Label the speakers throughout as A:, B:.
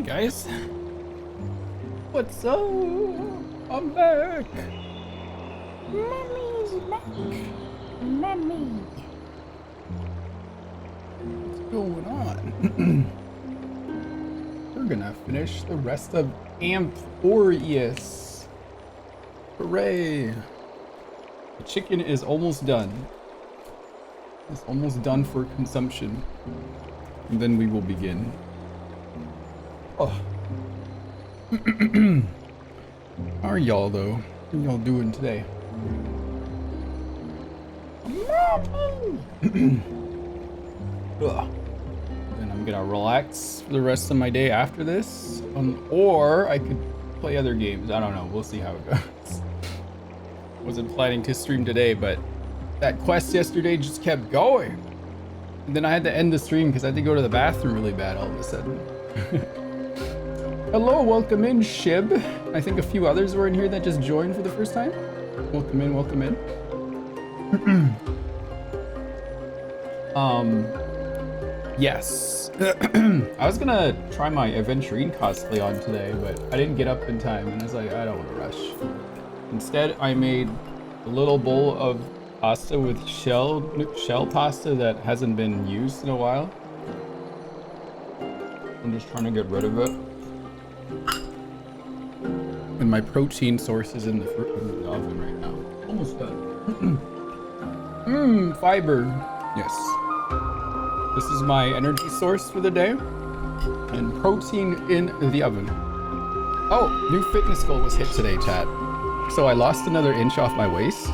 A: guys. What's up? I'm back.
B: Mommy's back. Mommy.
A: What's going on? We're gonna finish the rest of Amphoreus. Hooray! The chicken is almost done. It's almost done for consumption. And then we will begin. Oh. How are y'all though? What are y'all doing today? Ugh. Then I'm gonna relax for the rest of my day after this. Or I could play other games. I don't know. We'll see how it goes. Wasn't planning to stream today, but that quest yesterday just kept going. And then I had to end the stream because I had to go to the bathroom really bad all of a sudden. Hello, welcome in, Shib. I think a few others were in here that just joined for the first time. Welcome in, welcome in. Yes. I was gonna try my Aventurine cosplay on today, but I didn't get up in time, and I was like, I don't want to rush. Instead, I made a little bowl of pasta with shell pasta that hasn't been used in a while. I'm just trying to get rid of it. And my protein source is in the oven right now. Almost done. Fiber. Yes. This is my energy source for the day. And protein in the oven. Oh, new fitness goal was hit today, chat. So I lost another inch off my waist.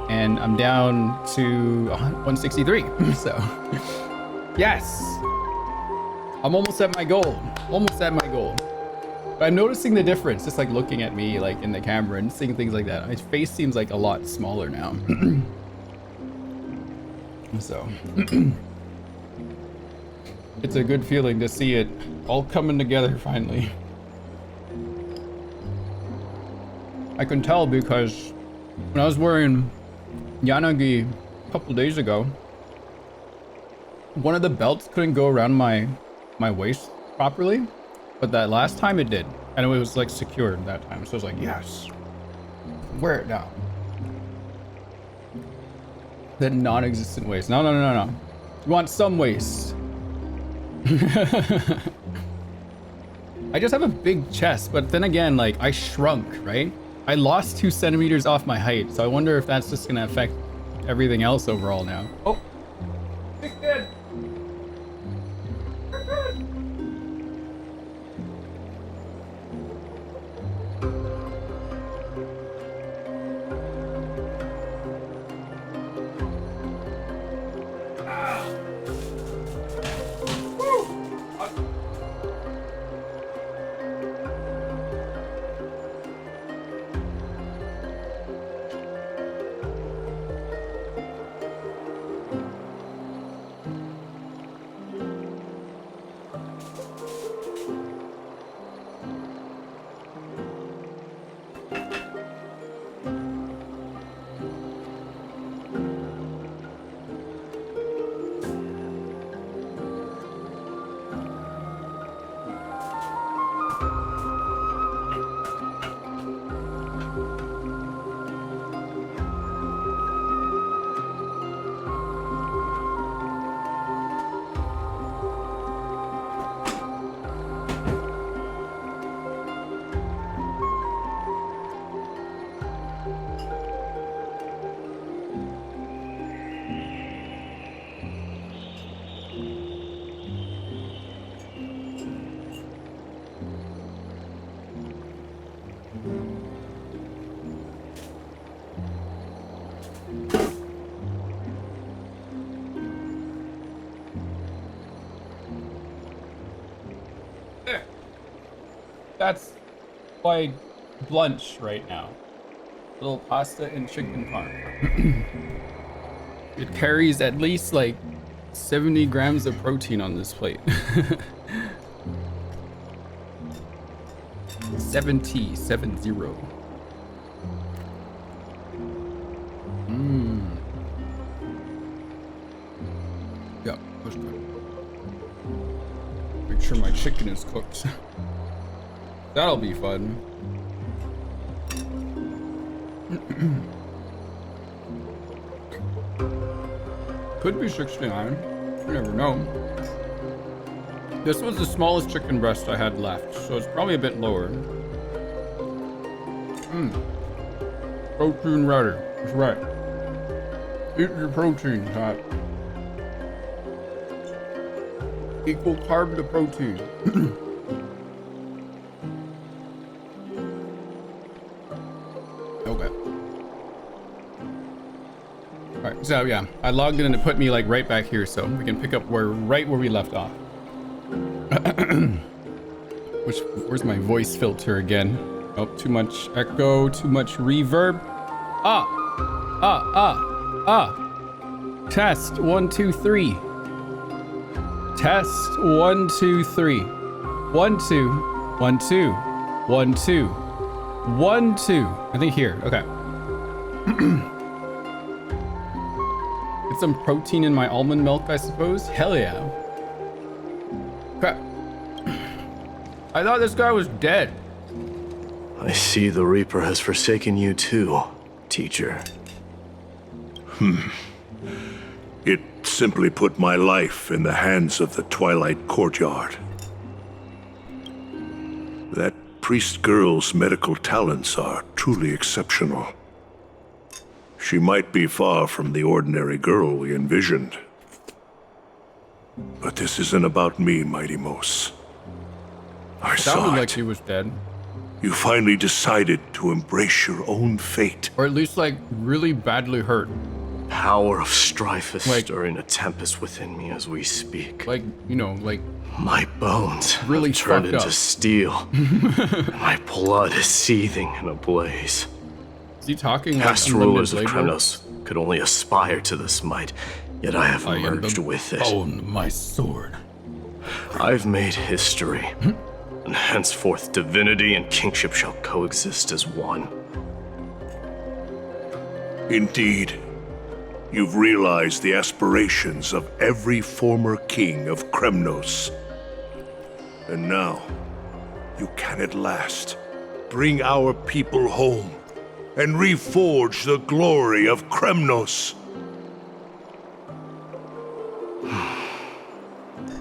A: And I'm down to 163. So, yes. I'm almost at my goal. Almost at my goal. But I'm noticing the difference, just like looking at me like in the camera and seeing things like that. My face seems like a lot smaller now. So, it's a good feeling to see it all coming together finally. I can tell because when I was wearing Yanagi a couple days ago, one of the belts couldn't go around my waist properly. But that last time it did, and it was like secured that time. So I was like, yes, wear it now. That non-existent waist. No. You want some waist. I just have a big chest, but then again, like I shrunk, right? I lost 2 centimeters off my height. So I wonder if that's just gonna affect everything else overall now. Oh, it's dead. That's my lunch right now. Little pasta and chicken parm. It carries at least like 70 grams of protein on this plate. 70. Yeah, push good. Make sure my chicken is cooked. That'll be fun. Could be 69. You never know. This was the smallest chicken breast I had left, so it's probably a bit lower. Protein ready. That's right. Eat your protein, Pat. Equal carb to protein. Okay. Alright, so yeah, I logged in and it put me like right back here, so we can pick up right where we left off. Where's my voice filter again? Oh, too much echo, too much reverb. Test 1 2 3. Test 1 2 3. 1 2 1 2 1 2 1 2. I think here. Okay. Get some protein in my almond milk, I suppose. Hell yeah. Okay. I thought this guy was dead.
C: I see the Reaper has forsaken you too, teacher.
D: It simply put my life in the hands of the Twilight Courtyard. That priest girl's medical talents are truly exceptional. She might be far from the ordinary girl we envisioned. But this isn't about me, Mighty Mos. I saw
A: Sounded
D: it.
A: like he was dead.
D: You finally decided to embrace your own fate.
A: Or at least like really badly hurt.
C: Power of strife is
A: Like-
C: stirring a tempest within me as we speak.
A: Like, you know, like
C: My bones
A: Really
C: have turned
A: fucked
C: into
A: up.
C: steel, and my blood is seething in a blaze.
A: is he talking like
C: Past
A: Unlimited
C: rulers of
A: Blade Work?
C: Kremnos could only aspire to this might, yet I have
A: I am
C: merged
A: the
C: with it.
A: bone, my sword.
C: I've made history, and henceforth divinity and kingship shall coexist as one.
D: Indeed, you've realized the aspirations of every former king of Kremnos. And now, you can at last bring our people home and reforge the glory of Kremnos.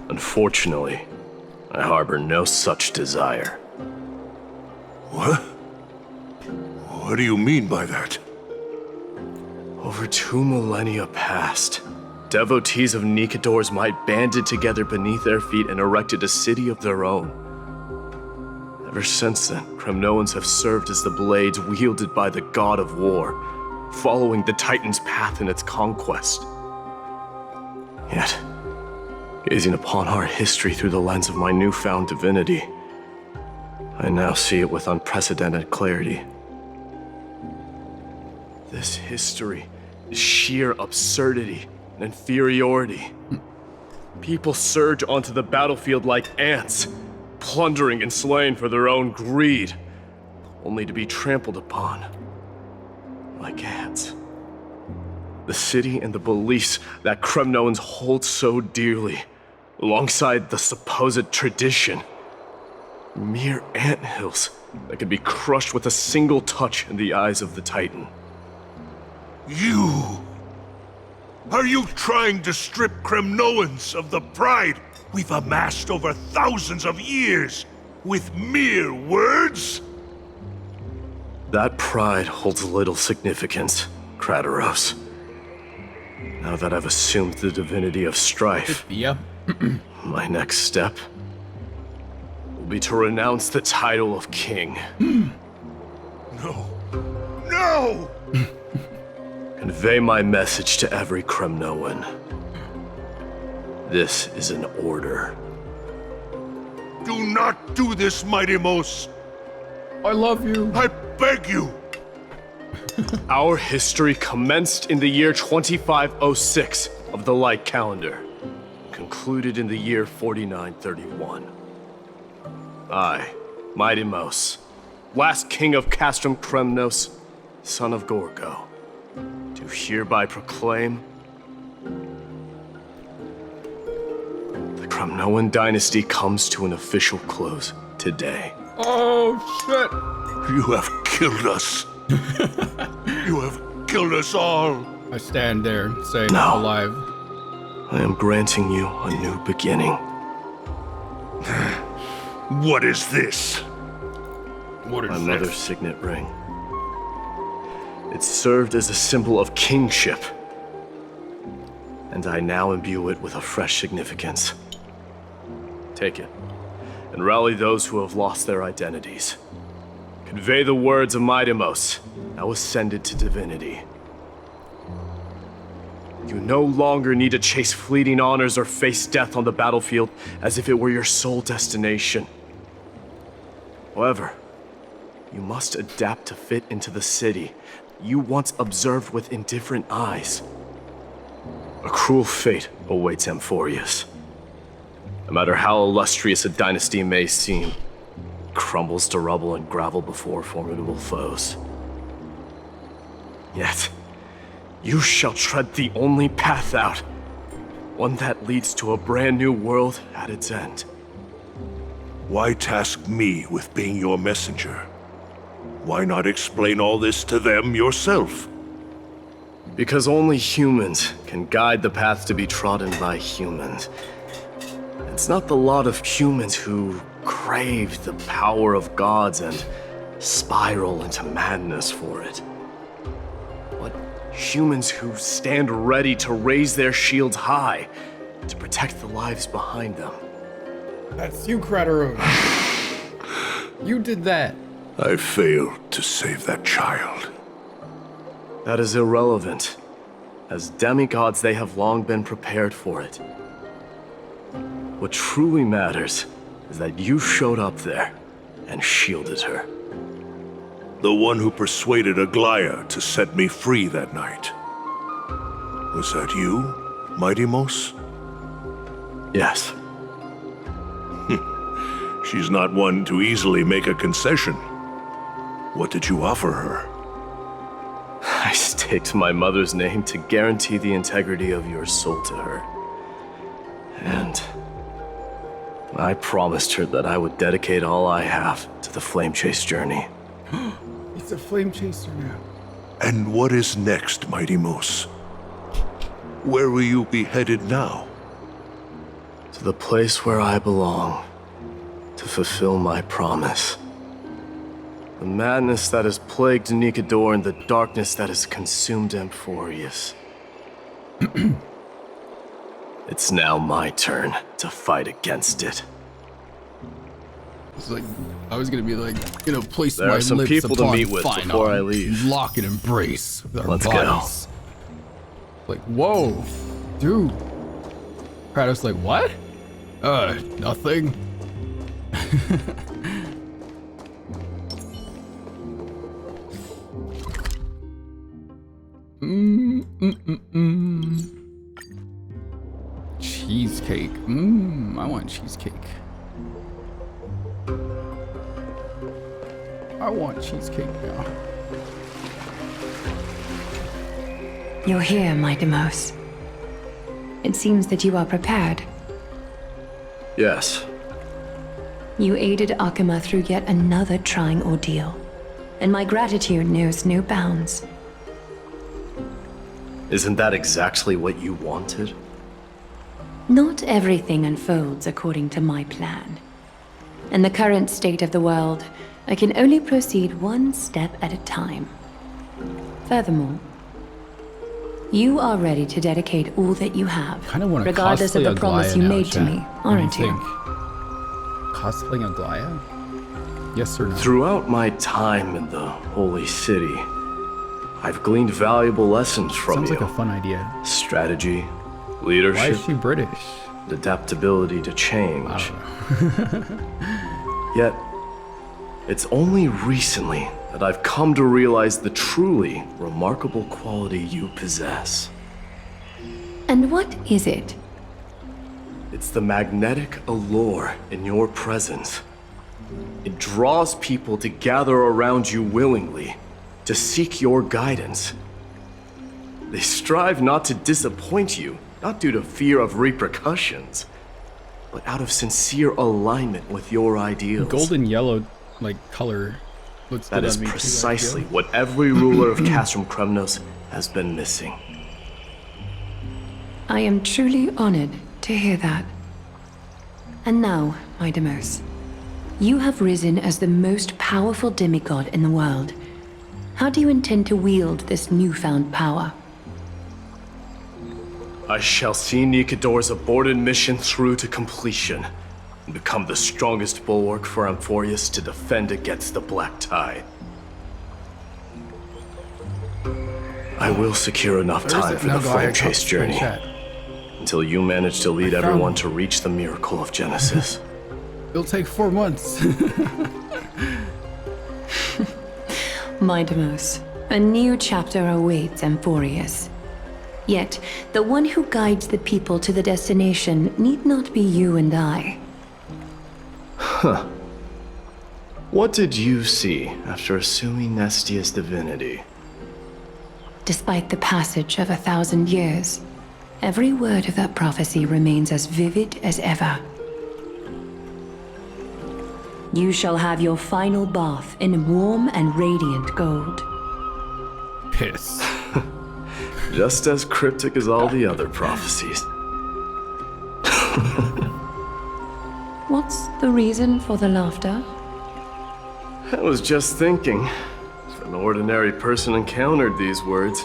C: Unfortunately, I harbor no such desire.
D: What? What do you mean by that?
C: Over 2 millennia past, devotees of Nikador's might banded together beneath their feet and erected a city of their own. Ever since then, Kremnoans have served as the blades wielded by the god of war, following the Titan's path in its conquest. Yet, gazing upon our history through the lens of my newfound divinity, I now see it with unprecedented clarity. This history is sheer absurdity and inferiority. People surge onto the battlefield like ants, plundering and slaying for their own greed, only to be trampled upon like ants. The city and the beliefs that Kremnoans hold so dearly, alongside the supposed tradition, mere anthills that could be crushed with a single touch in the eyes of the Titan.
D: You! Are you trying to strip Kremnoans of the pride we've amassed over thousands of years with mere words?
C: That pride holds little significance, Krateros. Now that I've assumed the divinity of strife,
A: Yeah.
C: my next step will be to renounce the title of king.
D: No. No!
C: Convey my message to every Kremnoan. This is an order.
D: Do not do this, Mighty Mos.
A: I love you.
D: I beg you.
C: Our history commenced in the year 2506 of the Light Calendar, concluded in the year 4931. I, Mighty Mos, last king of Castrum Kremnos, son of Gorgo, do hereby proclaim the Kremnoan dynasty comes to an official close today.
A: Oh, shit.
D: You have killed us. You have killed us all.
A: I stand there, saying
C: No.
A: I'm alive.
C: I am granting you a new beginning.
D: What is this?
A: What is
C: My mother's signet ring. It served as a symbol of kingship, and I now imbue it with a fresh significance. Take it, and rally those who have lost their identities. Convey the words of Mydei, now ascended to divinity. You no longer need to chase fleeting honors or face death on the battlefield as if it were your sole destination. However, you must adapt to fit into the city you once observed with indifferent eyes. A cruel fate awaits Amphoreus. No matter how illustrious a dynasty may seem, it crumbles to rubble and gravel before formidable foes. Yet, you shall tread the only path out, one that leads to a brand new world at its end.
D: Why task me with being your messenger? Why not explain all this to them yourself?
C: Because only humans can guide the path to be trodden by humans. It's not the lot of humans who crave the power of gods and spiral into madness for it. But humans who stand ready to raise their shields high to protect the lives behind them.
A: That's you, Kratarone. You did that.
D: I failed to save that child.
C: That is irrelevant. As demigods, they have long been prepared for it. What truly matters is that you showed up there and shielded her.
D: The one who persuaded Aglaea to set me free that night. Was that you, Mydei?
C: Yes.
D: She's not one to easily make a concession. What did you offer her?
C: I staked my mother's name to guarantee the integrity of your soul to her. And I promised her that I would dedicate all I have to the Flame Chase journey.
A: It's a flame chaser now.
D: And what is next, Mydei? Where will you be headed now?
C: To the place where I belong, to fulfill my promise. The madness that has plagued Nikador and the darkness that has consumed Amphoreus. It's now my turn to fight against it.
A: It's like I was gonna be like, place
C: There
A: my
C: are some
A: lips
C: people to
A: upon
C: meet with
A: Final,
C: before I leave.
A: Lock and embrace with our
C: Let's
A: bodies. Like, whoa, dude. Kratos like, what? Nothing. Cheesecake. I want cheesecake. I want cheesecake now.
B: You're here, Mydei. It seems that you are prepared.
C: Yes,
B: You aided Akuma through yet another trying ordeal, and my gratitude knows no bounds.
C: isn't that exactly what you wanted?
B: Not everything unfolds according to my plan. In the current state of the world, I can only proceed one step at a time. Furthermore, you are ready to dedicate all that you have,
A: Kind of want to
B: regardless of
A: cosplay
B: the promise
A: Aglaea
B: you
A: now,
B: made to
A: chat.
B: me,
A: What do
B: aren't you?
A: think? Cosplaying Aglaea? Yes or no?
C: Throughout my time in the Holy City, I've gleaned valuable lessons from
A: Sounds
C: you.
A: like a fun idea.
C: Strategy,
A: Why
C: leadership,
A: is she British?
C: adaptability to change.
A: I don't know.
C: Yet, it's only recently that I've come to realize the truly remarkable quality you possess.
B: And what is it?
C: It's the magnetic allure in your presence. It draws people to gather around you willingly, to seek your guidance. They strive not to disappoint you, not due to fear of repercussions, but out of sincere alignment with your ideals.
A: Golden yellow, like, color looks
C: That
A: good
C: is
A: on me too, I
C: precisely
A: feel.
C: what every ruler of Castrum Kremnos has been missing.
B: I am truly honored to hear that. And now, Mydei, you have risen as the most powerful demigod in the world. How do you intend to wield this newfound power?
C: I shall see Nikador's aborted mission through to completion, and become the strongest bulwark for Amphoreus to defend against the Black Tide. I will secure enough time for the flame chase journey, until you manage to lead everyone to reach the miracle of Genesis.
A: It'll take 4 months.
B: Mydei, a new chapter awaits Amphoreus. Yet, the one who guides the people to the destination need not be you and I.
C: What did you see after assuming Nestia's divinity?
B: Despite the passage of 1,000 years, every word of that prophecy remains as vivid as ever. You shall have your final bath in warm and radiant gold.
A: Piss.
C: Just as cryptic as all the other prophecies.
B: What's the reason for the laughter?
C: I was just thinking, if an ordinary person encountered these words,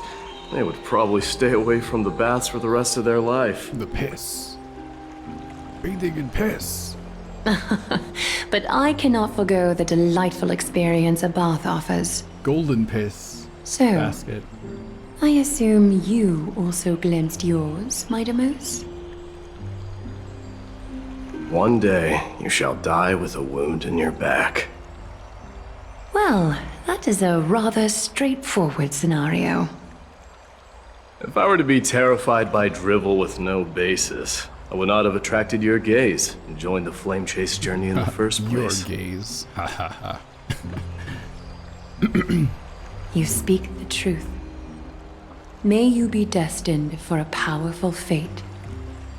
C: they would probably stay away from the baths for the rest of their life.
A: The piss. Bathing in piss.
B: But I cannot forgo the delightful experience a bath offers.
A: Golden piss.
B: So,
A: Basket.
B: I assume you also glimpsed yours, Mydei?
C: One day, you shall die with a wound in your back.
B: Well, that is a rather straightforward scenario.
C: If I were to be terrified by drivel with no basis, I would not have attracted your gaze and joined the flame chase journey in the first place.
A: Your gaze. Ha ha ha.
B: You speak the truth. May you be destined for a powerful fate,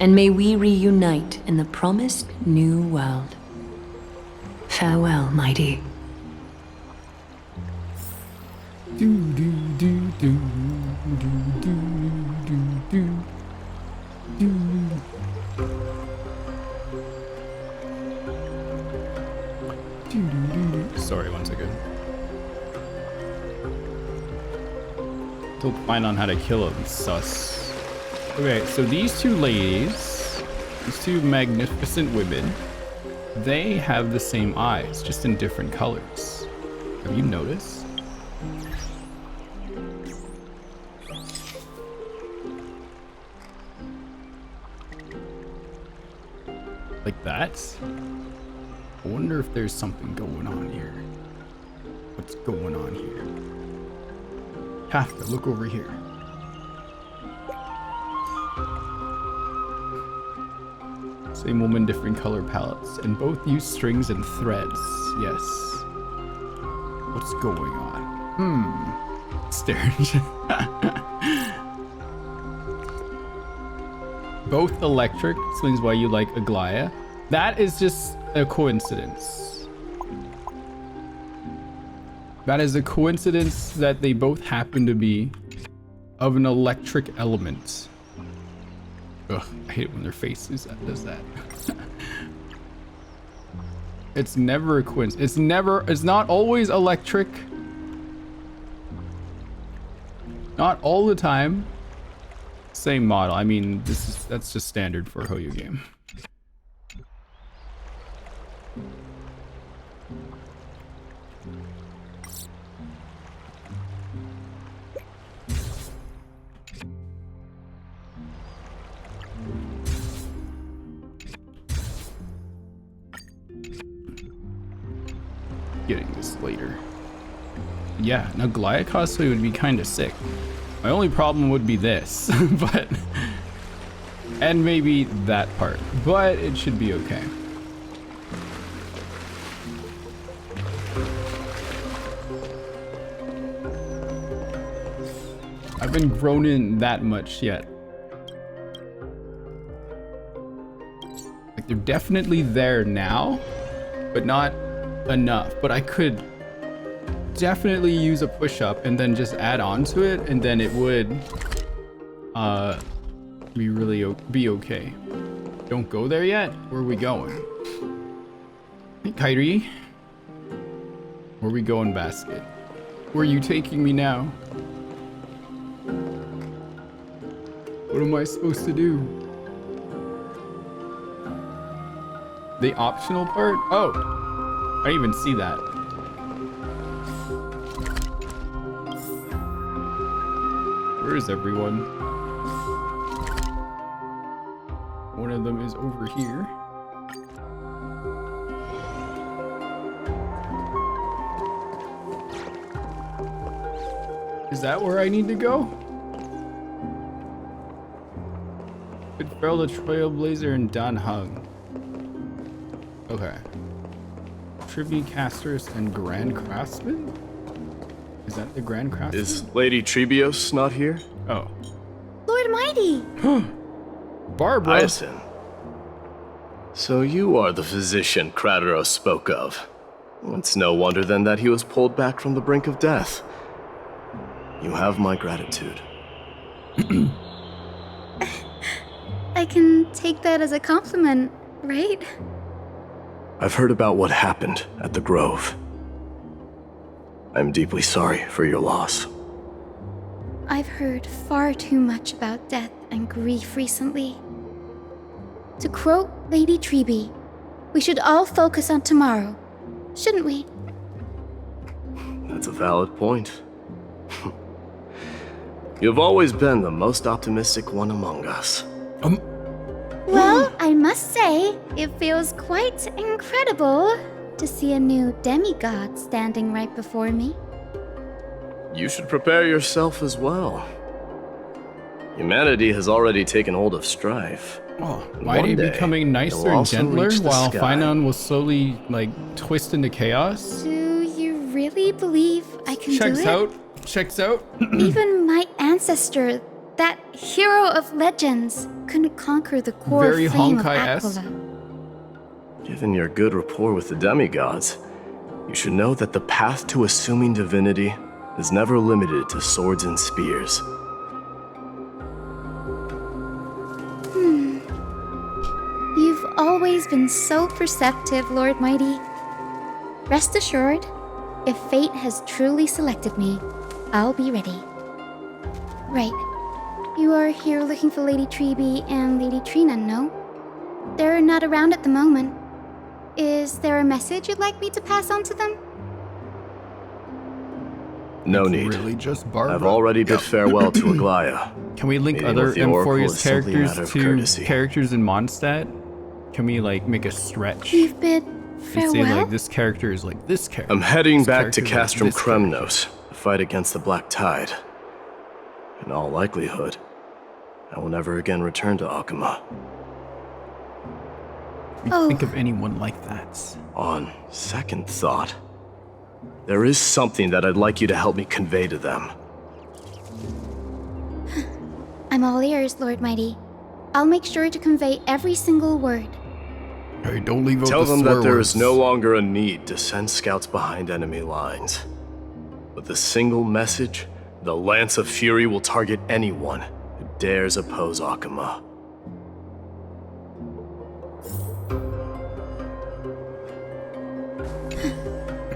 B: and may we reunite in the promised new world. Farewell, Mydei.
A: Do do do do do do do do do. Sorry, one second. Still find on how to kill him, sus. Okay, so these two ladies, these two magnificent women, they have the same eyes, just in different colors. Have you noticed? Like that? I wonder if there's something going on here. What's going on here? Kafka, look over here. Same woman, different color palettes, and both use strings and threads. Yes. What's going on? Strange. Both electric explains why you like Aglaea. That is just a coincidence. That is a coincidence that they both happen to be of an electric element. Ugh, I hate it when their face does that. It's never a coincidence. It's not always electric. Not all the time. Same model. I mean, that's just standard for a Hoyo game. Getting this later. Yeah, an Aglaea cosplay would be kind of sick. My only problem would be this, but... And maybe that part, but it should be okay. I haven't grown in that much yet. Like, they're definitely there now, but not enough. But I could definitely use a push-up and then just add on to it, and then it would be okay. Don't go there yet? Where are we going? Hey, Kyrie. Where are we going, Basket? Where are you taking me now? What am I supposed to do? The optional part? Oh, I didn't even see that. Where is everyone? One of them is over here. Is that where I need to go? Farrell the Trailblazer and Don Hung. Okay. Tribbie Casters and Grand Craftsman? Is that the Grand Craftsman?
C: Is Lady Tribbios not here?
A: Oh.
E: Lord Mydei!
A: Barbara!
C: Hyacinth. So you are the physician Krateros spoke of. It's no wonder then that he was pulled back from the brink of death. You have my gratitude.
E: I can take that as a compliment, right?
C: I've heard about what happened at the Grove. I'm deeply sorry for your loss.
E: I've heard far too much about death and grief recently. To quote Lady Tribbie, we should all focus on tomorrow, shouldn't we?
C: That's a valid point. You've always been the most optimistic one among us.
E: Well, I must say, it feels quite incredible to see a new demigod standing right before me.
C: You should prepare yourself as well. Humanity has already taken hold of strife.
A: Oh, Mydei becoming nicer and gentler while Finon will slowly, like, twist into chaos?
E: Do you really believe I can do it?
A: Checks out.
E: Even my ancestor, that hero of legends, couldn't conquer the core
A: Very
E: flame of
A: Honkai-esque.
E: Aglaea.
C: Given your good rapport with the demigods, you should know that the path to assuming divinity is never limited to swords and spears.
E: You've always been so perceptive, Lord Mydei. Rest assured, if fate has truly selected me, I'll be ready. Right. You are here looking for Lady Tribbie and Lady Trina, no? They're not around at the moment. Is there a message you'd like me to pass on to them?
C: No need.
A: Really just Barbara?
C: I've already bid farewell to Aglaea.
A: Can we link
C: Meeting
A: other
C: with the Oracle
A: Amphoreus
C: is simply a
A: characters
C: matter of
A: to
C: courtesy.
A: characters in Mondstadt? Can we, like, make a stretch?
E: You've bid
A: And
E: farewell?
A: say, like, this character is like this character.
C: I'm heading
A: this
C: back to
A: character is like
C: Castrum
A: this character.
C: Kremnos to fight against the Black Tide. In all likelihood, I will never again return to Akama.
A: We
E: Oh.
A: think of anyone like that.
C: On second thought, there is something that I'd like you to help me convey to them.
E: I'm all ears, Lord Mydei. I'll make sure to convey every single word.
A: Hey, don't leave out
C: Tell
A: the
C: them
A: swear
C: that there
A: words.
C: is no longer a need to send scouts behind enemy lines. With a single message, the Lance of Fury will target anyone who dares oppose Akama.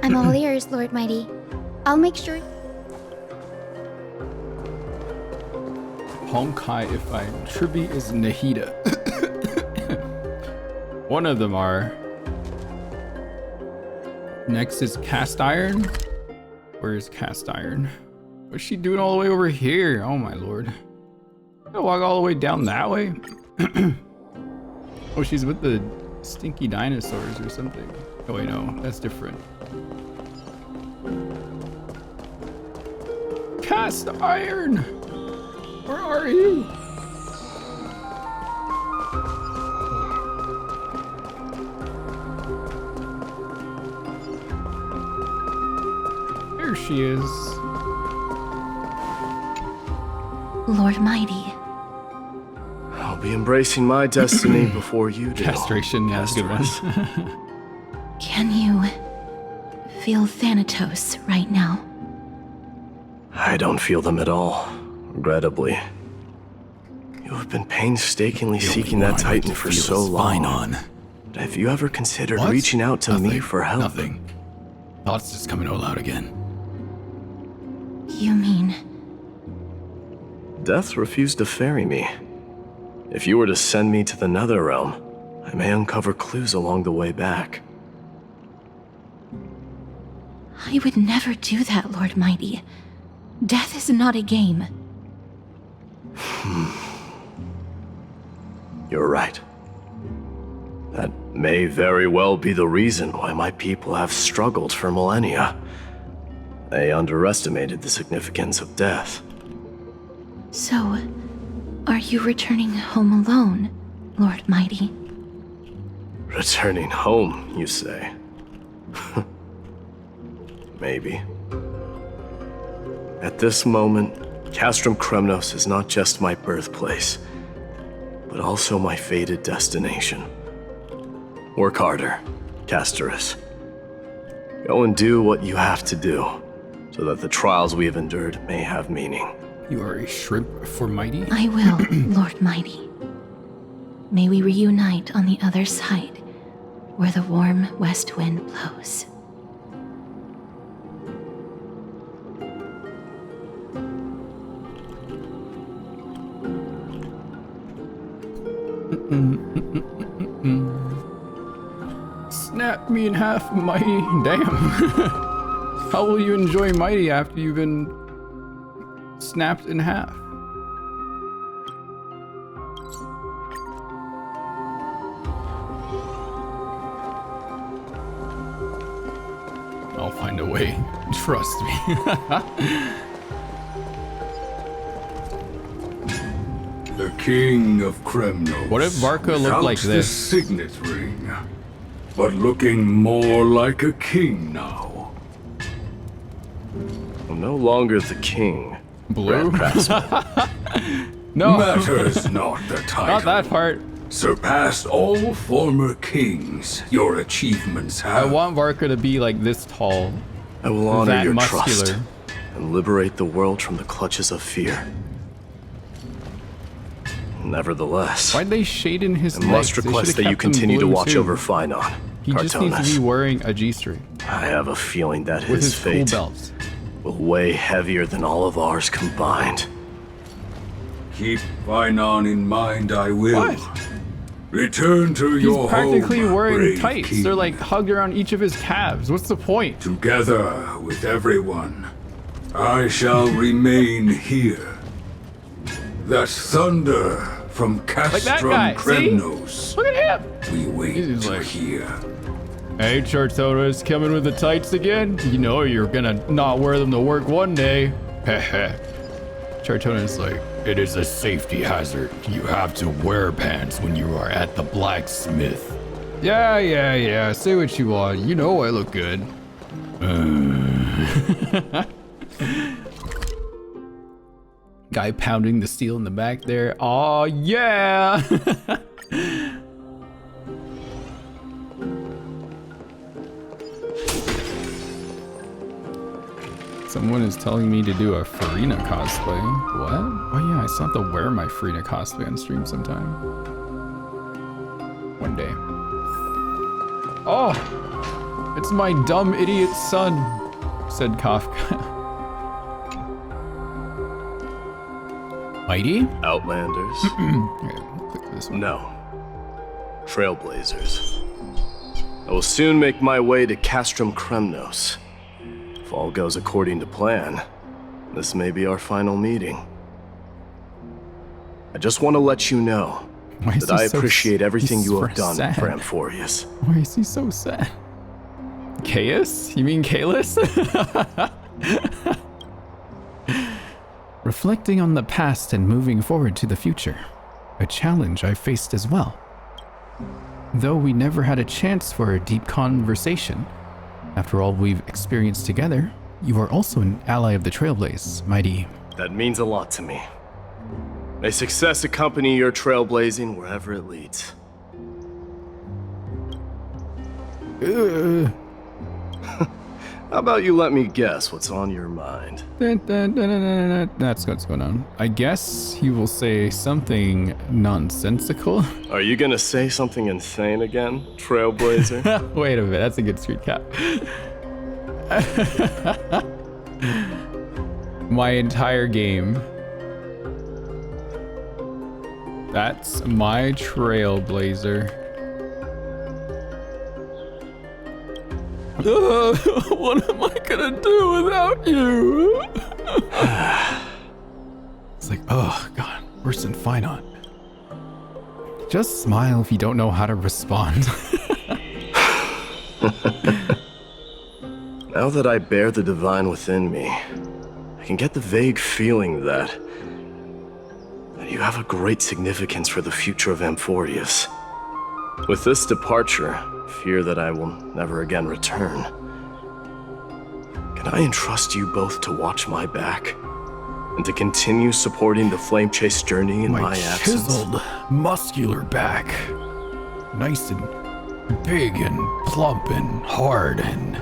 E: I'm all ears, Lord Mydei. I'll make sure.
A: Honkai if I Tribbie is Nahida. One of them are. Next is Cast Iron. Where is Cast Iron? What's she doing all the way over here? Oh my lord. Gotta walk all the way down that way? Oh, she's with the stinky dinosaurs or something. Oh wait, no, that's different. Cast Iron! Where are you? There she is.
E: Lord Mydei.
C: I'll be embracing my destiny before you do.
A: Castration, yeah, that's a good one.
E: Can you feel Thanatos right now?
C: I don't feel them at all, regrettably. You have been painstakingly seeking that Titan for so long. But have you ever considered reaching out to me for help?
A: Nothing. Thoughts just coming all out again.
E: You mean...
C: Death refused to ferry me. If you were to send me to the Netherrealm, I may uncover clues along the way back.
E: I would never do that, Lord Mydei. Death is not a game.
C: You're right. That may very well be the reason why my people have struggled for millennia. They underestimated the significance of death.
E: So, are you returning home alone, Lord Mydei?
C: Returning home, you say? Maybe. At this moment, Castrum Kremnos is not just my birthplace, but also my fated destination. Work harder, Castorus. Go and do what you have to do, so that the trials we have endured may have meaning.
A: You are a shrimp for Mydei?
E: I will, Lord Mydei. May we reunite on the other side, where the warm west wind blows.
A: Snap me in half, Mydei. Damn. How will you enjoy Mydei after you've been snapped in half? I'll find a way. Trust me.
F: The King of Kremnos.
A: What if Varka looked like
F: without
A: this?
F: The signet ring, but looking more like a king now.
C: I'm no longer the king.
A: Blue? No.
F: Matters not the title.
A: Not that part.
F: Surpassed all former kings, your achievements
A: I
F: have.
A: want Varka to be like this tall.
C: I will honor
A: That
C: your
A: muscular.
C: trust and liberate the world from the clutches of fear. Nevertheless,
A: Why'd they shade in his
C: I
A: legs?
C: must
A: They
C: request
A: should've
C: that you
A: kept them
C: continue to
A: blue,
C: watch
A: too.
C: over Phynon,
A: He just needs to be
C: Cartonus.
A: wearing a G-string
C: I have a feeling that
A: with
C: his
A: his cool
C: fate
A: belts.
C: will weigh heavier than all of ours combined.
F: Keep Phynon in mind, I will.
A: What?
F: Return to
A: He's
F: your
A: practically
F: home,
A: wearing
F: brave
A: tights.
F: king.
A: They're like hugged around each of his calves. What's the point?
F: Together with everyone, I shall remain here. That thunder from
A: Like that
F: Castrum
A: guy, see?
F: Kremnos.
A: Look at him!
F: We wait
A: He's
F: to
A: like-
F: hear.
A: Hey, Chartonas, coming with the tights again? You know you're gonna not wear them to work one day. Heh. Chartona's like, it is a safety hazard. You have to wear pants when you are at the blacksmith. Yeah. Say what you want. You know I look good. Guy pounding the steel in the back there. Aw, yeah! Someone is telling me to do a Farina cosplay. What? Oh yeah, I still have to wear my Farina cosplay on stream sometime. One day. Oh! It's my dumb idiot son, said Kafka. Mydei?
C: Outlanders?
A: Here, click this one.
C: No. Trailblazers. I will soon make my way to Castrum Kremnos. If all goes according to plan, this may be our final meeting. I just want to let you know
A: Why is
C: that
A: he
C: I
A: so
C: appreciate everything
A: he's
C: you have done
A: sad?
C: for Amphoreus.
A: Why is he so sad? Chaos? You mean Kalis? Reflecting on the past and moving forward to the future, a challenge I faced as well. Though we never had a chance for a deep conversation, after all we've experienced together, you are also an ally of the Trailblaze, Mydei.
C: That means a lot to me. May success accompany your trailblazing wherever it leads. How about you let me guess what's on your mind?
A: That's what's going on. I guess he will say something nonsensical.
C: Are you gonna say something insane again, Trailblazer?
A: Wait a minute, that's a good street cap. My entire game. That's my Trailblazer. What am I gonna do without you? It's like, oh god, worse than Finon. Just smile if you don't know how to respond.
C: Now that I bear the divine within me, I can get the vague feeling that you have a great significance for the future of Amphoreus. With this departure, fear that I will never again return. Can I entrust you both to watch my back and to continue supporting the flame chase journey in my absence?
A: Chiseled, muscular back, nice and big and plump and hard and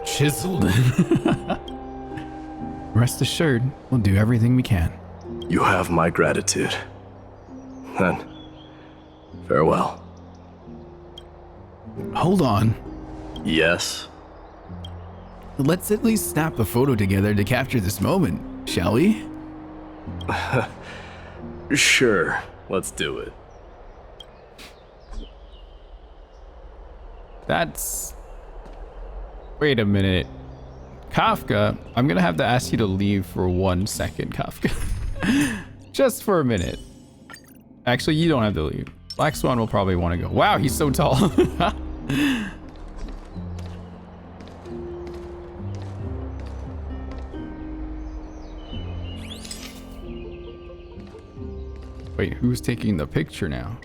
A: chiseled. Rest assured, we'll do everything we can.
C: You have my gratitude. Then, farewell.
A: Hold on.
C: Yes?
A: Let's at least snap a photo together to capture this moment, shall we?
C: Sure, let's do it.
A: That's... Wait a minute. Kafka, I'm gonna have to ask you to leave for 1 second, Kafka. Just for a minute. Actually, you don't have to leave. Black Swan will probably want to go. Wow, he's so tall. Wait, who's taking the picture now?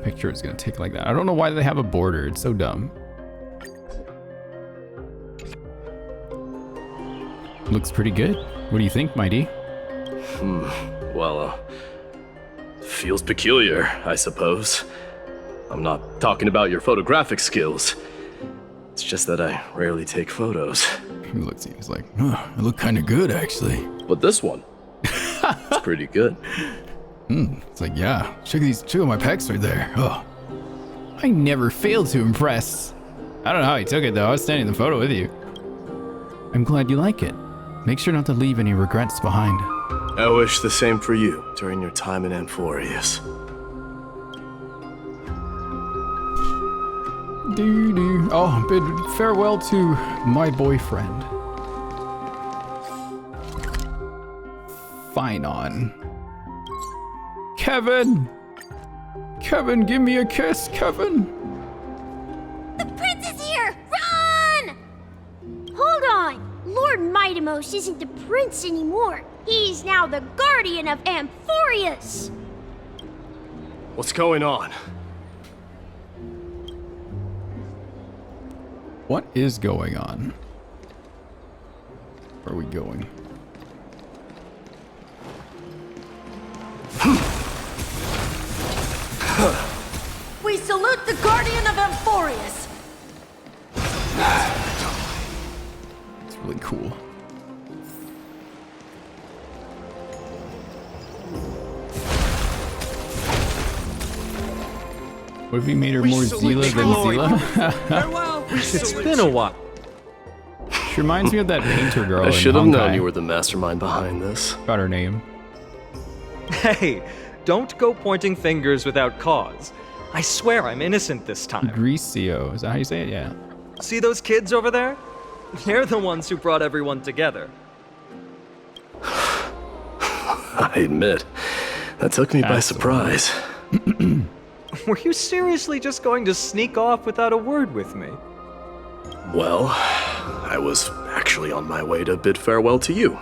A: Picture is gonna take like that. I don't know why they have a border. It's so dumb. Looks pretty good. What do you think, Mydei?
C: Well, feels peculiar, I suppose. I'm not talking about your photographic skills. It's just that I rarely take photos.
A: He looks, he's like, oh, I look kind of good, actually.
C: But this one, it's pretty good.
A: It's like, yeah, check out my pecs right there. Oh, I never failed to impress. I don't know how he took it, though. I was standing in the photo with you. I'm glad you like it. Make sure not to leave any regrets behind.
C: I wish the same for you during your time in Amphoreus.
A: Oh, bid farewell to my boyfriend. Finon. Kevin! Kevin, give me a kiss, Kevin!
G: The prince is here! Run! Hold on! Lord Mydei isn't the prince anymore. He's now the guardian of Amphoreus!
C: What's going on?
A: What is going on? Where are we going?
H: We salute the guardian of Amphoreus!
A: It's really cool. What if we made her more Zila than Zila?
I: It's been a while.
A: She reminds me of that painter girl.
C: I
A: in
C: should have known
A: Honkai.
C: you were the mastermind behind this.
A: Got her name.
I: Hey, don't go pointing fingers without cause. I swear I'm innocent this time.
A: Gricio. Is that how you say it? Yeah.
I: See those kids over there? They're the ones who brought everyone together.
C: I admit, that took me by surprise.
I: Were you seriously just going to sneak off without a word with me?
C: Well, I was actually on my way to bid farewell to you.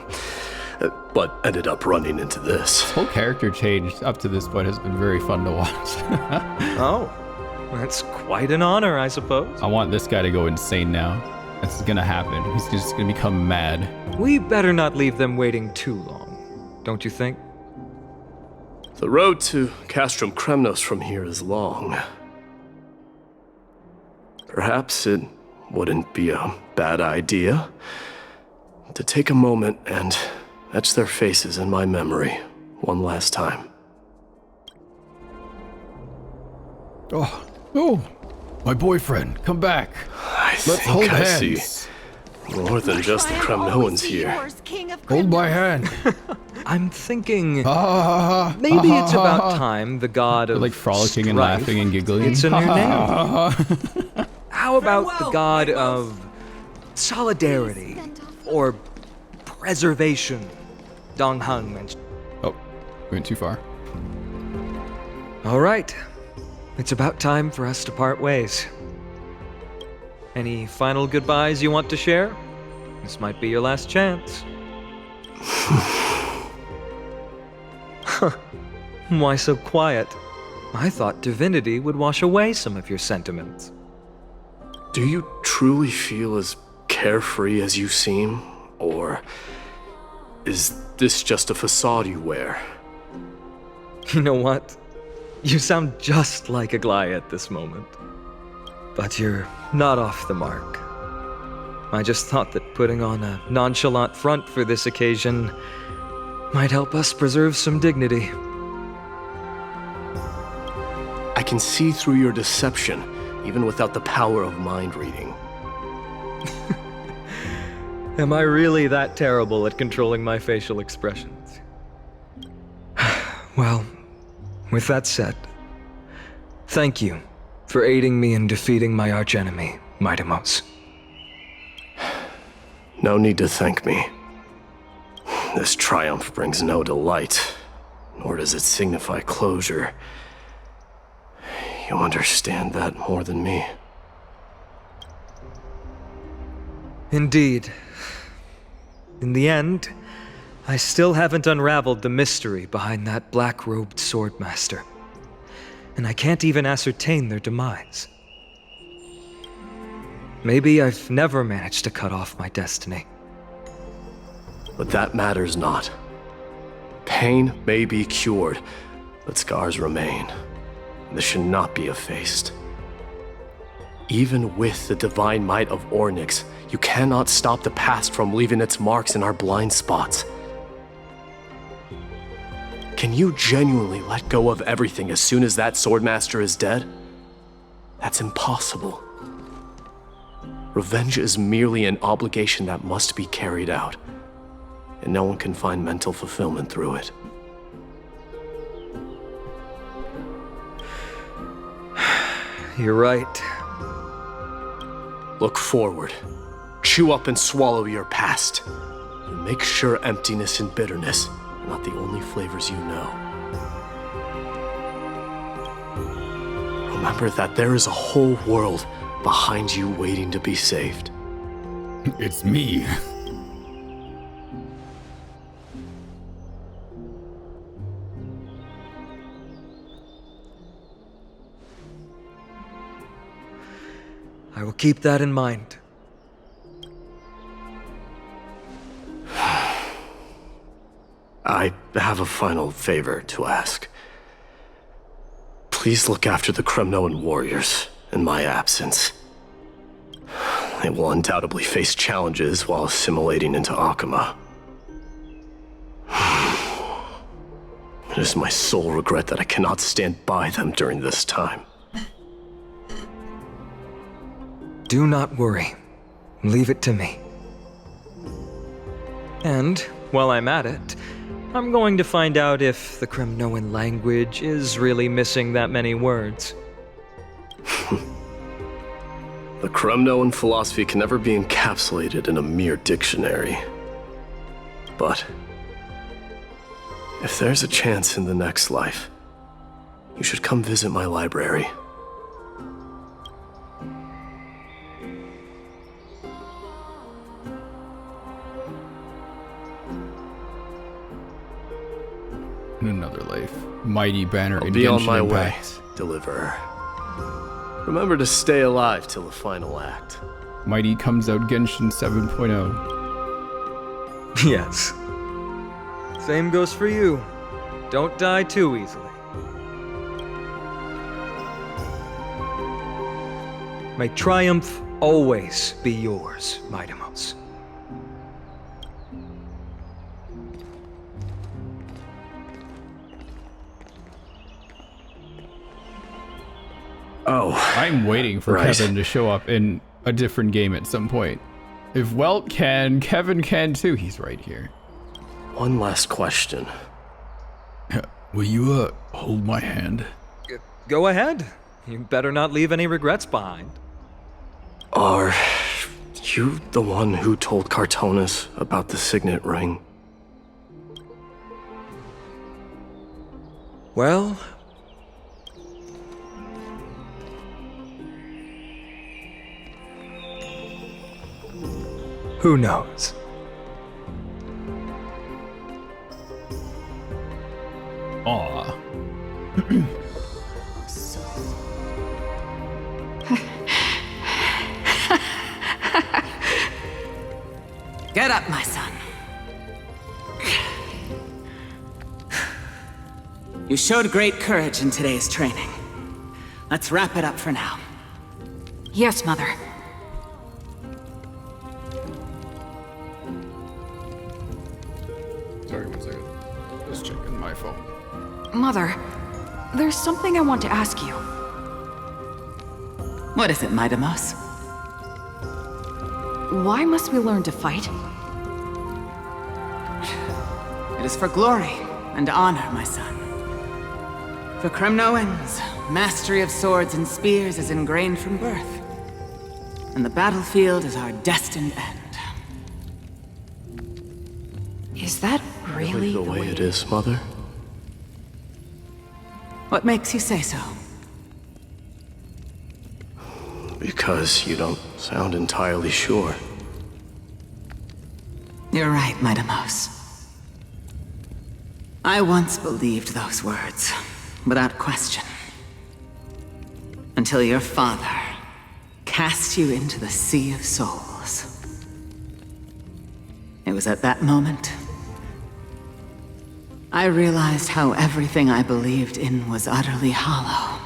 C: but ended up running into this.
A: His whole character change up to this point has been very fun to watch.
I: Oh, that's quite an honor, I suppose.
A: I want this guy to go insane now. That's gonna happen. He's just gonna become mad.
I: We better not leave them waiting too long, don't you think?
C: The road to Castrum Kremnos from here is long. Perhaps it wouldn't be a bad idea to take a moment and etch their faces in my memory one last time.
A: Oh, my boyfriend, come back. Let's hold
C: I
A: hands.
C: see more than just the Kremnoans here.
A: Hold my hand.
I: I'm thinking
A: Maybe
I: maybe it's about time the god of
A: like frolicking and
I: strife
A: laughing and giggling.
I: gets a new name. How about the god of solidarity or preservation? Donghang mentioned.
A: Oh, we went too far.
I: All right, it's about time for us to part ways. Any final goodbyes you want to share? This might be your last chance. Why so quiet? I thought divinity would wash away some of your sentiments.
C: Do you truly feel as carefree as you seem? Or is this just a facade you wear?
I: You know what? You sound just like Aglaea at this moment. But you're not off the mark. I just thought that putting on a nonchalant front for this occasion might help us preserve some dignity.
C: I can see through your deception, even without the power of mind reading.
I: Am I really that terrible at controlling my facial expressions? Well, with that said, thank you for aiding me in defeating my archenemy, Mydei.
C: No need to thank me. This triumph brings no delight, nor does it signify closure. You understand that more than me.
I: Indeed. In the end, I still haven't unraveled the mystery behind that black-robed swordmaster. And I can't even ascertain their demise. Maybe I've never managed to cut off my destiny.
C: But that matters not. Pain may be cured, but scars remain. This should not be effaced. Even with the divine might of Ornyx, you cannot stop the past from leaving its marks in our blind spots. Can you genuinely let go of everything as soon as that swordmaster is dead? That's impossible. Revenge is merely an obligation that must be carried out, and no one can find mental fulfillment through it.
I: You're right.
C: Look forward. Chew up and swallow your past. And make sure emptiness and bitterness are not the only flavors you know. Remember that there is a whole world behind you waiting to be saved.
A: It's me.
I: I will keep that in mind.
C: I have a final favor to ask. Please look after the Kremnoan warriors in my absence. They will undoubtedly face challenges while assimilating into Akama. It is my sole regret that I cannot stand by them during this time.
I: Do not worry. Leave it to me. And, while I'm at it, I'm going to find out if the Kremnoan language is really missing that many words.
C: The Kremnoan philosophy can never be encapsulated in a mere dictionary. But if there's a chance in the next life, you should come visit my library.
A: life. Mighty banner
C: I'll
A: in
C: be on
A: Genshin
C: my way,
A: Impact.
C: Deliverer. Remember to stay alive till the final act.
A: Mighty comes out Genshin 7.0.
I: Yes. Same goes for you. Don't die too easily. May triumph always be yours, Mydei.
C: Oh,
A: I'm waiting for
C: Right.
A: Kevin to show up in a different game at some point. If Welt can, Kevin can too. He's right here.
C: one last question.
A: Will you, hold my hand?
I: Go ahead. You better not leave any regrets behind.
C: Are you the one who told Cartonis about the signet ring?
I: Well, who knows?
A: Aw.
J: Get up, my son. You showed great courage in today's training. Let's wrap it up for now.
H: Yes, Mother.
A: Sorry, one second. Just checking my phone.
H: Mother, there's something I want to ask you.
J: What is it, Mydei?
H: Why must we learn to fight?
J: It is for glory and honor, my son. For Kremnoans, mastery of swords and spears is ingrained from birth. And the battlefield is our destined end.
H: Is that really
C: the way it is, Mother?
J: What makes you say so?
C: Because you don't sound entirely sure.
J: You're right, Mydei. I once believed those words, without question. Until your father cast you into the Sea of Souls. It was at that moment I realized how everything I believed in was utterly hollow.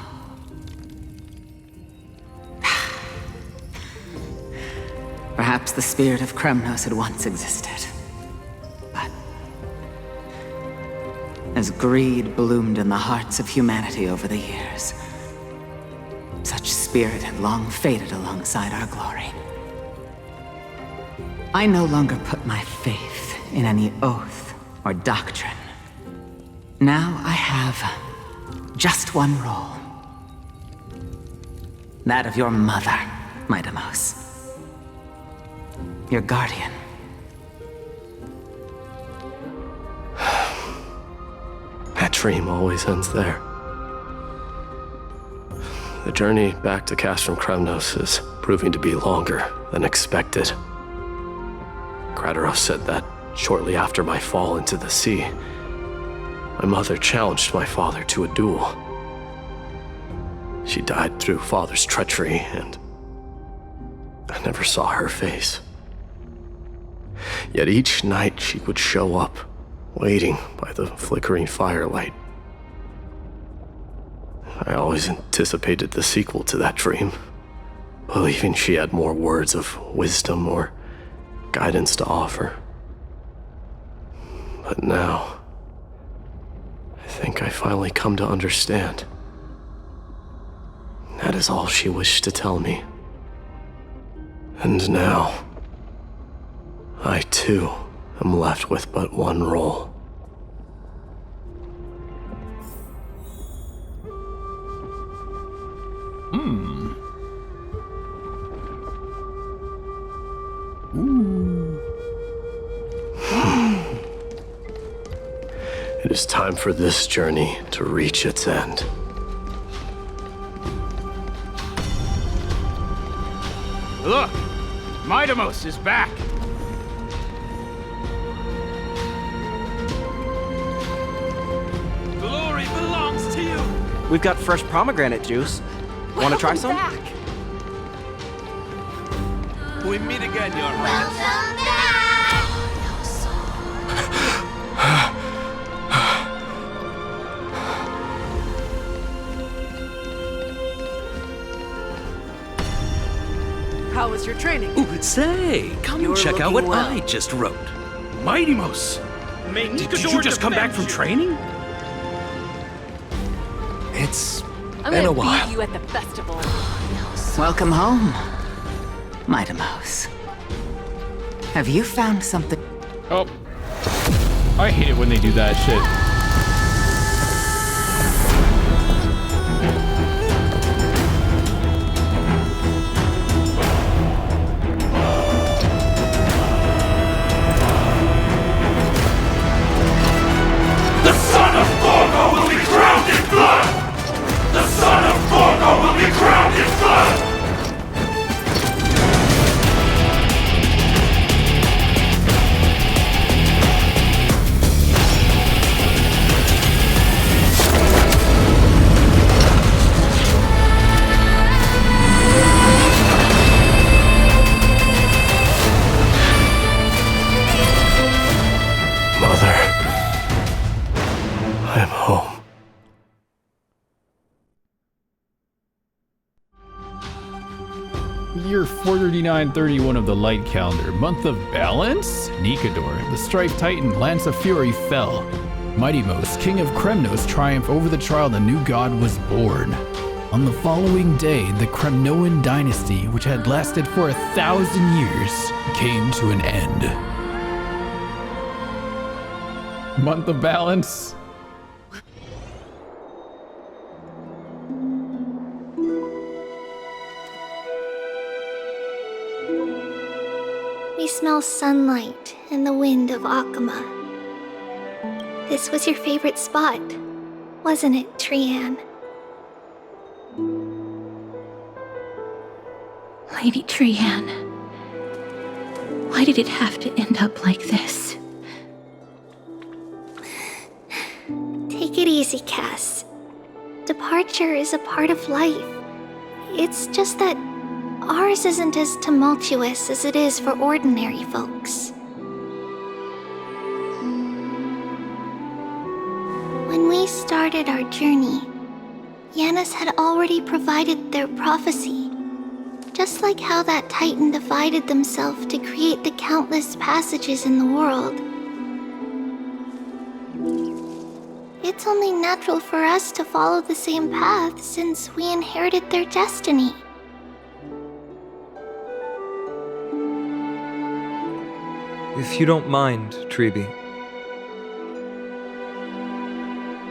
J: Perhaps the spirit of Kremnos had once existed. But as greed bloomed in the hearts of humanity over the years, such spirit had long faded alongside our glory. I no longer put my faith in any oath or doctrine. Now I have just one role. That of your mother, Mydei. Your guardian.
C: That dream always ends there. The journey back to Castrum Kremnos is proving to be longer than expected. Krateros said that shortly after my fall into the sea, my mother challenged my father to a duel. She died through father's treachery, and I never saw her face. Yet each night she would show up, waiting by the flickering firelight. I always anticipated the sequel to that dream, believing she had more words of wisdom or guidance to offer. But now, I think I finally come to understand. That is all she wished to tell me. And now, I too am left with but one role. It is time for this journey to reach its end.
K: Look! Mydei is back! Glory
L: We've got fresh pomegranate juice. Want to try some?
H: Back.
C: We meet again, Your Highness.
G: Welcome back!
H: How was your training?
M: Ooh, say, come
H: You're
M: check out what
H: looking well.
M: I just wrote.
K: Mydei, did you just come back from training?
M: It's
H: I'm
M: been
H: gonna
M: a while.
H: beat you at the festival.
J: Welcome home, Mydei. Have you found something?
A: Oh. I hate it when they do that shit.
F: The son of Gorgo will be crowned in blood! The son of Gorgo will be crowned in blood!
C: Mother, I'm home.
A: Year 43931 of the Light Calendar, month of balance? Nikador, the Strife Titan, Lance of Fury fell. Mydei, king of Kremnos, triumphed over the trial the new god was born. On the following day, the Kremnoan dynasty, which had lasted for 1,000 years, came to an end. Month of balance?
E: We smell sunlight and the wind of Akama. This was your favorite spot, wasn't it, Trianne?
B: Lady Trianne, why did it have to end up like this?
E: Take it easy, Cass. Departure is a part of life. It's just that ours isn't as tumultuous as it is for ordinary folks. When we started our journey, Yanis had already provided their prophecy. Just like how that Titan divided themselves to create the countless passages in the world. It's only natural for us to follow the same path since we inherited their destiny.
I: If you don't mind, Tribbie,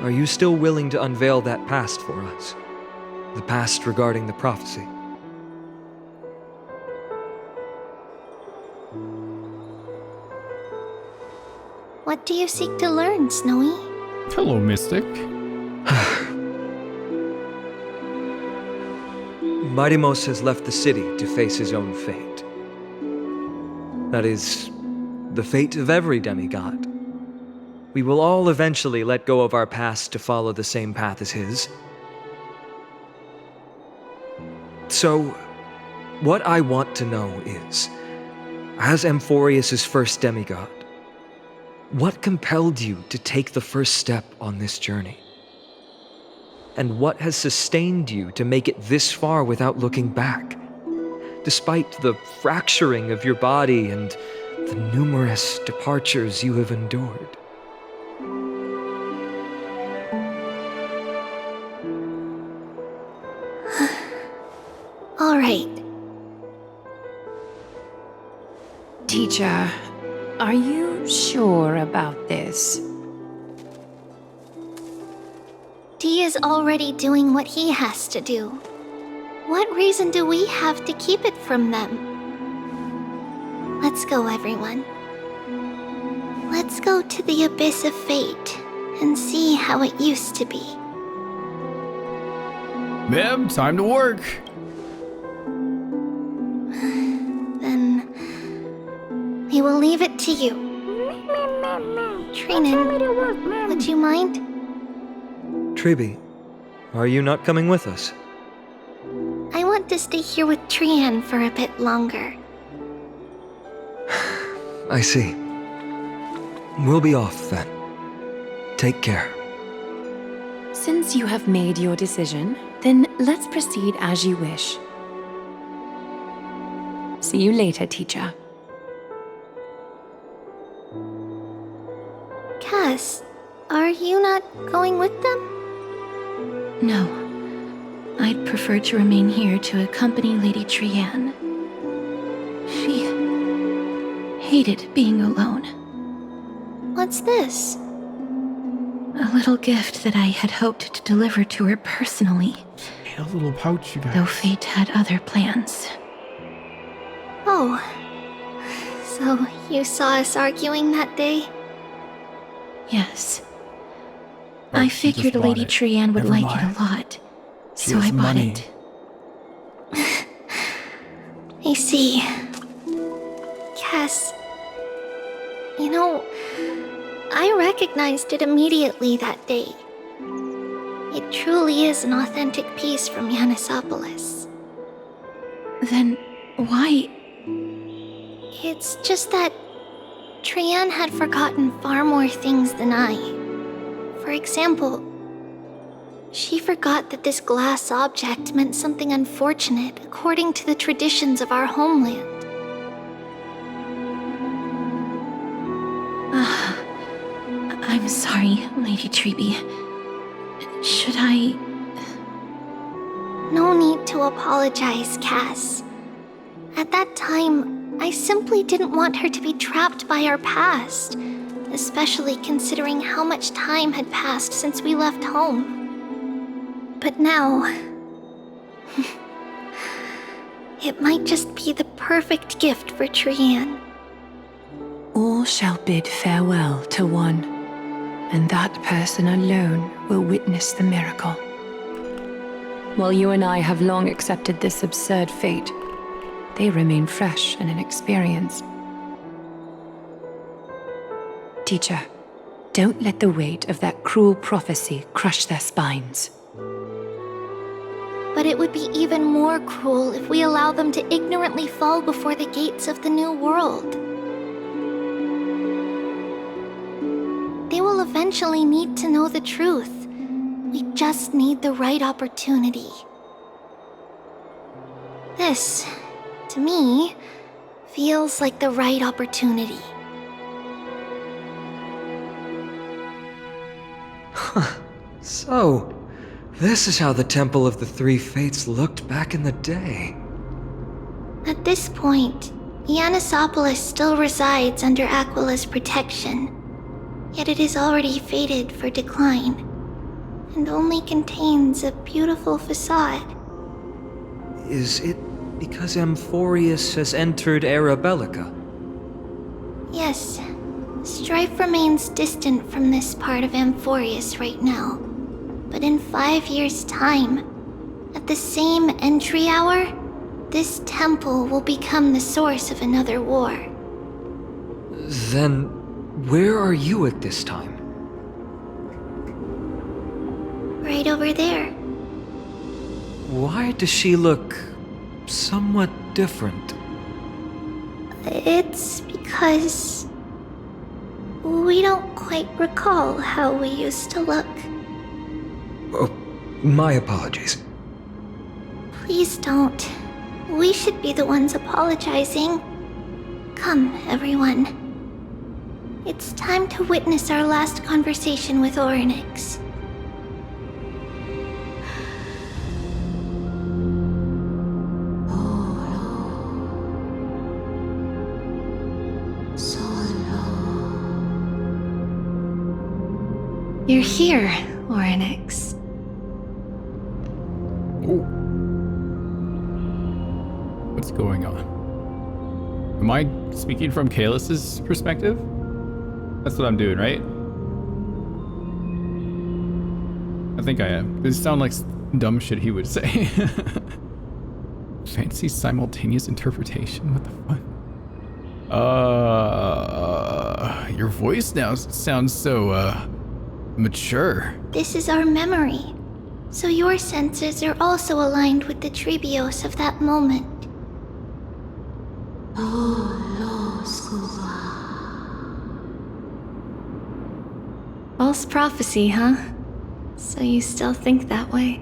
I: are you still willing to unveil that past for us? The past regarding the prophecy?
E: What do you seek to learn, Snowy?
A: Hello, Mystic.
I: Mydei has left the city to face his own fate. That is, the fate of every demigod. We will all eventually let go of our past to follow the same path as his. So, what I want to know is, as Amphoreus' first demigod, what compelled you to take the first step on this journey? And what has sustained you to make it this far without looking back? Despite the fracturing of your body and the numerous departures you have endured.
E: All right.
B: Teacher, are you sure about this?
E: Dee is already doing what he has to do. What reason do we have to keep it from them? Let's go, everyone. Let's go to the abyss of fate and see how it used to be.
A: Ma'am, time to work.
E: Then we will leave it to you. Trinan, would you mind?
I: Tribbie, Are you not coming with us?
E: I want to stay here with Trian for a bit longer.
I: I see. We'll be off then. Take care.
B: Since you have made your decision, then let's proceed as you wish. See you later, teacher.
E: Cass, are you not going with them?
N: No. I'd prefer to remain here to accompany Lady Trian. She hated being alone.
E: What's this?
N: A little gift that I had hoped to deliver to her personally.
A: A little pouch, you guys.
N: Though fate had other plans.
E: Oh. So you saw us arguing that day?
N: Yes.
A: Oh,
N: I
A: she just
N: figured
A: bought
N: Lady
A: it.
N: Trian would
A: Never
N: like
A: mind.
N: it a lot.
A: She
N: So
A: has
N: I bought
A: money.
N: it.
E: I see. Cass, you know, I recognized it immediately that day. It truly is an authentic piece from Yanisopoulos.
N: Then why?
E: It's just that Trian had forgotten far more things than I. For example, she forgot that this glass object meant something unfortunate according to the traditions of our homeland.
N: I'm sorry, Lady Tribbie. Should I...
E: No need to apologize, Cass. At that time, I simply didn't want her to be trapped by our past, especially considering how much time had passed since we left home. But now... it might just be the perfect gift for Trian.
B: All shall bid farewell to one, and that person alone will witness the miracle. While you and I have long accepted this absurd fate, they remain fresh and inexperienced. Teacher, don't let the weight of that cruel prophecy crush their spines.
E: But it would be even more cruel if we allow them to ignorantly fall before the gates of the new world. They will eventually need to know the truth. We just need the right opportunity. This, to me, feels like the right opportunity.
I: So, this is how the Temple of the Three Fates looked back in the day.
E: At this point, Yanisopoulos still resides under Aquila's protection. Yet it is already fated for decline, and only contains a beautiful facade.
I: Is it because Amphoreus has entered Era Bellica?
E: Yes, strife remains distant from this part of Amphoreus right now. But in 5 years' time, at the same entry hour, this temple will become the source of another war.
I: Then, where are you at this time?
E: Right over there.
I: Why does she look somewhat different?
E: It's because we don't quite recall how we used to look.
I: Oh, my apologies.
E: Please don't. We should be the ones apologizing. Come, everyone. It's time to witness our last conversation with Orynyx. You're here, Orynyx.
A: Oh. What's going on? Am I speaking from Kaelus's perspective? That's what I'm doing, right? I think I am. This sounds like dumb shit he would say. Fancy simultaneous interpretation? What the fuck? Your voice now sounds so, mature.
E: This is our memory. So your senses are also aligned with the Tribbios of that moment.
B: False prophecy, huh? So you still think that way?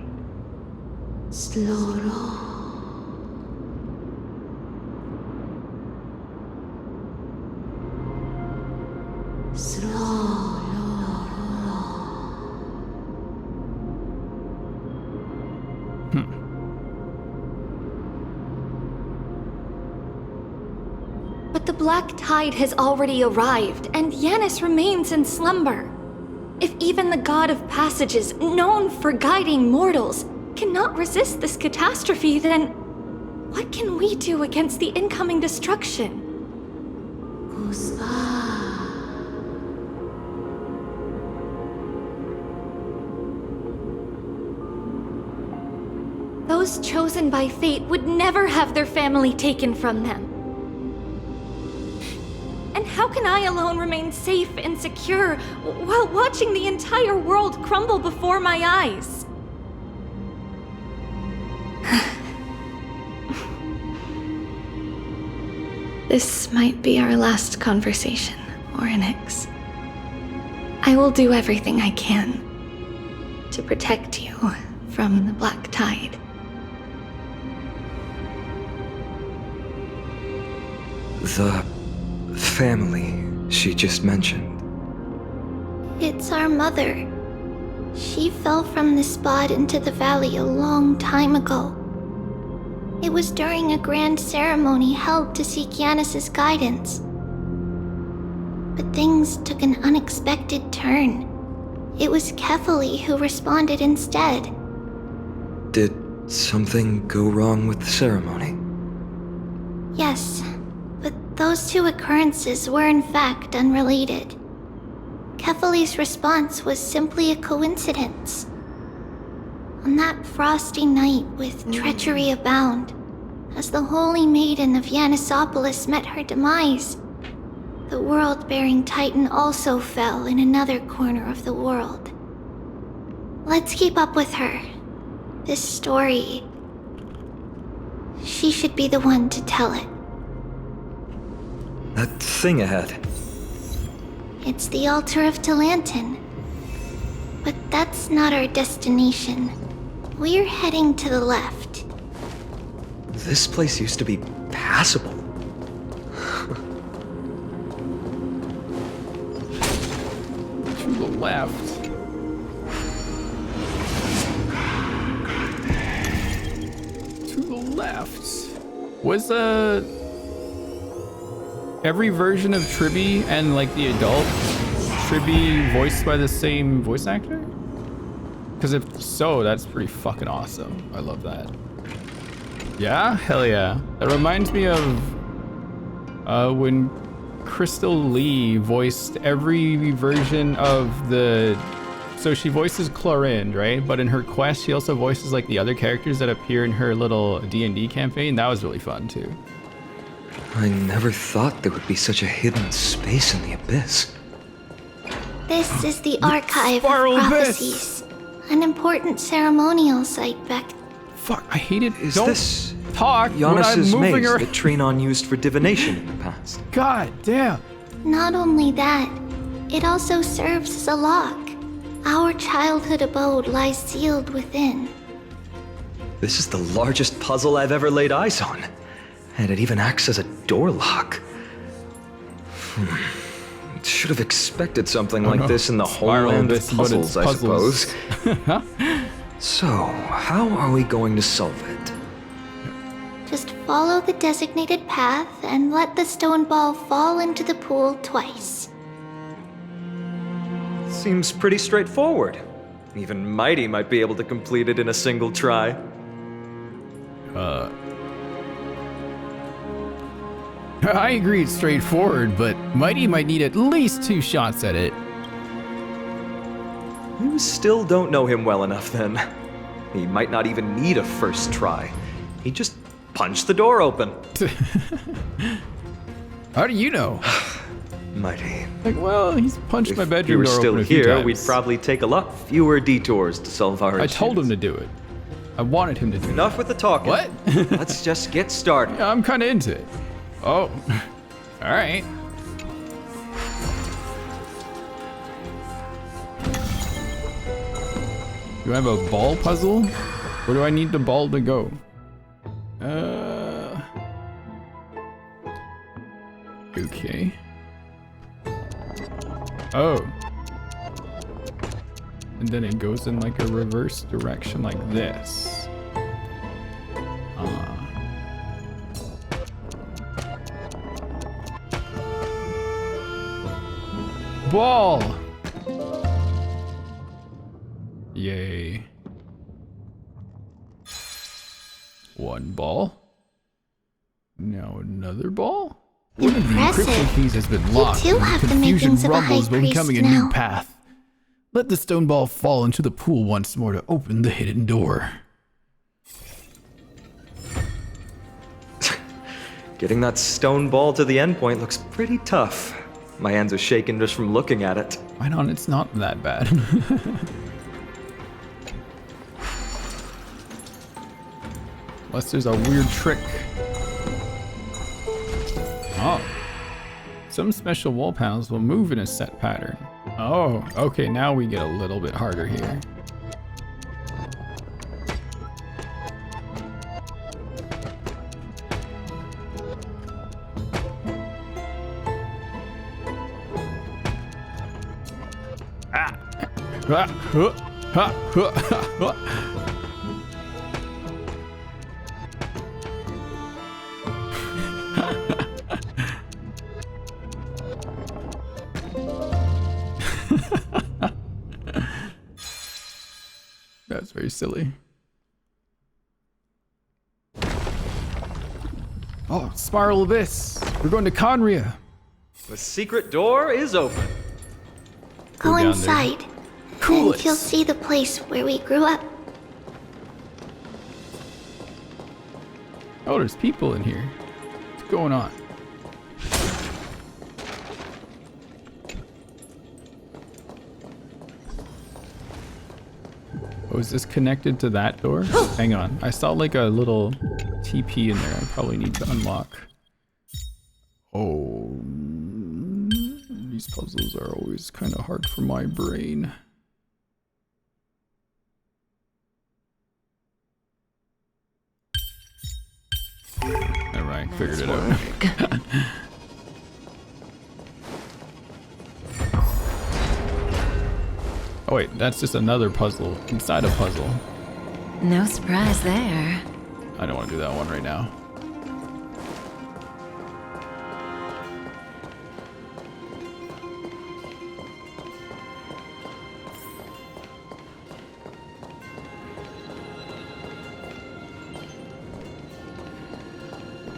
O: But the black tide has already arrived, and Yanis remains in slumber. If even the god of passages, known for guiding mortals, cannot resist this catastrophe, then what can we do against the incoming destruction? Those chosen by fate would never have their family taken from them. And how can I alone remain safe and secure while watching the entire world crumble before my eyes?
B: This might be our last conversation, Orynyx. I will do everything I can to protect you from the black tide.
I: The family she just mentioned.
E: It's our mother. She fell from the spot into the valley a long time ago. It was during a grand ceremony held to seek Yanis' guidance. But things took an unexpected turn. It was Kefali who responded instead.
I: Did something go wrong with the ceremony?
E: Yes, but those two occurrences were in fact unrelated. Kefali's response was simply a coincidence. On that frosty night with treachery abound, as the holy maiden of Yanisopolis met her demise, the world-bearing titan also fell in another corner of the world. Let's keep up with her. This story... she should be the one to tell it.
I: That thing ahead.
E: It's the altar of Talantin. But that's not our destination. We're heading to the left.
I: This place used to be passable.
A: To the left. To the left. Was every version of Tribbie and like the adult Tribbie voiced by the same voice actor? Because if so, that's pretty fucking awesome. I love that. Yeah? Hell yeah. That reminds me of when Crystal Lee voiced every version of the... So she voices Clorind, right? But in her quest, she also voices like the other characters that appear in her little D&D campaign. That was really fun too.
I: I never thought there would be such a hidden space in the abyss.
E: This is the Archive of Prophecies. An important ceremonial site back...
A: Fuck, I hate it.
I: Is
A: Don't
I: this
A: talk when I'm
I: Yanis'
A: moving
I: maze
A: around.
I: that Trinon used for divination in the past?
A: God damn.
E: Not only that, it also serves as a lock. Our childhood abode lies sealed within.
I: This is the largest puzzle I've ever laid eyes on. And it even acts as a door lock. Should have expected something like this in the homeland of puzzles, I suppose. So, how are we going to solve it?
E: Just follow the designated path and let the stone ball fall into the pool twice.
I: Seems pretty straightforward. Even Mydei might be able to complete it in a single try.
A: I agree it's straightforward, but Mydei might need at least 2 shots at it.
I: You still don't know him well enough then. He might not even need a first try. He just punched the door open.
A: How do you know?
I: Mydei.
A: Like, well, he's punched my
I: If
A: bedroom
I: we were
A: door
I: still
A: open a few
I: here,
A: times.
I: we'd probably take a lot fewer detours to solve our
A: I
I: issues.
A: told him to do it. I wanted him to do it.
I: Enough with the talking.
A: What?
I: Let's just get started.
A: Yeah, I'm kind of into it. Oh, all right. Do I have a ball puzzle? Where do I need the ball to go? Okay. Oh. And then it goes in like a reverse direction like this. Ball! Yay. One ball. Now another ball? One of the
E: Impressive.
A: encryption keys has been
E: You
A: locked.
E: too
A: and
E: have the
A: confusion
E: makings of a high
A: rumbles when
E: priest
A: becoming a
E: now.
A: new path. Let the stone ball fall into the pool once more to open the hidden door.
I: Getting that stone ball to the endpoint looks pretty tough. My hands are shaking just from looking at it.
A: Right on, it's not that bad. Unless there's a weird trick. Oh. Some special wall panels will move in a set pattern. Oh, okay, now we get a little bit harder here. That's very silly. Oh, Spiral Abyss. We're going to Conria.
I: The secret door is open.
E: Go
A: down there.
E: inside,
A: Cool.
E: and you'll see the place where we grew up.
A: Oh, there's people in here. What's going on? Oh, is this connected to that door? Hang on. I saw like a little TP in there I probably need to unlock. Oh, these puzzles are always kind of hard for my brain. Alright, figured it out. Oh wait, that's just another puzzle inside a puzzle.
B: No surprise there.
A: I don't want to do that one right now.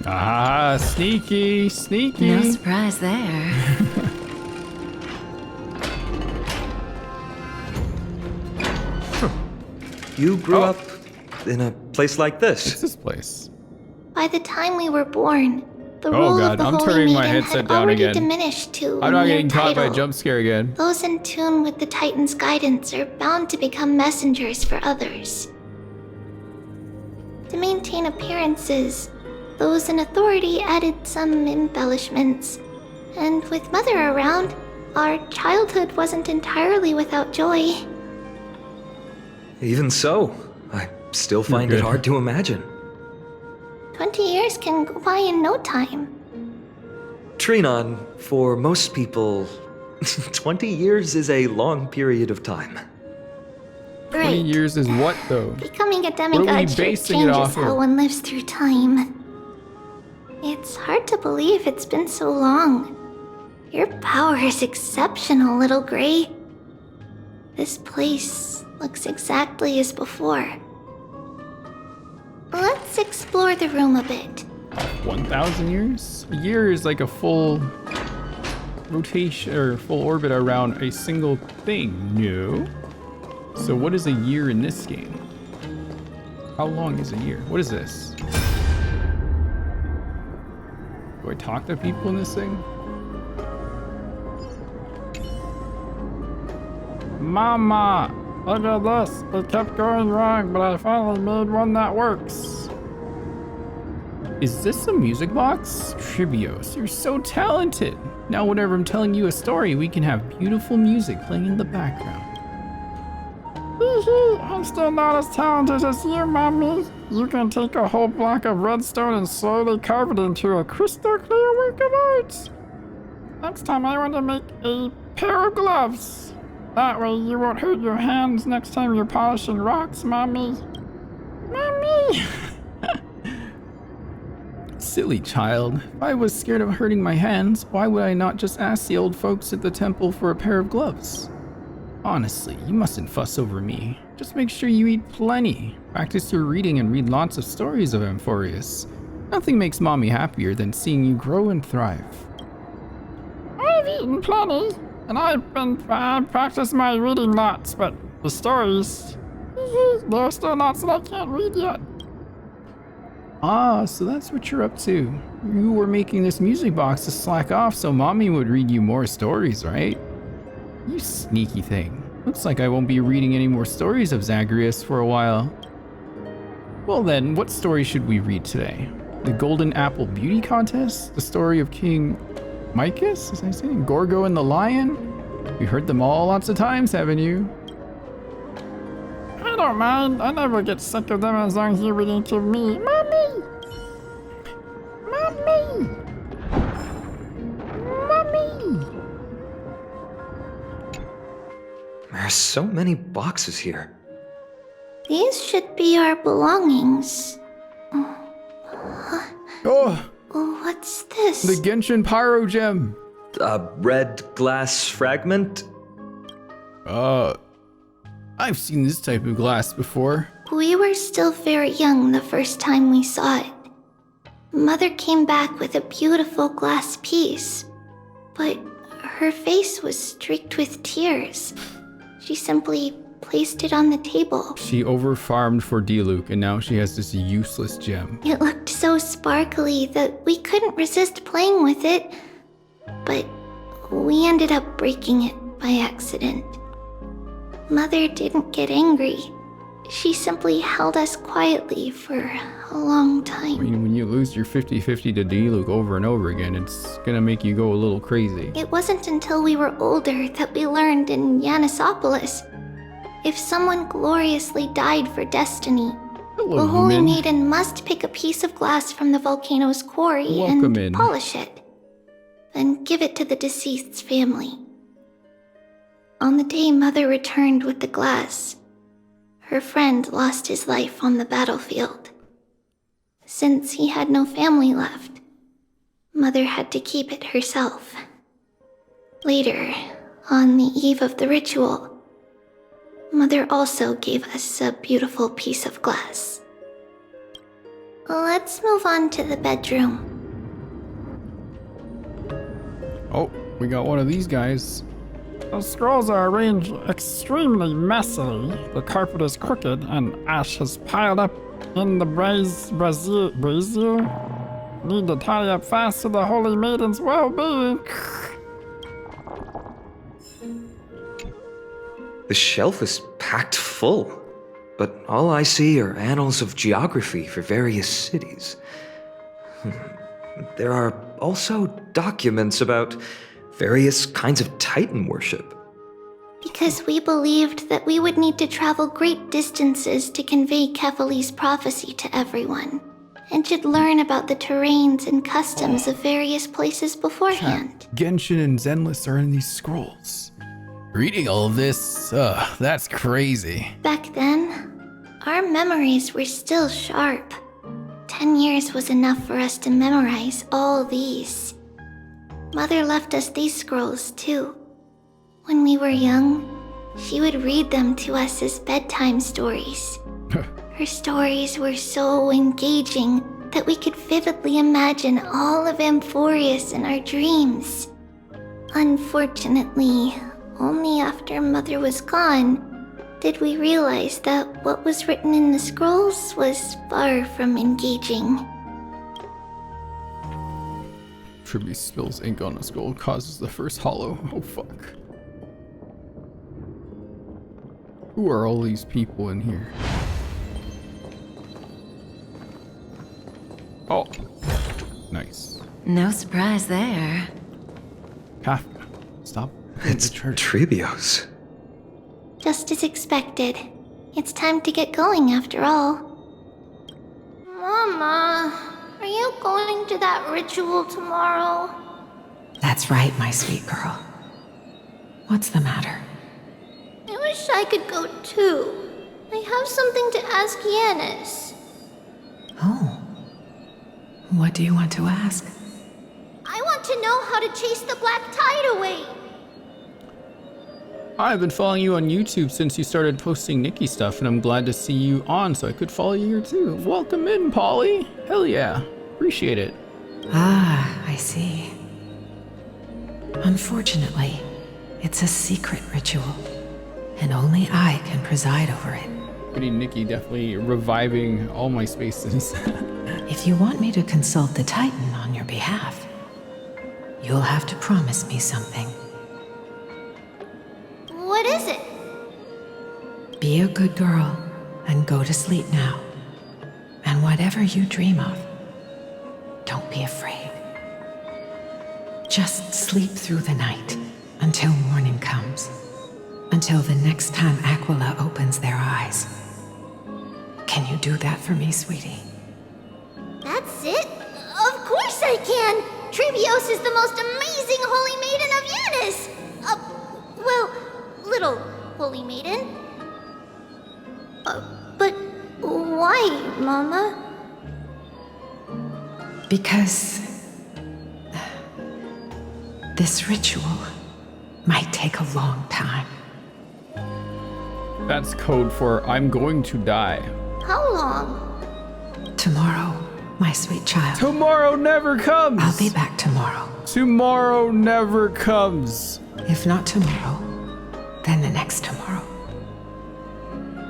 A: Ah, sneaky, sneaky.
B: No surprise there.
I: You grew up in a place like this.
A: What's this place?
E: By the time we were born, the
A: Oh
E: role
A: god,
E: of the
A: I'm
E: Holy
A: turning my
E: Maiden
A: headset
E: had
A: down
E: already
A: again.
E: diminished to
A: I'm
E: a
A: not
E: mere
A: getting caught by a
E: title.
A: jump scare again.
E: Those in tune with the Titan's guidance are bound to become messengers for others. To maintain appearances, those in authority added some embellishments. And with Mother around, our childhood wasn't entirely without joy.
I: Even so, I still find
A: You're
I: it
A: good.
I: hard to imagine.
E: 20 years can go by in no time.
I: Trinon, for most people, 20 years is a long period of time.
A: 20
E: Right.
A: years is what though?
E: Becoming a
A: What are we
E: demigod sure
A: basing it off
E: changes how
A: of?
E: one lives through time. It's hard to believe it's been so long. Your power is exceptional, little Gray. This place looks exactly as before. Let's explore the room a bit.
A: 1,000 years? A year is like a full rotation or full orbit around a single thing. No. So what is a year in this game? How long is a year? What is this? Do I talk to people in this thing?
P: Mama, look at this. It kept going wrong, but I finally made one that works.
A: Is this a music box? Tribbios, you're so talented. Now whenever I'm telling you a story, we can have beautiful music playing in the background.
P: I'm still not as talented as you, Mommy. You can take a whole block of redstone and slowly carve it into a crystal clear work of art. Next time I want to make a pair of gloves. That way you won't hurt your hands next time you're polishing rocks, Mommy. Mommy!
A: Silly child. If I was scared of hurting my hands, why would I not just ask the old folks at the temple for a pair of gloves? Honestly, you mustn't fuss over me. Just make sure you eat plenty. Practice your reading and read lots of stories of Amphoreus. Nothing makes Mommy happier than seeing you grow and thrive.
P: I've eaten plenty, and I've practiced my reading lots, but the stories, there are still lots that I can't read yet.
A: Ah, so that's what you're up to. You were making this music box to slack off so Mommy would read you more stories, right? You sneaky thing. Looks like I won't be reading any more stories of Zagreus for a while. Well then, what story should we read today? The Golden Apple Beauty Contest? The story of King Micus, as I say? Gorgo and the Lion? You heard them all lots of times, haven't you?
P: I don't mind. I never get sick of them as long as you're reading to me. Mommy! Mommy! Mommy!
I: There are so many boxes here.
E: These should be our belongings.
A: Oh!
E: What's this?
A: The Genshin Pyro Gem!
I: A red glass fragment?
A: I've seen this type of glass before.
E: We were still very young the first time we saw it. Mother came back with a beautiful glass piece, but her face was streaked with tears. She simply placed it on the table.
A: She overfarmed for Diluc, and now she has this useless gem.
E: It looked so sparkly that we couldn't resist playing with it, but we ended up breaking it by accident. Mother didn't get angry. She simply held us quietly for a long time.
A: I mean, when you lose your 50-50 to Diluc over and over again, it's gonna make you go a little crazy.
E: It wasn't until we were older that we learned in Yanissopolis, if someone gloriously died for destiny, the Holy Maiden must pick a piece of glass from the volcano's quarry and polish it, then give it to the deceased's family. On the day Mother returned with the glass, her friend lost his life on the battlefield. Since he had no family left, Mother had to keep it herself. Later, on the eve of the ritual, Mother also gave us a beautiful piece of glass. Let's move on to the bedroom.
A: Oh, we got one of these guys.
P: The scrolls are arranged extremely messily. The carpet is crooked and ash has piled up in the brazier. Need to tie up fast to the Holy Maiden's well-being.
I: The shelf is packed full, but all I see are annals of geography for various cities. There are also documents about various kinds of Titan worship.
E: Because we believed that we would need to travel great distances to convey Kefali's prophecy to everyone, and should learn about the terrains and customs of various places beforehand.
A: Genshin and Zenless are in these scrolls. Reading all of this, that's crazy.
E: Back then, our memories were still sharp. 10 years was enough for us to memorize all these. Mother left us these scrolls too. When we were young, she would read them to us as bedtime stories. Her stories were so engaging that we could vividly imagine all of Amphoreus in our dreams. Unfortunately, only after Mother was gone did we realize that what was written in the scrolls was far from engaging.
A: Tribbie spills ink on a scroll, causes the first hollow. Oh fuck. Who are all these people in here? Oh, nice.
B: No surprise there.
A: Kafka, stop.
I: It's Tribbios.
E: Just as expected. It's time to get going after all. Mama, are you going to that ritual tomorrow?
N: That's right, my sweet girl. What's the matter?
E: I wish I could go too. I have something to ask Yanis.
N: Oh. What do you want to ask?
E: I want to know how to chase the black tide away.
A: I've been following you on YouTube since you started posting Nikki stuff, and I'm glad to see you on so I could follow you here too. Welcome in, Polly. Hell yeah. Appreciate it.
N: Ah, I see. Unfortunately, it's a secret ritual, and only I can preside over it.
A: Pretty Nikki definitely reviving all my spaces.
N: If you want me to consult the Titan on your behalf, you'll have to promise me something.
E: What is it?
N: Be a good girl and go to sleep now. And whatever you dream of, don't be afraid. Just sleep through the night until morning comes. Until the next time Aglaea opens their eyes. Can you do that for me, sweetie?
E: That's it? Of course I can! Tribbios is the most amazing holy maiden of Yanis! Well, little holy maiden. But why, Mama?
N: Because this ritual might take a long time.
A: That's code for I'm going to die.
E: How long?
N: Tomorrow, my sweet child.
A: Tomorrow never comes!
N: I'll be back tomorrow.
A: Tomorrow never comes.
N: If not tomorrow, then the next tomorrow.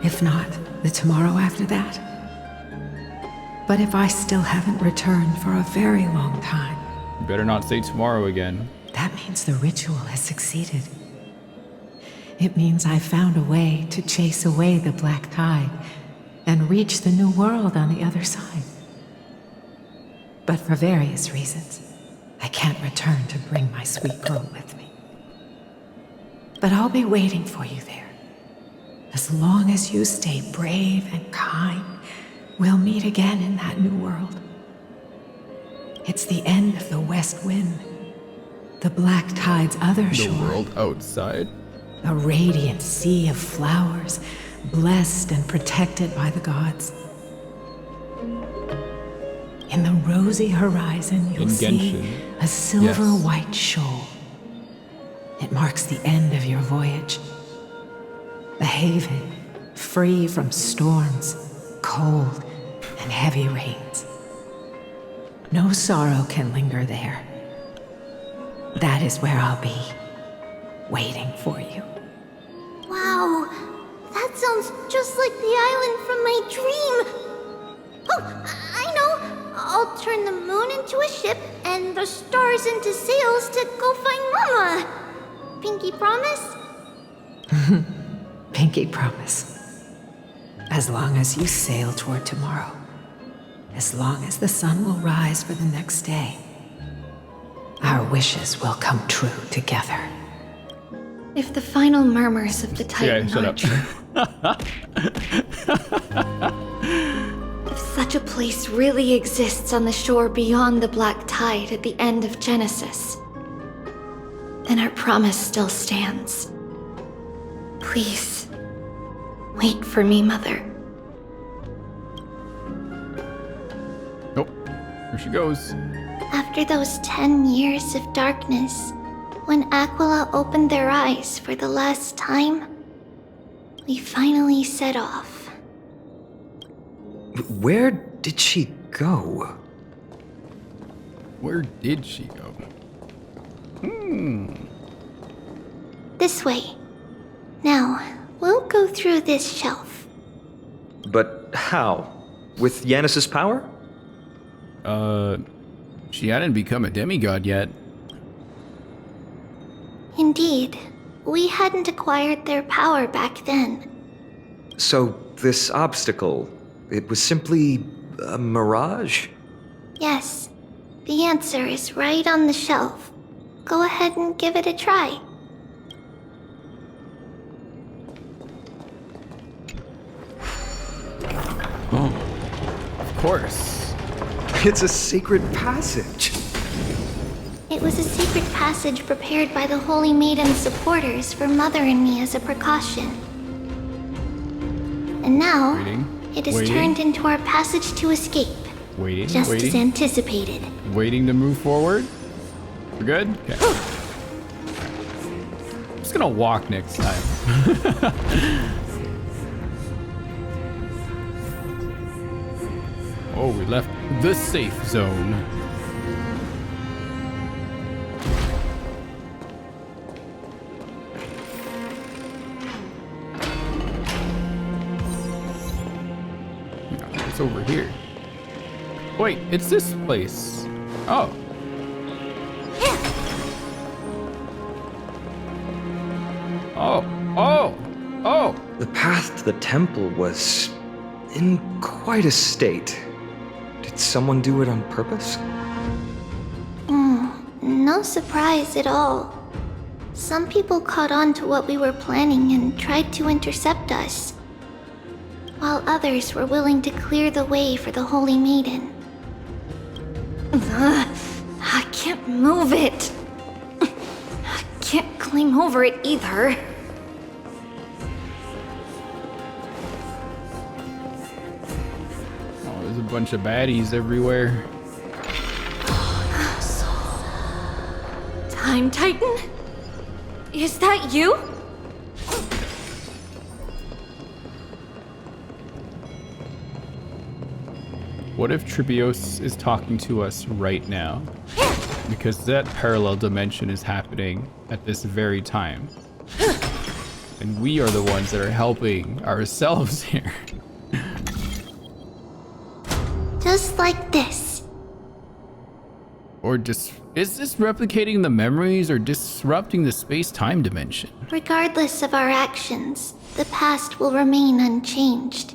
N: If not, the tomorrow after that. But if I still haven't returned for a very long time...
A: You better not say tomorrow again.
N: That means the ritual has succeeded. It means I found a way to chase away the black tide and reach the new world on the other side. But for various reasons, I can't return to bring my sweet girl with me. But I'll be waiting for you there. As long as you stay brave and kind, we'll meet again in that new world. It's the end of the west wind, the black tide's other shore.
A: The world outside.
N: A radiant sea of flowers, blessed and protected by the gods. In the rosy horizon, you'll see a silver-white shoal. It marks the end of your voyage. A haven, free from storms, cold, and heavy rains. No sorrow can linger there. That is where I'll be, waiting for you.
E: Wow, that sounds just like the island from my dream. Oh, I know. I'll turn the moon into a ship and the stars into sails to go find Mama. Pinky promise?
N: Pinky promise. As long as you sail toward tomorrow. As long as the sun will rise for the next day. Our wishes will come true together.
E: If the final murmurs of the Titan are true. If such a place really exists on the shore beyond the black tide at the end of Genesis, then our promise still stands. Please, wait for me, Mother.
A: Nope. Here she goes.
E: After those 10 years of darkness, when Aglaea opened their eyes for the last time, we finally set off.
I: Where did she go?
A: Where did she go?
E: This way. Now, we'll go through this shelf.
I: But how? With Yanis's power?
A: She hadn't become a demigod yet.
E: Indeed, we hadn't acquired their power back then.
I: So, this obstacle, it was simply a mirage?
E: Yes, the answer is right on the shelf. Go ahead and give it a try.
A: Oh, of course.
I: It's a secret passage.
E: It was a secret passage prepared by the Holy Maiden's supporters for Mother and me as a precaution. And now, it is turned into our passage to escape. Just as anticipated.
A: Waiting to move forward. We're good? Okay. I'm just gonna walk next time. Oh, we left the safe zone. It's over here. Wait, it's this place. Oh. Oh.
I: The path to the temple was in quite a state. Did someone do it on purpose?
E: No surprise at all. Some people caught on to what we were planning and tried to intercept us, while others were willing to clear the way for the Holy Maiden.
O: I can't move it. I can't climb over it either.
A: Oh, there's a bunch of baddies everywhere.
O: Time Titan? Is that you?
A: What if Tribbios is talking to us right now? Because that parallel dimension is happening at this very time. And we are the ones that are helping ourselves here.
E: Just like this.
A: Or just, is this replicating the memories or disrupting the space-time dimension?
E: Regardless of our actions, the past will remain unchanged.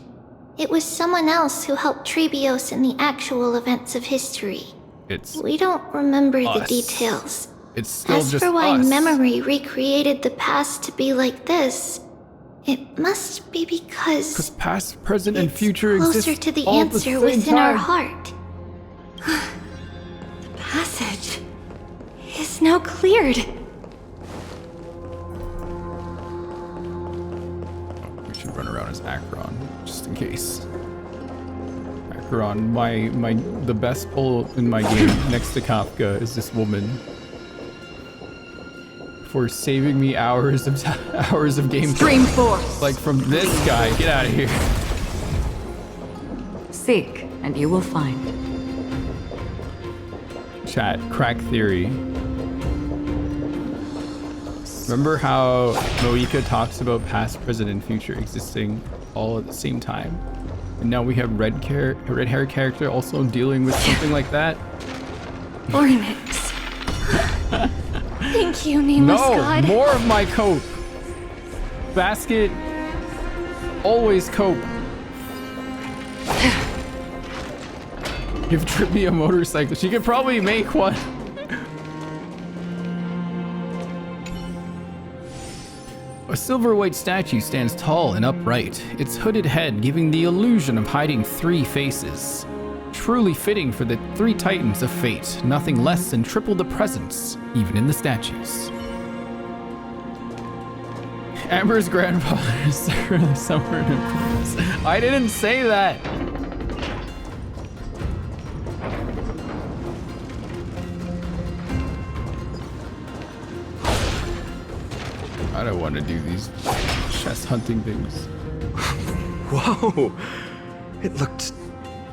E: It was someone else who helped Tribbios in the actual events of history. We don't remember the details.
A: It's still
E: As
A: just
E: for why
A: us.
E: memory recreated the past to be like this, it must be because
A: past, present, and future
E: closer
A: exist
E: to the
A: all at the
E: answer
A: same
E: within our
A: time.
E: heart.
O: The passage is now cleared.
A: We should run around as Acheron, just in case. Acheron, the best pull in my game next to Kafka is this woman. For saving me hours of gameplay.
J: Stream force.
A: Like from this guy, get out of here.
B: Seek, and you will find.
A: Chat, crack theory. Remember how Moika talks about past, present, and future existing all at the same time? And now we have red hair character also dealing with something like that?
O: Ornaments. Thank you, nameless god.
A: No, more of my cope. Basket, always cope. Give Tribbie a motorcycle. She could probably make one. A silver white statue stands tall and upright, its hooded head giving the illusion of hiding 3 faces. Truly fitting for the 3 titans of fate, nothing less than triple the presence, even in the statues. Amber's grandfather is somewhere in Amphoreus. I didn't say that! I don't want to do these chest hunting things.
I: Whoa! It looked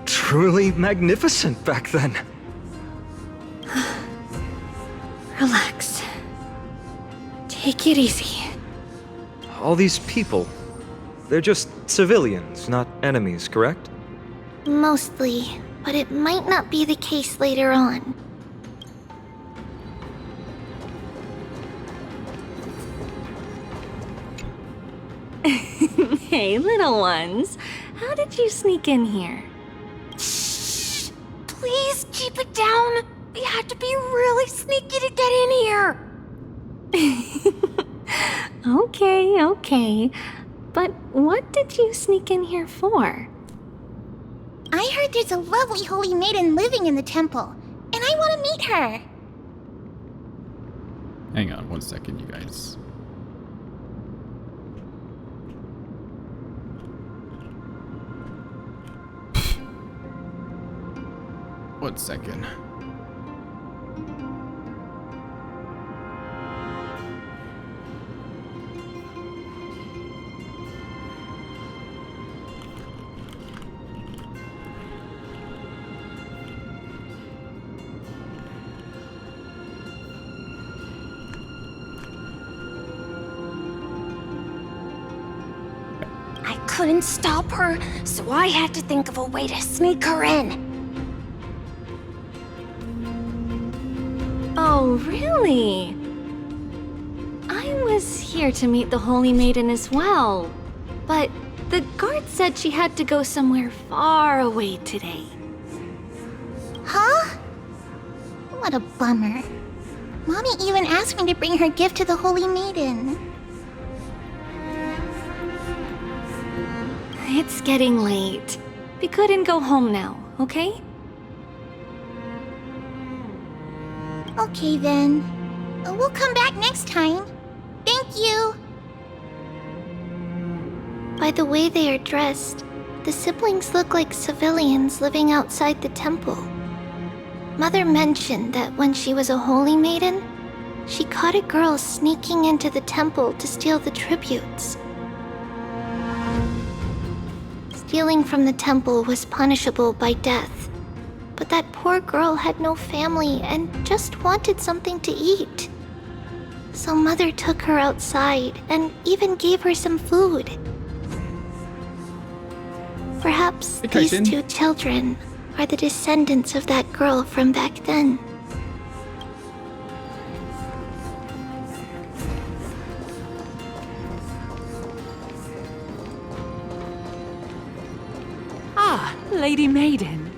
I: truly magnificent back then.
O: Relax. Take it easy.
I: All these people, they're just civilians, not enemies, correct?
E: Mostly, but it might not be the case later on.
O: Okay, little ones. How did you sneak in here?
G: Shh! Please keep it down. We had to be really sneaky to get in here.
O: Okay. But what did you sneak in here for?
E: I heard there's a lovely holy maiden living in the temple, and I want to meet her.
A: Hang on 1 second, you guys. One second.
G: I couldn't stop her, so I had to think of a way to sneak her in.
O: Oh, really? I was here to meet the Holy Maiden as well, but the guard said she had to go somewhere far away today.
E: Huh? What a bummer. Mommy even asked me to bring her gift to the Holy Maiden.
O: It's getting late. Be good and go home now, okay?
E: Okay then. We'll come back next time. Thank you.
O: By the way they are dressed, the siblings look like civilians living outside the temple. Mother mentioned that when she was a holy maiden, she caught a girl sneaking into the temple to steal the tributes. Stealing from the temple was punishable by death, but that poor girl had no family and just wanted something to eat. So Mother took her outside and even gave her some food. Perhaps these two children are the descendants of that girl from back then.
B: Ah, Lady Maiden.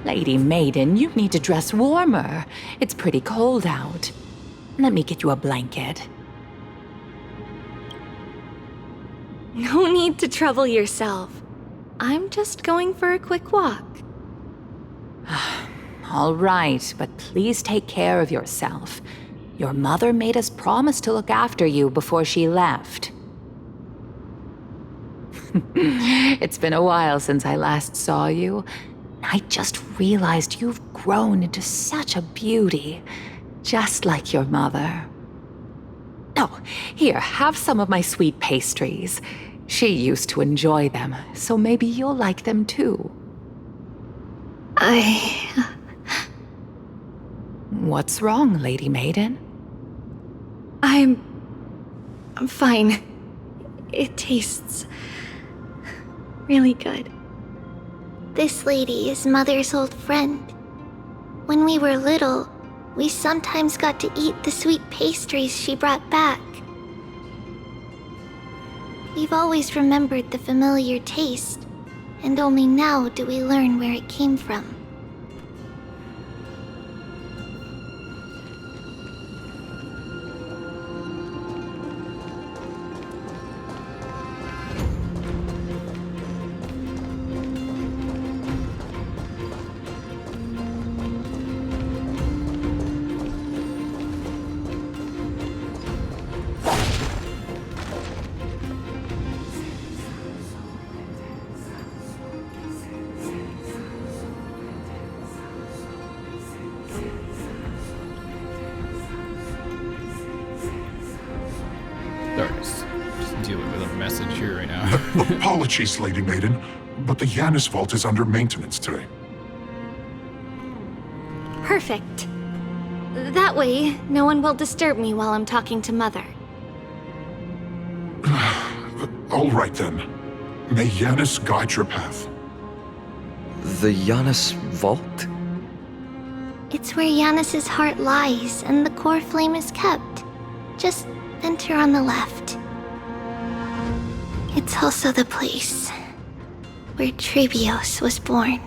B: Lady Maiden, you need to dress warmer. It's pretty cold out. Let me get you a blanket.
O: No need to trouble yourself. I'm just going for a quick walk.
B: All right, but please take care of yourself. Your mother made us promise to look after you before she left. It's been a while since I last saw you. I just realized you've grown into such a beauty, just like your mother. Oh, here, have some of my sweet pastries. She used to enjoy them, so maybe you'll like them too. What's wrong, Lady Maiden?
O: I'm fine. It tastes really good.
E: This lady is Mother's old friend. When we were little, we sometimes got to eat the sweet pastries she brought back. We've always remembered the familiar taste, and only now do we learn where it came from.
Q: Apologies, Lady Maiden, but the Yanis Vault is under maintenance today.
O: Perfect. That way, no one will disturb me while I'm talking to Mother.
Q: All right then. May Yanis guide your path.
I: The Yanis Vault?
E: It's where Yanis's heart lies and the core flame is kept. Just enter on the left. It's also the place where Tribbios was born.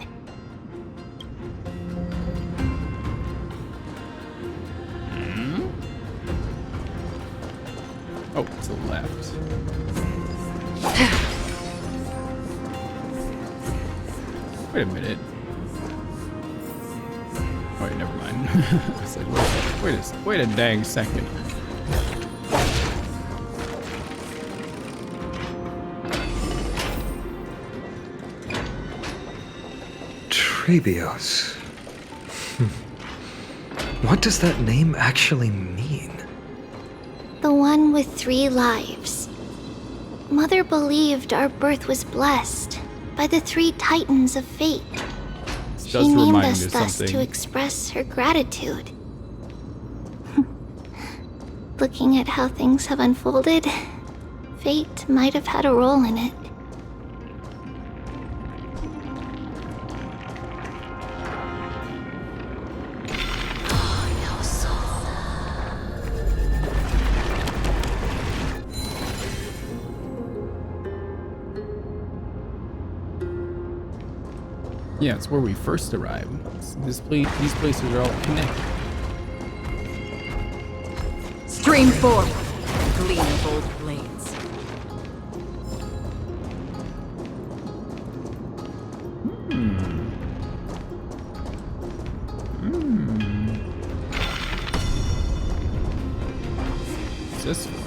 A: Oh, to the left. Wait a minute. Wait, never mind. I was like, wait a dang second.
I: Tribbios. What does that name actually mean?
E: The one with 3 lives. Mother believed our birth was blessed by the 3 titans of fate. She named us thus to express her gratitude. Looking at how things have unfolded, fate might have had a role in it.
A: Yeah, it's where we first arrived. These places are all connected.
H: Stream forward, gleam of old blades.
A: What's this for?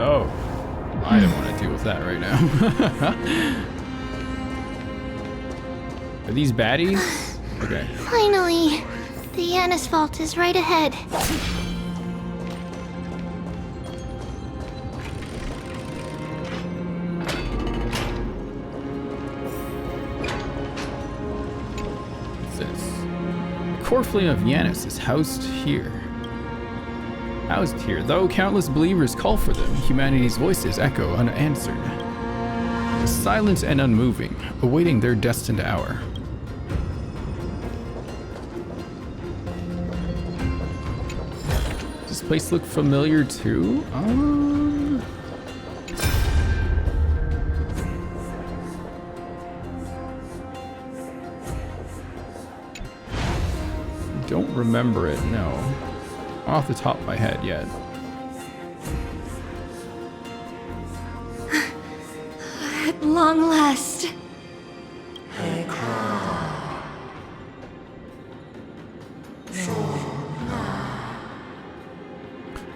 A: Oh, I don't want to deal with that right now. Are these baddies? Okay.
E: Finally, the Yanis vault is right ahead.
A: What's this? The core flame of Yanis is housed here. Though countless believers call for them, humanity's voices echo unanswered. Silent and unmoving, awaiting their destined hour. Does this place look familiar too? Don't remember it, no. Off the top of my head yet.
O: At long last.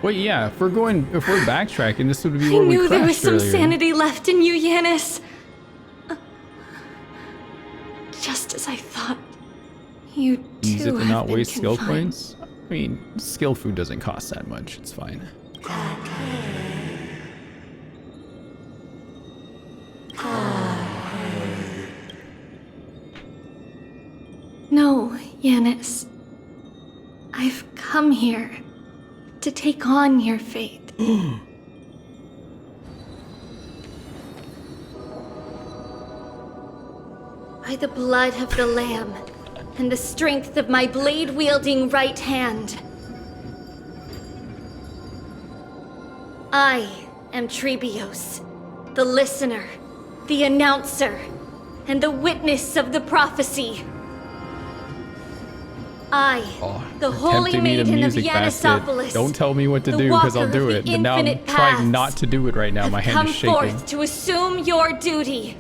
A: Wait, yeah, if we're backtracking, this would be
O: I
A: where we
O: knew there was
A: crashed
O: some
A: earlier.
O: sanity left in you, Yanis. Just as I thought. You too
A: Use it to
O: have
A: not
O: been
A: waste skill
O: confined.
A: points? I mean, skill food doesn't cost that much, it's fine.
O: No, Yanis. I've come here to take on your fate. By the blood of the Lamb and the strength of my blade-wielding right hand, I am Tribbios, the listener, the announcer, and the witness of the prophecy. I, the holy
A: Tempting me to
O: maiden of
A: music basket.
O: Yanisopolis,
A: Don't tell me what to
O: the
A: do, because I'll
O: walker
A: do
O: of
A: it.
O: the
A: But now I'm
O: infinite
A: trying
O: paths,
A: not to do it right now. My hand
O: come
A: is shaking.
O: forth to assume your duty.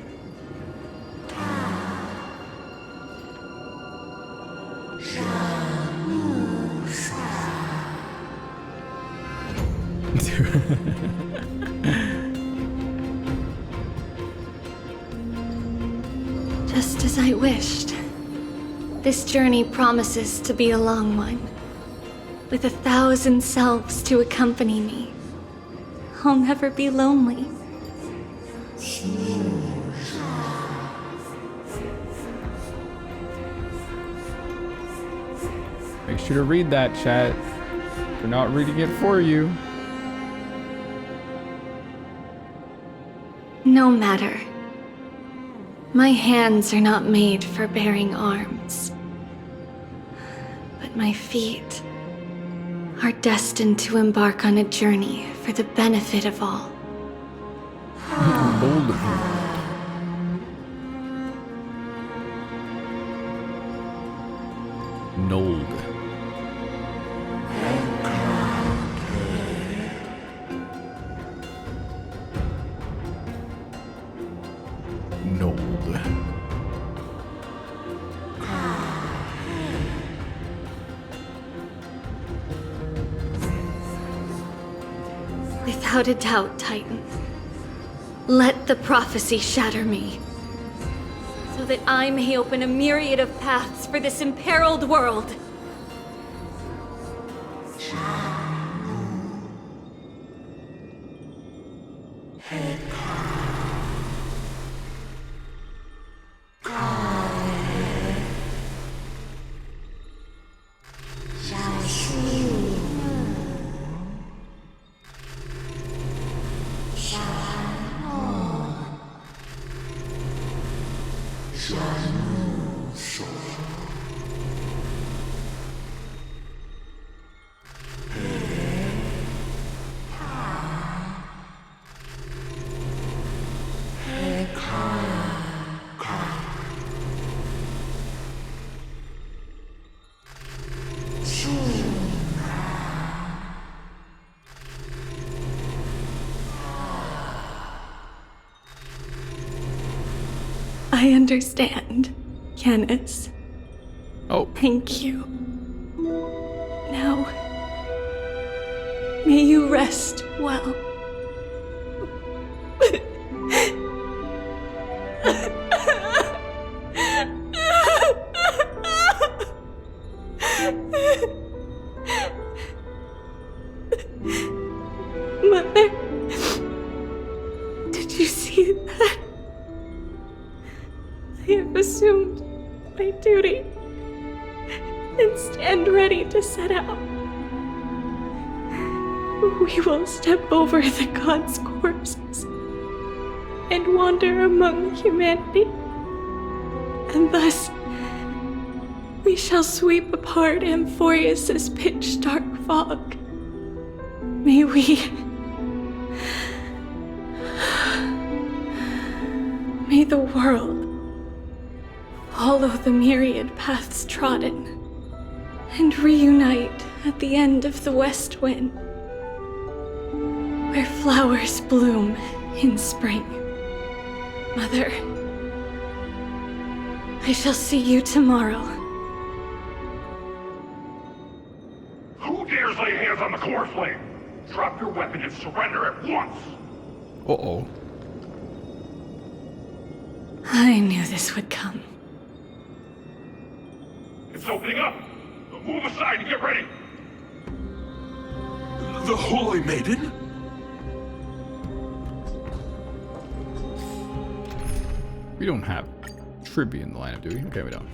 O: Just as I wished. This journey promises to be a long one, with 1,000 selves to accompany me. I'll never be lonely.
A: Make sure to read that, chat. We're not reading it for you.
O: No matter. My hands are not made for bearing arms. But my feet are destined to embark on a journey for the benefit of all.
A: Bold of you. Nold. Nold.
O: Without a doubt, Titan. Let the prophecy shatter me, so that I may open a myriad of paths for this imperiled world. I understand, Yanis.
A: Oh.
O: Thank you. Now, may you rest well. Mother, did you see that? I have assumed my duty and stand ready to set out. We will step over the gods' corpses and wander among humanity, and thus we shall sweep apart Amphoreus' pitch-dark fog. May the world follow the myriad paths trodden and reunite at the end of the west wind, where flowers bloom in spring. Mother, I shall see you tomorrow.
F: Who dares lay hands on the core flame? Drop your weapon and surrender at once!
A: Uh-oh.
O: I knew this would come.
F: It's opening up! Move aside and get ready! The Holy Maiden?
A: We don't have Tribbie in the lineup, do we? Okay, we don't.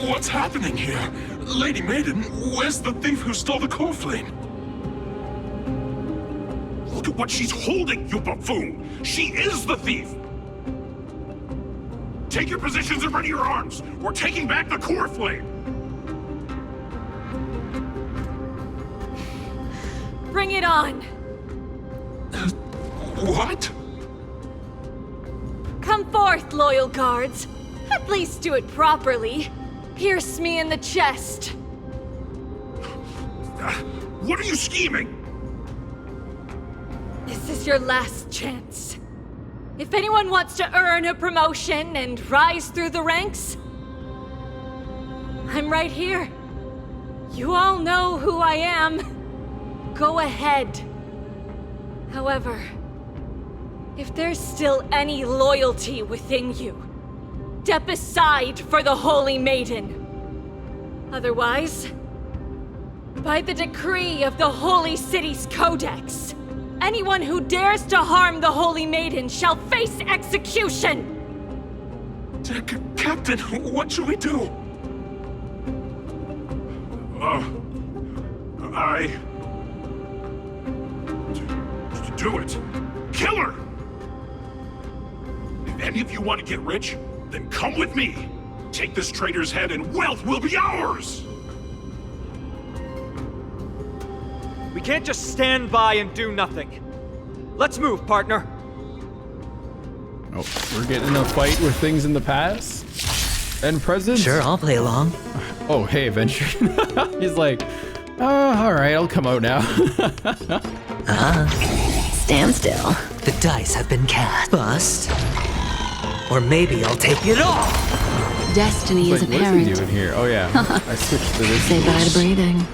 F: What's happening here? Lady Maiden, where's the thief who stole the core flame? Look at what she's holding, you buffoon! She is the thief! Take your positions and ready your arms! We're taking back the core flame!
O: Bring it on!
F: What?
O: Come forth, loyal guards. At least do it properly. Pierce me in the chest.
F: What are you scheming?
O: This is your last chance. If anyone wants to earn a promotion and rise through the ranks, I'm right here. You all know who I am. Go ahead. However, if there's still any loyalty within you, step aside for the Holy Maiden. Otherwise, by the decree of the Holy City's Codex, anyone who dares to harm the Holy Maiden shall face execution!
Q: Captain, what should we do? Do it. Kill her! If any of you want to get rich, then come with me. Take this traitor's head and wealth will be ours!
I: We can't just stand by and do nothing. Let's move, partner.
A: Oh, we're getting in a fight with things in the past and present.
R: Sure, I'll play along.
A: Oh, hey, Adventure. He's like, all right, I'll come out now.
R: Stand still. The dice have been cast. Bust. Or maybe I'll take it all.
B: Destiny is
A: What
B: apparent.
A: is he doing here? Oh yeah, I switched to this.
B: Say bye to breathing.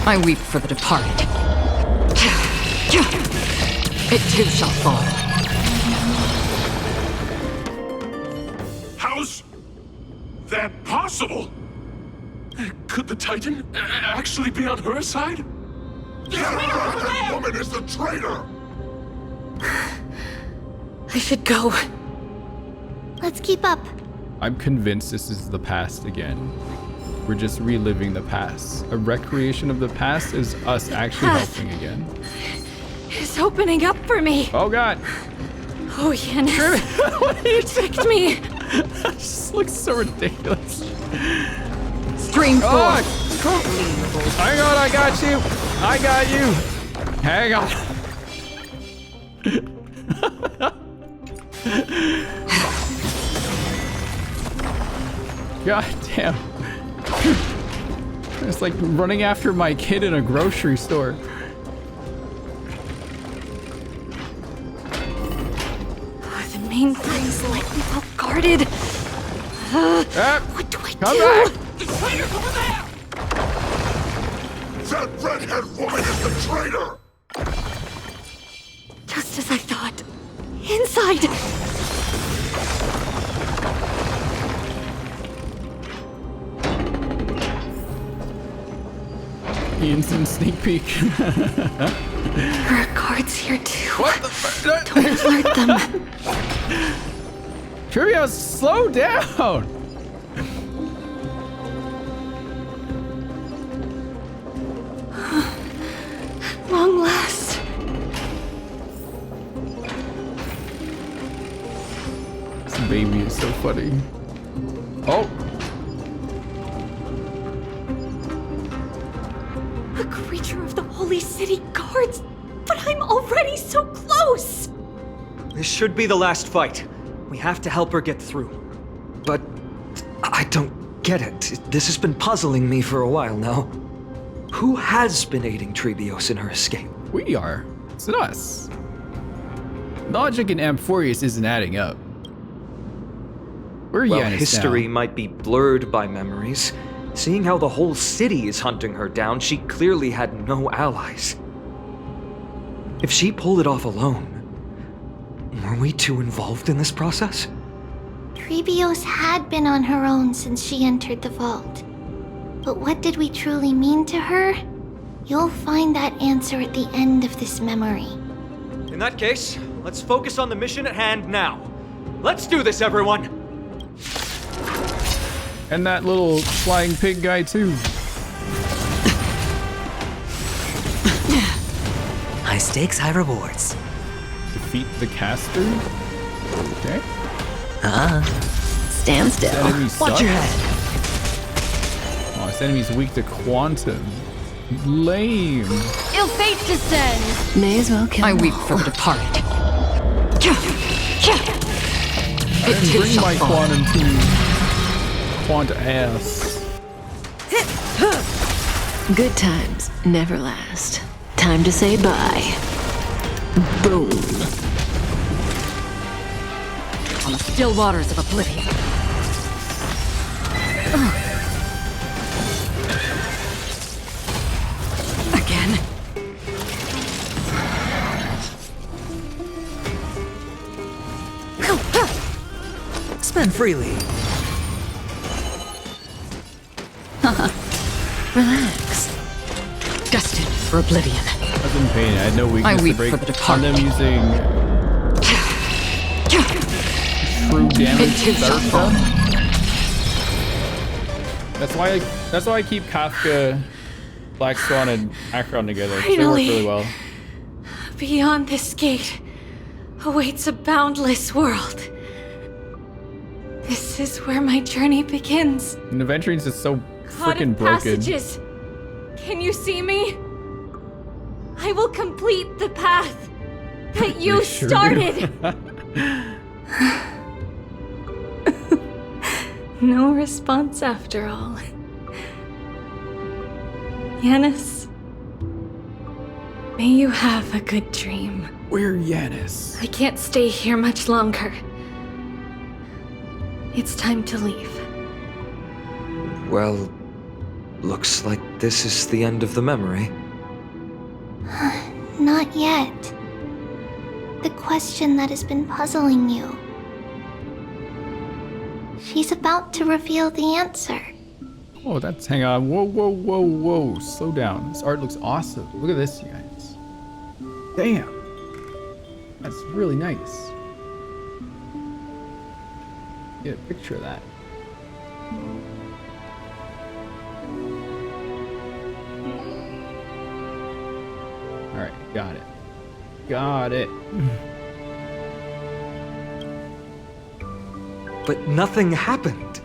H: I weep for the departed. It too shall fall.
Q: How's that possible? Could the Titan actually be on her side? That woman is the traitor!
O: I should go.
E: Let's keep up.
A: I'm convinced this is the past again. We're just reliving the past. A recreation of the past is us actually helping again.
O: It's opening up for me.
A: Oh god.
O: Oh, Yanis. Protect me.
A: This looks so ridiculous.
H: Stream forth.
A: Hang on, I got you. I got you. Hang on. God damn. It's like running after my kid in a grocery store.
O: The main thing's likely well guarded. What do I
A: Come
O: do?
A: back.
Q: The traitor's over there! That redhead woman is the traitor!
O: Just as I thought. Inside.
A: Instant sneak peek.
O: There are guards here too.
A: What the fuck?
O: Don't alert them.
A: Tribbie, slow down.
O: Long last.
A: This baby is so funny. Oh.
O: A creature of the holy city guards. But I'm already so close.
I: This should be the last fight. We have to help her get through. But I don't get it. This has been puzzling me for a while now. Who has been aiding Tribbios in her escape?
A: We are. It's us. Logic in Amphoreus isn't adding up. Where are
I: Well,
A: Yanis
I: history
A: now?
I: might be blurred by memories. Seeing how the whole city is hunting her down, she clearly had no allies. If she pulled it off alone, were we too involved in this process?
E: Tribbios had been on her own since she entered the vault. But what did we truly mean to her? You'll find that answer at the end of this memory.
I: In that case, let's focus on the mission at hand now. Let's do this, everyone!
A: And that little flying pig guy too.
R: High stakes, high rewards.
A: Defeat the caster? Okay.
R: Stand still.
A: This enemy
R: Watch your
A: sucks.
R: head.
A: Oh, this enemy's weak to quantum. Lame.
G: Ill fate descends.
B: May as well kill
H: I
B: them
H: weep
B: all.
H: for the departed.
A: I didn't bring my quantum to quant ass.
B: Good times never last. Time to say bye. Boom.
H: On the still waters of oblivion. Again.
R: Spend freely.
B: Relax.
H: Destined for oblivion.
A: I was in pain. I had no weakness
H: I
A: to
H: weep
A: break
H: for the
A: on them using true damage
J: It
A: start
J: is
A: from. That's why I keep Kafka, Black Swan, and Akron together. 'Cause they work really well.
O: Beyond this gate awaits a boundless world. This is where my journey begins.
A: And Aventurines is so
O: God
A: freaking
O: of
A: broken.
O: passages, can you see me? I will complete the path that you
A: They sure do.
O: started. No response after all. Yanis, may you have a good dream.
A: We're Yanis.
O: I can't stay here much longer. It's time to leave.
I: Well, looks like this is the end of the memory.
E: Not yet. The question that has been puzzling you. She's about to reveal the answer.
A: Oh, that's, hang on. Whoa, whoa, whoa, whoa. Slow down. This art looks awesome. Look at this, you guys. Damn. That's really nice. Get a picture of that. Alright, got it. Got it.
I: But nothing happened.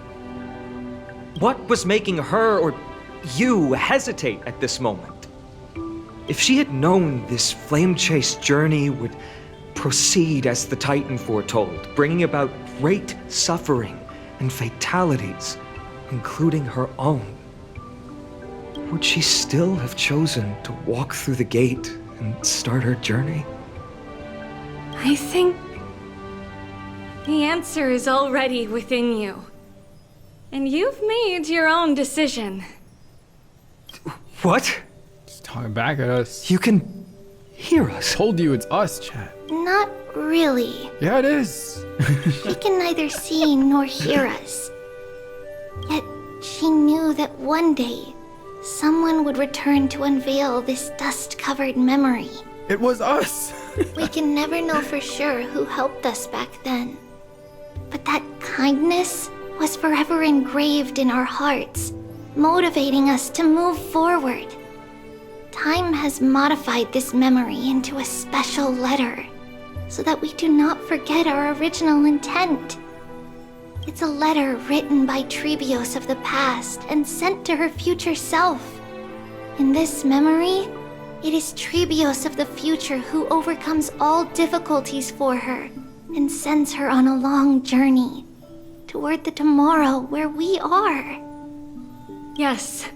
I: What was making her or you hesitate at this moment? If she had known this flame chase journey would proceed as the Titan foretold, bringing about great suffering and fatalities, including her own, would she still have chosen to walk through the gate and start her journey?
O: I think the answer is already within you. And you've made your own decision.
I: What?
A: Just talking back at us.
I: You can hear us.
A: Told you it's us, chat.
E: Not really.
A: Yeah, it is.
E: She can neither see nor hear us. Yet she knew that one day, someone would return to unveil this dust-covered memory.
A: It was us.
E: We can never know for sure who helped us back then. But that kindness was forever engraved in our hearts, motivating us to move forward. Time has modified this memory into a special letter, so that we do not forget our original intent. It's a letter written by Tribbios of the past and sent to her future self. In this memory, it is Tribbios of the future who overcomes all difficulties for her and sends her on a long journey toward the tomorrow where we are.
O: Yes,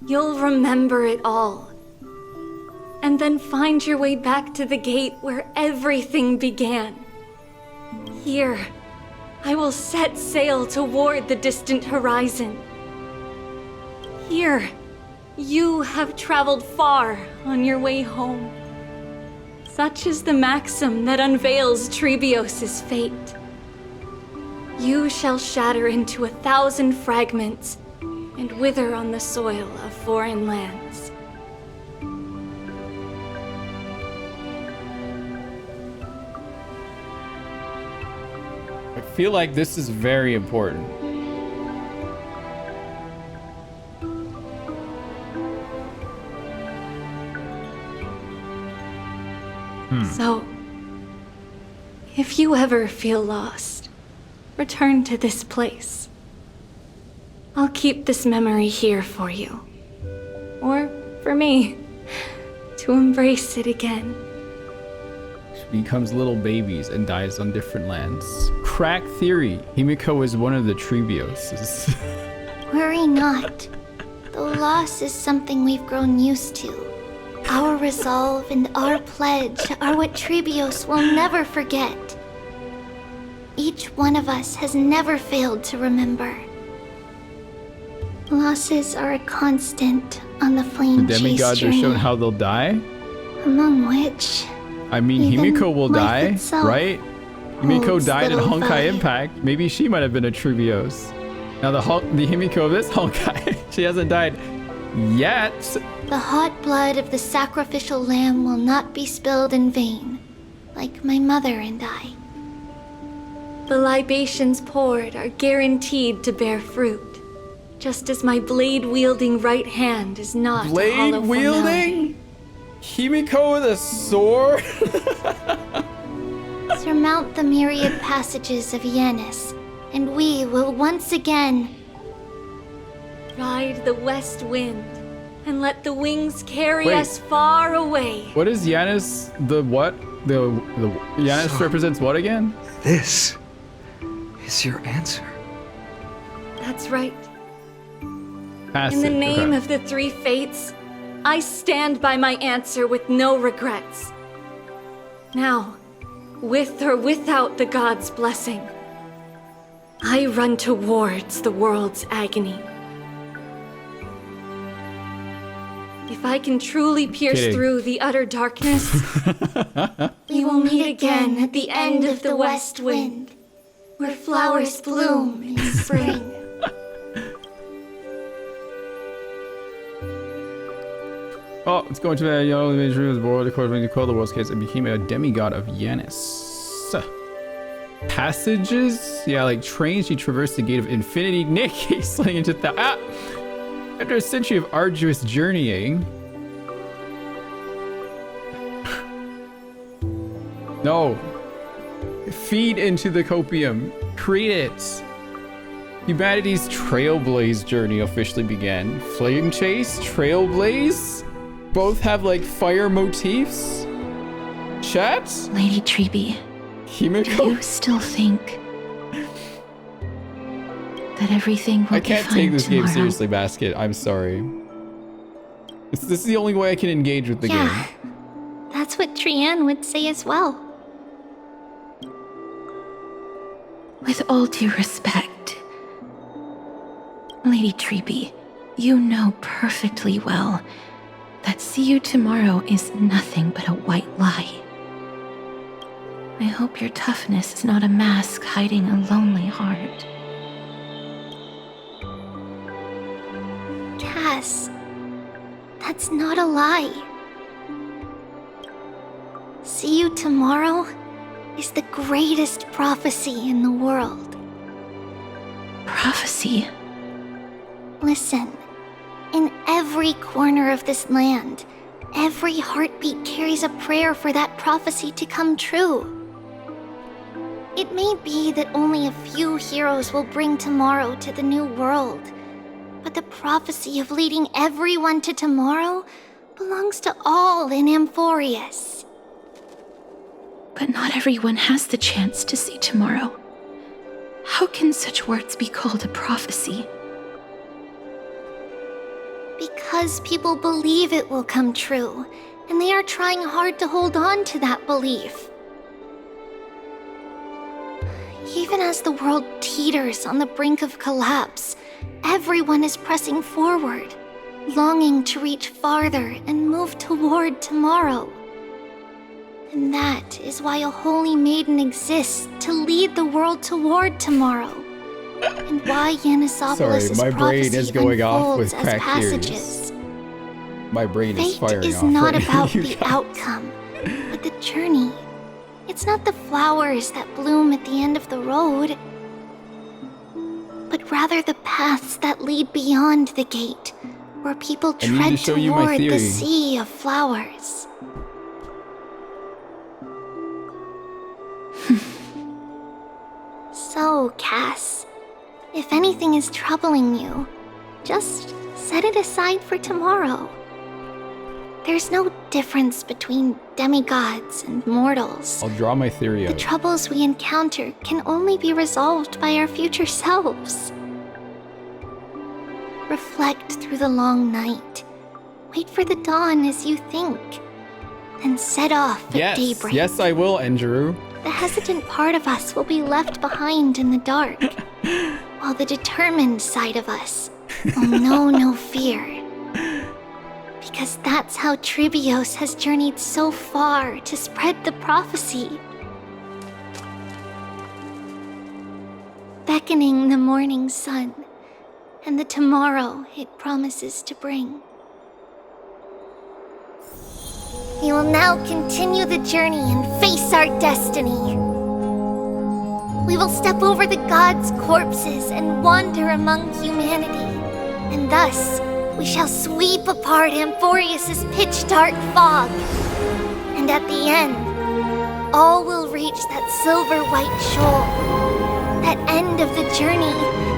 O: you'll remember it all. And then find your way back to the gate where everything began. Here, I will set sail toward the distant horizon. Here, you have traveled far on your way home. Such is the maxim that unveils Tribbios' fate. You shall shatter into 1,000 fragments and wither on the soil of foreign lands.
A: I feel like this is very important.
O: So, if you ever feel lost, return to this place. I'll keep this memory here for you. Or for me, to embrace it again.
A: She becomes little babies and dies on different lands. Crack theory. Himiko is one of the Tribbioses.
E: Worry not. Though loss is something we've grown used to, our resolve and our pledge are what Tribbios will never forget. Each one of us has never failed to remember. Losses are a constant on the flame
A: The
E: chase
A: demigods are
E: journey,
A: shown how they'll die.
E: among which
A: I mean,
E: even
A: Himiko will
E: life
A: die,
E: itself
A: right? Himiko
E: holds
A: died in
E: little
A: Honkai
E: value.
A: Impact. Maybe she might have been a Tribbios. Now the Himiko of this Honkai, she hasn't died yet.
E: the hot blood of the sacrificial lamb will not be spilled in vain, like my mother and I.
O: The libations poured are guaranteed to bear fruit, just as my blade-wielding right hand is not a hollow formality.
A: Blade-wielding? Himiko with a sword?
E: Surmount the myriad passages of Yanis, and we will once again
O: ride the west wind and let the wings carry us far away.
A: What is Yanis? The what? The Yanis
I: So-
A: represents what again?
I: This is your answer.
O: That's right.
A: Passage.
O: In the name
A: okay.
O: of the three fates, I stand by my answer with no regrets. Now, with or without the god's blessing, I run towards the world's agony. If I can truly pierce
A: Kidding.
O: through the utter darkness, we will meet again at the end of the west wind, where flowers bloom in spring.
A: Oh, let's go into the yellow image of the world according to quell the world's case and became a demigod of Yanis. Passages? Yeah, like trains, she traversed the gate of infinity. Nick, he's sliding into after a century of arduous journeying. No. Feed into the copium. Create it. Humanity's trailblaze journey officially began. Flame chase, trailblaze, both have like fire motifs. Chat?
B: Lady Tribbie,
A: Himiko?
B: do you still think that everything will
A: I can't
B: be fine
A: take this
B: tomorrow?
A: game seriously, Basket. I'm sorry. This is the only way I can engage with the game.
E: That's what Trianne would say as well.
B: With all due respect, Lady Tribbie, you know perfectly well that see you tomorrow is nothing but a white lie. I hope your toughness is not a mask hiding a lonely heart.
E: Cass, that's not a lie. See you tomorrow is the greatest prophecy in the world.
B: Prophecy?
E: Listen, in every corner of this land, every heartbeat carries a prayer for that prophecy to come true. It may be that only a few heroes will bring tomorrow to the new world, but the prophecy of leading everyone to tomorrow belongs to all in Amphoreus.
B: But not everyone has the chance to see tomorrow. How can such words be called a prophecy?
E: Because people believe it will come true, and they are trying hard to hold on to that belief. Even as the world teeters on the brink of collapse, everyone is pressing forward, longing to reach farther and move toward tomorrow. And that is why a holy maiden exists to lead the world toward tomorrow. And why Yanisopoulos'
A: Sorry, my brain is going off with
E: unfolds as
A: cracked ears.
E: passages.
A: My brain is
E: Fate
A: firing
E: is
A: off
E: not
A: right
E: about
A: now, you
E: the
A: guys.
E: outcome, but the journey. It's not the flowers that bloom at the end of the road, but rather the paths that lead beyond the gate, where people
A: I need to
E: tread
A: show you my
E: toward the
A: theory.
E: sea of flowers. So, Cass, if anything is troubling you, just set it aside for tomorrow. There's no difference between demigods and mortals.
A: I'll draw my theory
E: The
A: out.
E: troubles we encounter can only be resolved by our future selves. Reflect through the long night. Wait for the dawn as you think. Then set off at
A: Yes,
E: daybreak.
A: yes I will, Engeru.
E: The hesitant part of us will be left behind in the dark, while the determined side of us will know no fear. Because that's how Tribbios has journeyed so far to spread the prophecy. Beckoning the morning sun, and the tomorrow it promises to bring. We will now continue the journey and face our destiny. We will step over the gods' corpses and wander among humanity. And thus, we shall sweep apart Amphoreus' pitch-dark fog. And at the end, all will reach that silver-white shoal. That end of the journey.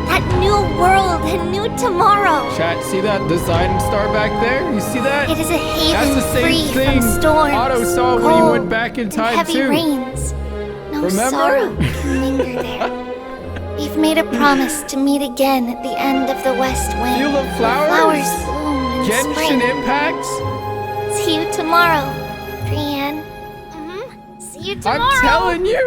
E: That new world and new tomorrow.
A: Chat, see that design star back there? You see that?
E: It is a haven
A: That's the same
E: free
A: thing
E: from storms,
A: Otto saw when he
E: cold,
A: went back in time
E: and heavy
A: too.
E: rains. No
A: Remember?
E: sorrow can linger there. We've made a promise to meet again at the end of the west wind.
A: Field of
E: where
A: flowers?
E: Flowers bloom in
A: Genshin
E: spring.
A: Impact?
E: See you tomorrow, Brienne. See you tomorrow.
A: I'm telling you.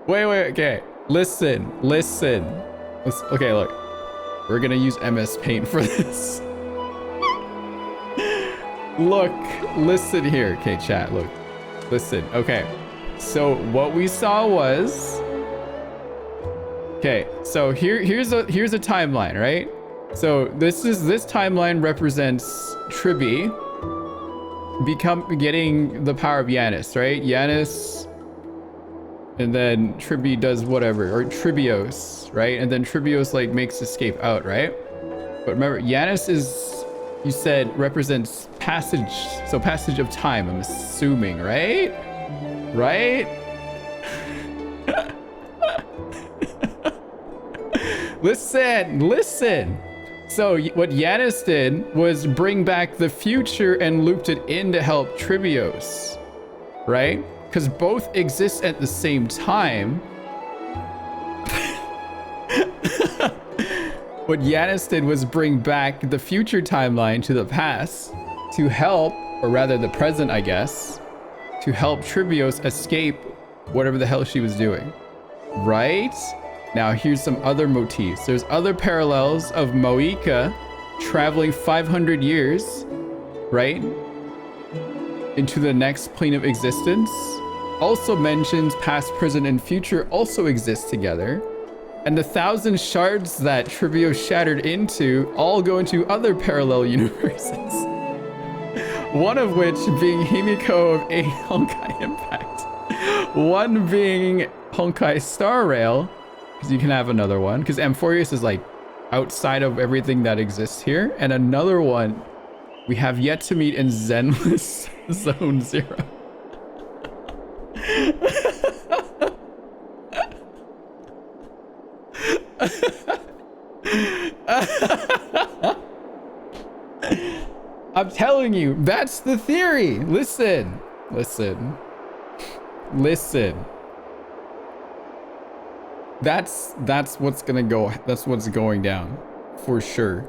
A: Wait, okay. Listen. Okay, look. We're gonna use MS Paint for this. Look, listen here. Okay, chat, look. Listen, okay. So what we saw was... Okay, so here's a timeline, right? So this timeline represents Tribbie getting the power of Yanis, right? Yanis, and then Tribbie does whatever, or Tribbios, right? And then Tribbios like makes escape out, right? But remember, Yanis is, you said, represents passage, so passage of time, I'm assuming, right? Right? Listen. So what Yanis did was bring back the future and looped it in to help Tribbios, right? Because both exist at the same time. What Yanis did was bring back the future timeline to the past to help, or rather the present, I guess, to help Tribbios escape whatever the hell she was doing, right? Now here's some other motifs. There's other parallels of Moika traveling 500 years, right? Into the next plane of existence. Also mentions past, present, and future also exist together. And the 1,000 shards that Tribbio shattered into all go into other parallel universes. One of which being Himiko of a Honkai Impact. One being Honkai Star Rail, because you can have another one, because Amphoreus is like outside of everything that exists here. And another one we have yet to meet in Zenless Zone 0. I'm telling you, that's the theory. Listen. That's what's gonna go. That's what's going down, for sure.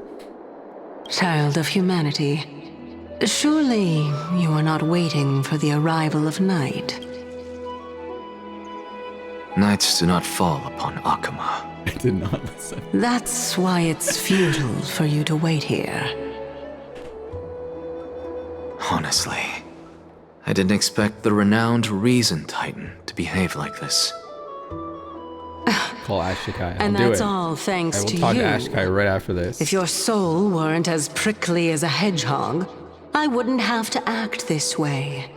S: Child of humanity, surely you are not waiting for the arrival of night.
T: Nights do not fall upon Akama.
A: I did not listen.
S: That's why it's futile for you to wait here.
T: Honestly, I didn't expect the renowned Reason Titan to behave like this.
A: Call Ashikai.
S: And that's all thanks to you.
A: I will talk to Ashikai right after this.
S: If your soul weren't as prickly as a hedgehog, I wouldn't have to act this way.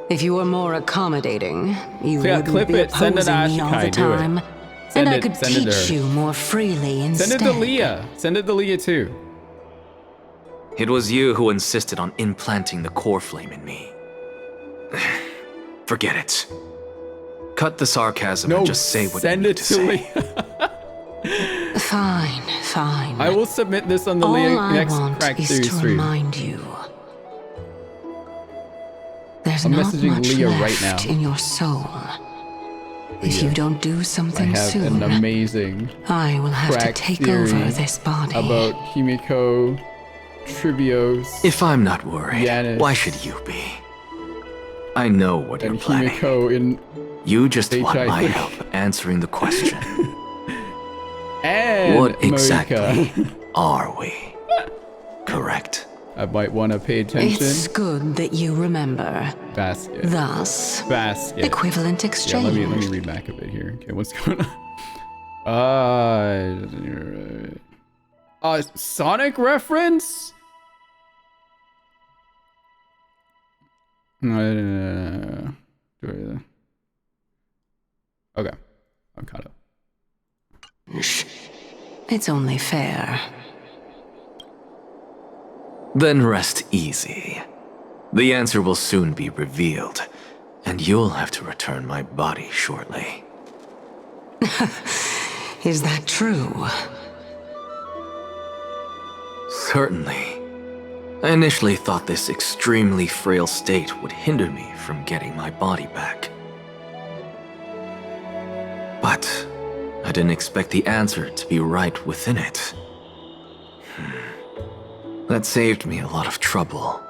S: If you were more accommodating, you wouldn't be opposing me all the time, and I could teach you more freely instead.
A: Send it to Leah. Send it to Leah too.
T: It was you who insisted on implanting the core flame in me. Forget it. Cut the sarcasm and just say what you need to say.
S: Fine.
A: I will submit this on the Leah next Crack Series 3.
S: Remind you. There's
A: I'm
S: not
A: messaging
S: much
A: Leah
S: left
A: right now.
S: in your soul. If you don't do something
A: I have
S: soon,
A: an amazing
S: I will have to
A: crack
S: take
A: theory
S: over this body.
A: about Himiko, Tribbios.
T: If I'm not worried,
A: Yanis,
T: why should you be? I know what you're planning.
A: Himiko in
T: you just want my
A: HIP.
T: help answering the question.
A: And
T: what exactly
A: Moika.
T: are we? Correct.
A: I might want to pay attention.
S: It's good that you remember.
A: Basket.
S: Thus,
A: Basket.
S: equivalent exchange.
A: Yeah, let me read back a bit here. Okay, what's going on? Sonic reference? Okay, I'm caught up.
S: It's only fair.
T: Then rest easy. The answer will soon be revealed, and you'll have to return my body shortly.
S: Is that true?
T: Certainly. I initially thought this extremely frail state would hinder me from getting my body back. But I didn't expect the answer to be right within it. That saved me a lot of trouble.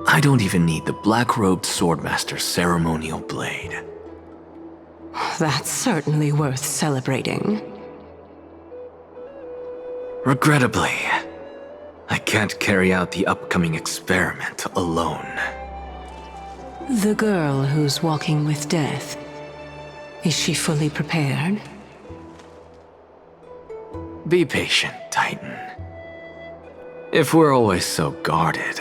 T: I don't even need the black-robed swordmaster's ceremonial blade.
S: That's certainly worth celebrating.
T: Regrettably, I can't carry out the upcoming experiment alone.
S: The girl who's walking with death, is she fully prepared?
T: Be patient, Titan. If we're always so guarded,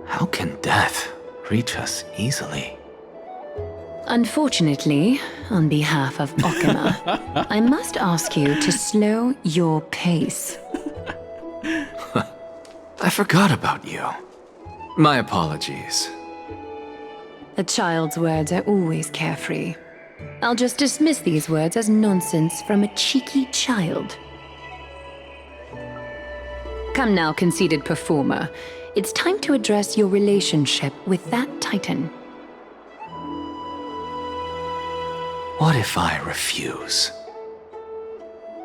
T: how can death reach us easily?
B: Unfortunately, on behalf of Okima, I must ask you to slow your pace.
T: I forgot about you. My apologies.
B: A child's words are always carefree. I'll just dismiss these words as nonsense from a cheeky child. Come now, conceited performer. It's time to address your relationship with that Titan.
T: What if I refuse?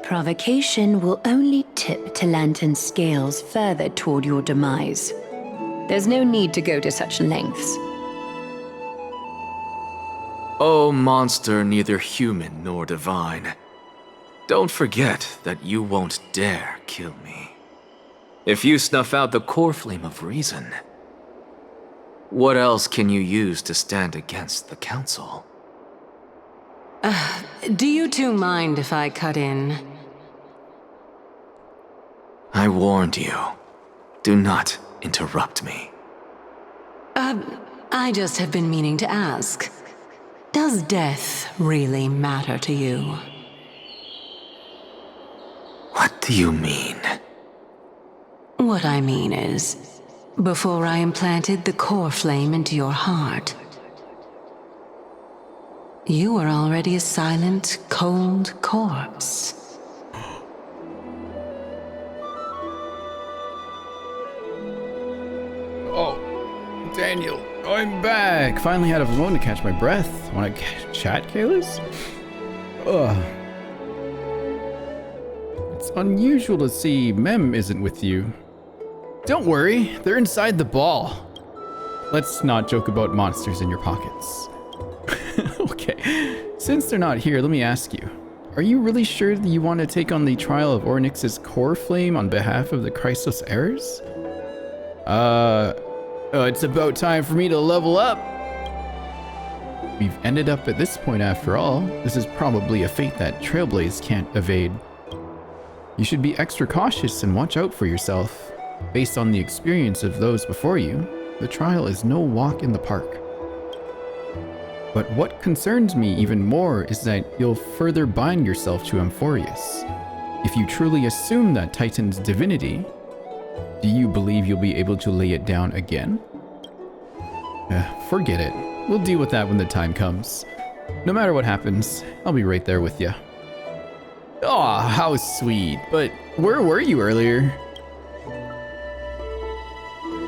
B: Provocation will only tip Talantan's scales further toward your demise. There's no need to go to such lengths.
T: Oh, monster neither human nor divine. Don't forget that you won't dare kill me. If you snuff out the core flame of reason, what else can you use to stand against the council?
S: Do you two mind if I cut in?
T: I warned you. Do not interrupt me.
S: I just have been meaning to ask. Does death really matter to you?
T: What do you mean?
S: What I mean is, before I implanted the core flame into your heart, you were already a silent, cold corpse.
A: Oh, Daniel, I'm back. Finally had a moment to catch my breath. Want to chat, Kalis? Ugh. It's unusual to see Mem isn't with you. Don't worry, they're inside the ball. Let's not joke about monsters in your pockets. Okay, since they're not here, let me ask you. Are you really sure that you want to take on the trial of Ornyx's core flame on behalf of the Chrysos heirs? It's about time for me to level up. We've ended up at this point after all. This is probably a fate that Trailblaze can't evade. You should be extra cautious and watch out for yourself. Based on the experience of those before you, the trial is no walk in the park. But what concerns me even more is that you'll further bind yourself to Amphoreus. If you truly assume that Titan's divinity, do you believe you'll be able to lay it down again? Forget it. We'll deal with that when the time comes. No matter what happens, I'll be right there with you. Aw, how sweet. But where were you earlier?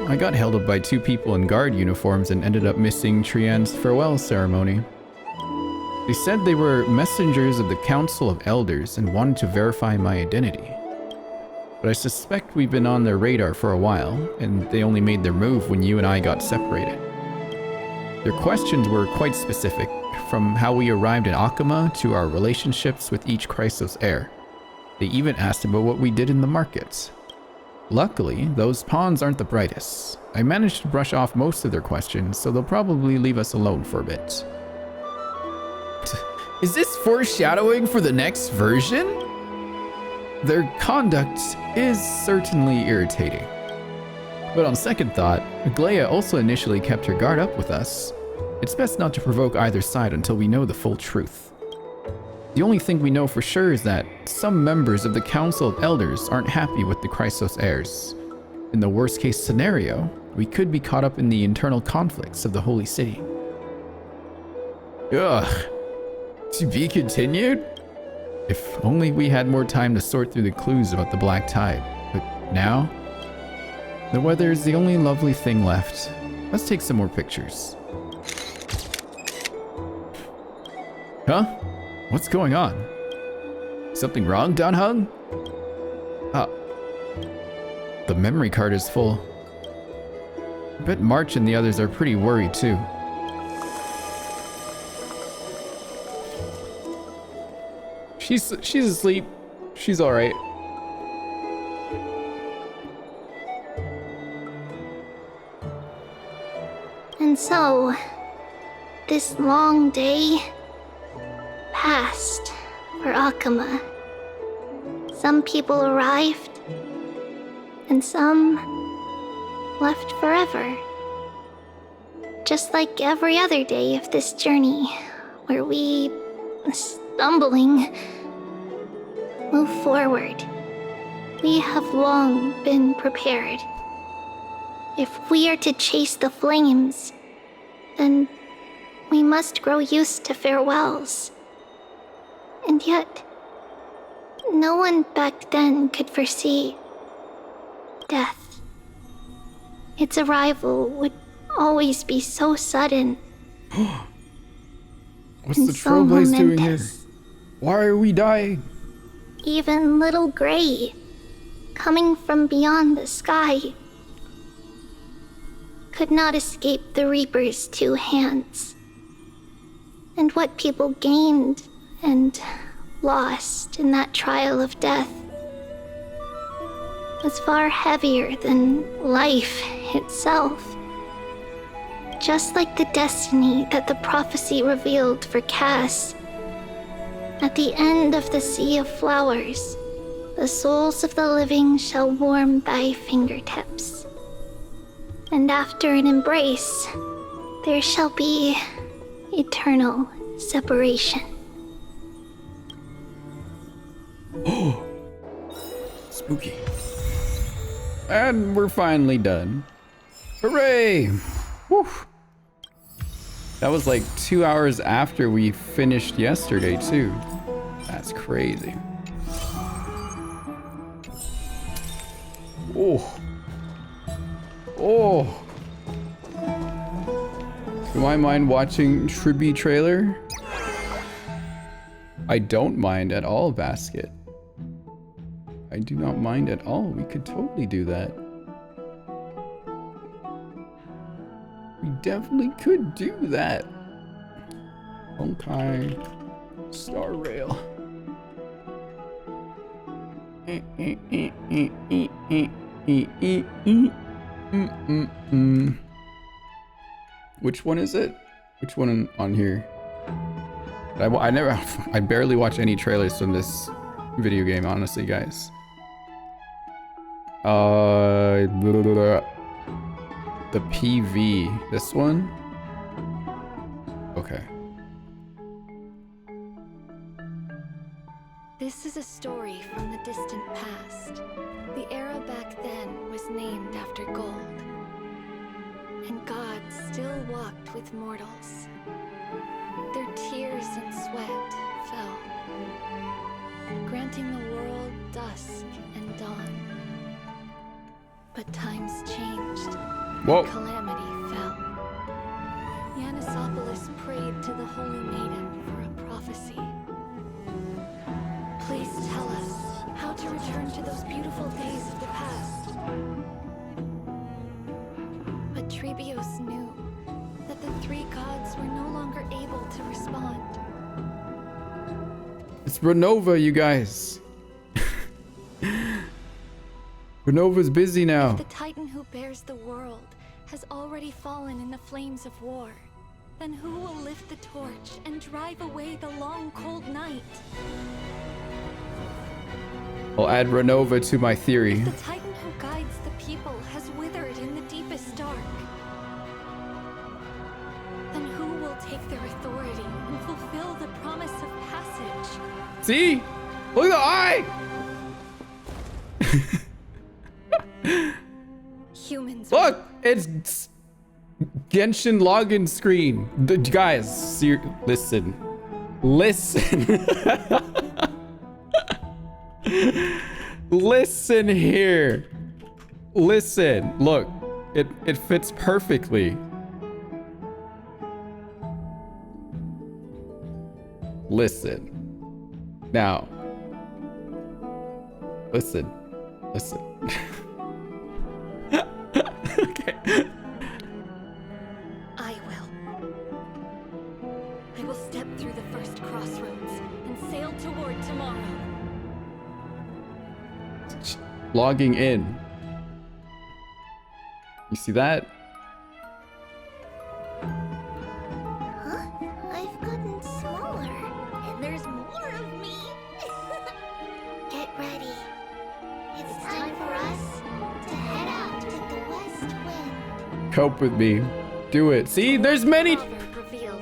A: I got held up by two people in guard uniforms and ended up missing Trian's farewell ceremony. They said they were messengers of the Council of Elders and wanted to verify my identity. But I suspect we've been on their radar for a while, and they only made their move when you and I got separated. Their questions were quite specific, from how we arrived in Okima to our relationships with each Chrysos heir. They even asked about what we did in the markets. Luckily, those pawns aren't the brightest. I managed to brush off most of their questions, so they'll probably leave us alone for a bit. Is this foreshadowing for the next version? Their conduct is certainly irritating. But on second thought, Aglaea also initially kept her guard up with us. It's best not to provoke either side until we know the full truth. The only thing we know for sure is that some members of the Council of Elders aren't happy with the Chrysos heirs. In the worst case scenario, we could be caught up in the internal conflicts of the Holy City. Ugh. To be continued? If only we had more time to sort through the clues about the Black Tide. But now, the weather is the only lovely thing left. Let's take some more pictures. Huh? What's going on? Something wrong, Don Hung? Ah. The memory card is full. I bet March and the others are pretty worried too. She's asleep. She's all right.
E: And so, this long day passed for Akama. Some people arrived, and some left forever. Just like every other day of this journey, where we, stumbling, move forward. We have long been prepared. If we are to chase the flames, then we must grow used to farewells. And yet, no one back then could foresee death. Its arrival would always be so sudden.
A: What's the Trailblaze doing here? Why are we dying?
E: Even little Gray, coming from beyond the sky, could not escape the Reaper's two hands. And what people gained and lost in that trial of death was far heavier than life itself. Just like the destiny that the prophecy revealed for Cass. At the end of the Sea of Flowers, the souls of the living shall warm thy fingertips. And after an embrace, there shall be eternal separation.
A: Oh, spooky. And we're finally done. Hooray! Whew. That was like 2 hours after we finished yesterday too. That's crazy. Oh. Oh. Do I mind watching Tribbie trailer? I don't mind at all, Basket. I do not mind at all. We could totally do that. We definitely could do that. Honkai Star Rail. Which one is it? Which one on here? I barely watch any trailers from this video game, honestly, guys. The PV, this one? Okay.
O: This is a story from the distant past. The era back then was named after gold. And gods still walked with mortals. Their tears and sweat fell, granting the world dusk and dawn. But times changed.
A: Whoa.
O: Calamity fell. Yanisopoulos prayed to the Holy Maiden for a prophecy. Please tell us how to return to those beautiful days of the past. But Trebios knew that the three gods were no longer able to respond.
A: It's Renova, you guys. Renova's busy now.
O: If the Titan who bears the world has already fallen in the flames of war, then who will lift the torch and drive away the long, cold night?
A: I'll add Renova to my theory.
O: If the Titan who guides the people has withered in
A: See? Look at the eye!
O: Humans.
A: Look! It's Genshin login screen. Guys, listen. Listen. Listen here. Listen. Look. It fits perfectly. Listen. Now. Listen. Listen. Okay.
O: I will step through the first crossroads and sail toward tomorrow.
A: Logging in. You see that?
G: Huh? I've gotten smaller, and there's more of me. Get ready. It's time for us to head out to the west wind.
A: Cope with me. Do it. See, there's many.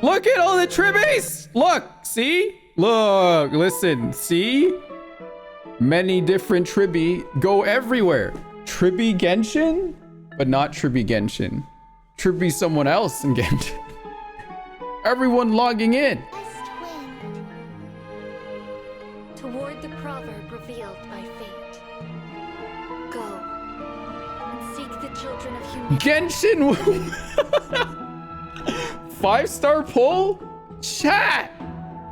A: Look at all the Tribbies. Look, see? Look, listen, see? Many different Tribbie go everywhere. Tribbie Genshin, but not Tribbie Genshin. Tribbie someone else in Genshin. Everyone logging in.
G: West wind.
O: Toward the proverb revealed by fate. Go and seek the children of humanity.
A: Genshin. 5-star pull? Chat.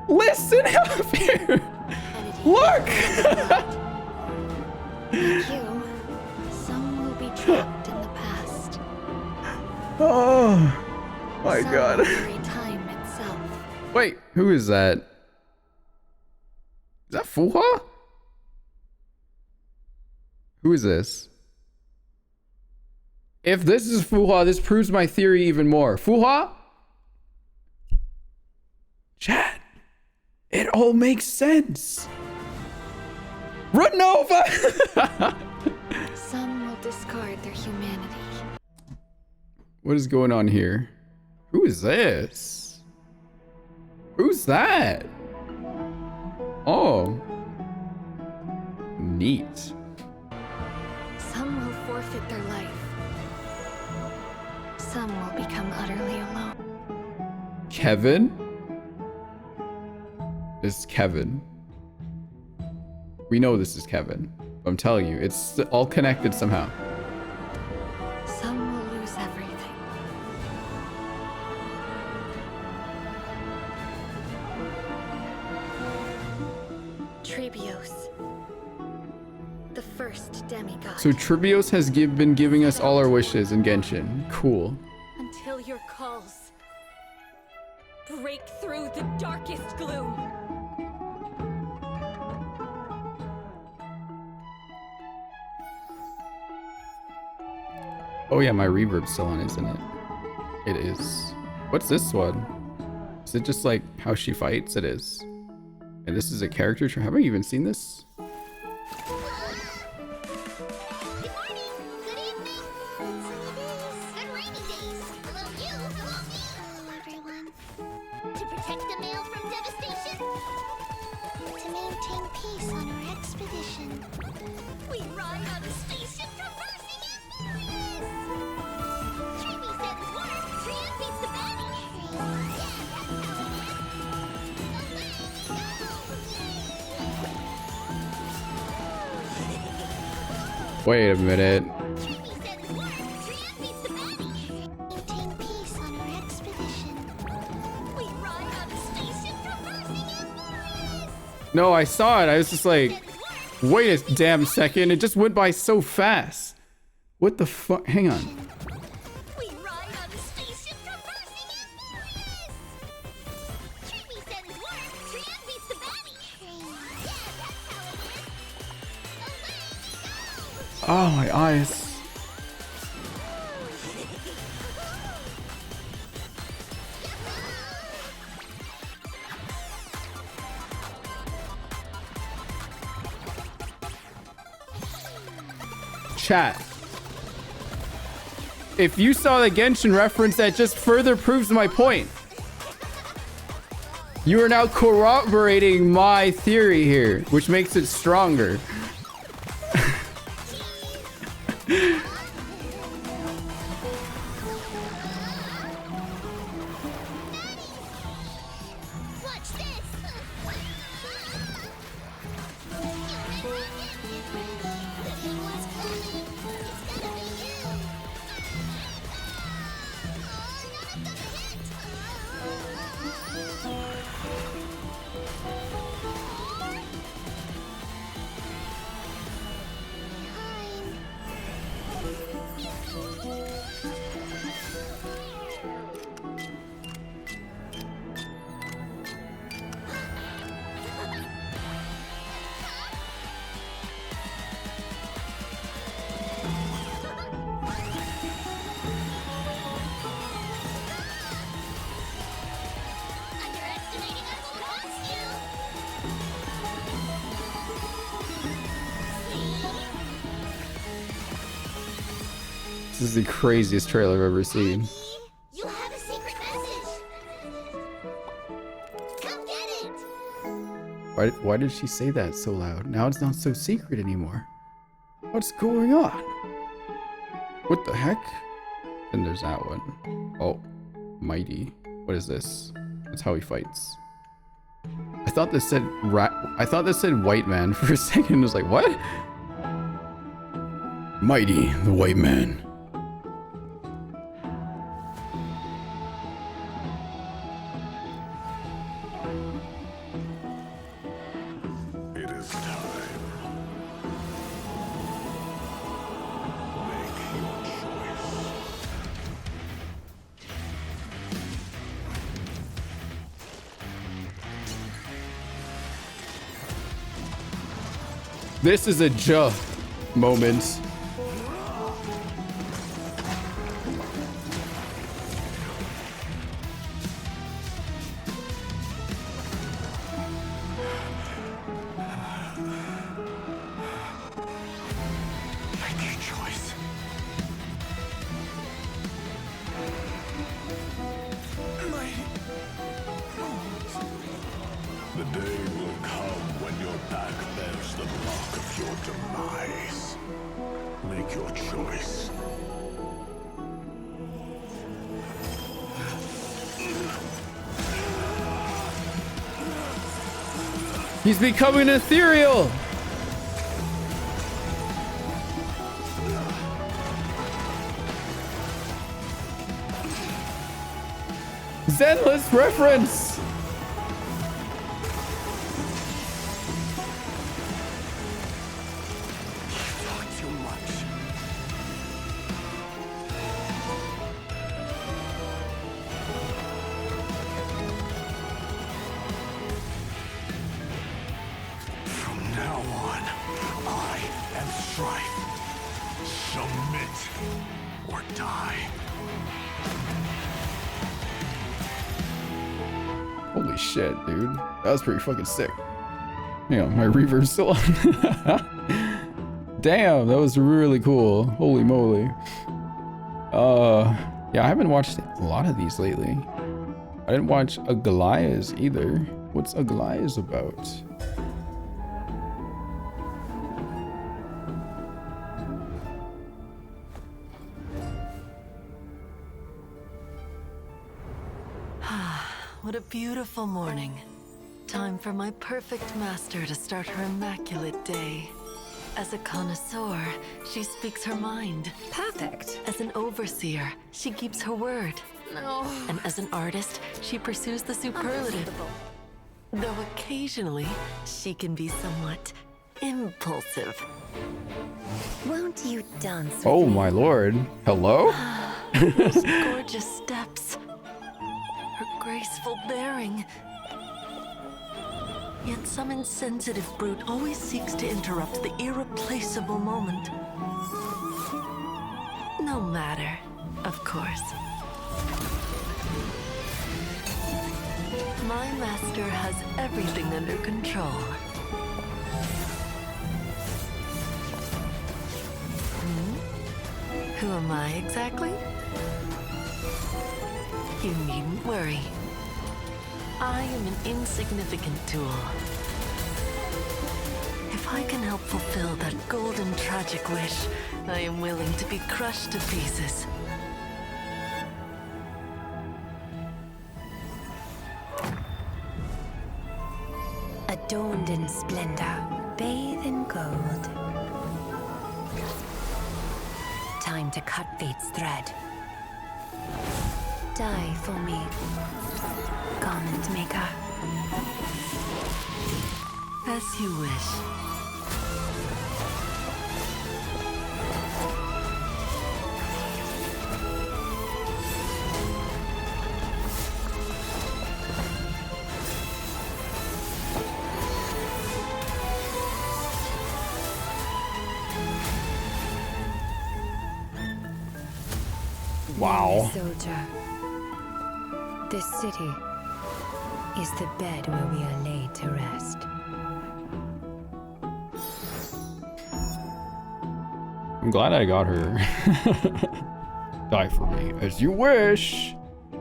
A: Listen up here. Look.
O: Like you, some will be trapped in the past.
A: Oh my
O: Some
A: god.
O: will carry time itself.
A: Wait, who is that? Is that Fuha? Who is this? If this is Fuha, this proves my theory even more. Fuha? Chat. It all makes sense. Run over!
O: Some will discard their humanity.
A: What is going on here? Who is this? Who's that? Oh. Neat.
O: Some will forfeit their life. Some will become utterly alone.
A: Kevin? This is Kevin. We know this is Kevin. I'm telling you, it's all connected somehow.
O: Some will lose everything. Tribbios, the first demigod.
A: So Tribbios has been giving us all our wishes in Genshin. Cool.
O: Until your calls break through the darkest gloom.
A: Oh yeah, my reverb's still on, isn't it? It is. What's this one? Is it just like how she fights? It is. And this is a character. Have I even seen this?
G: To protect the mail from devastation. To maintain peace on our expedition. We ride on a spaceship traversing Amphoreus. Tribbie said the word, Tran beats the battle.
A: Wait a minute.
G: Maintain peace on our expedition. We ride on a spaceship traversing Amphoreus.
A: No, I saw it. I was just like, wait a damn second. It just went by so fast. What the fuck? Hang on.
G: We ride on a spaceship traversing Amphoreus. Tribbie said his word, Tran beats the battle.
A: Oh, my eyes. Chat. If you saw the Genshin reference, that just further proves my point. You are now corroborating my theory here, which makes it stronger. This is the craziest trailer I've ever seen.
G: You have a secret message. Come get it.
A: Why did she say that so loud? Now it's not so secret anymore. What's going on? What the heck? And there's that one. Oh, Mydei. What is this? That's how he fights. I thought this said I thought this said white man for a second. I was like, what? Mydei, the white man. This is a moment. He's becoming ethereal! Zenless reference! Holy shit, dude. That was pretty fucking sick. Hang on, my reverb's still on. Damn, that was really cool. Holy moly. Yeah, I haven't watched a lot of these lately. I didn't watch Aglaea's either. What's Aglaea's about?
U: What a beautiful morning. Time for my perfect master to start her immaculate day. As a connoisseur, she speaks her mind. Perfect. As an overseer, she keeps her word. No. And as an artist, she pursues the superlative. Though occasionally, she can be somewhat impulsive. Won't you dance with
A: Oh
U: me?
A: my lord. Hello?
U: Those gorgeous steps. Her graceful bearing. Yet some insensitive brute always seeks to interrupt the irreplaceable moment. No matter, of course. My master has everything under control. Who am I exactly? You needn't worry. I am an insignificant tool. If I can help fulfill that golden tragic wish, I am willing to be crushed to pieces.
B: Adorned in splendor, bathe in gold. Time to cut fate's thread. Die for me, garment maker.
U: As you wish.
A: Wow.
B: Soldier, this city is the bed where we are laid to rest.
A: I'm glad I got her. Die for me as you wish.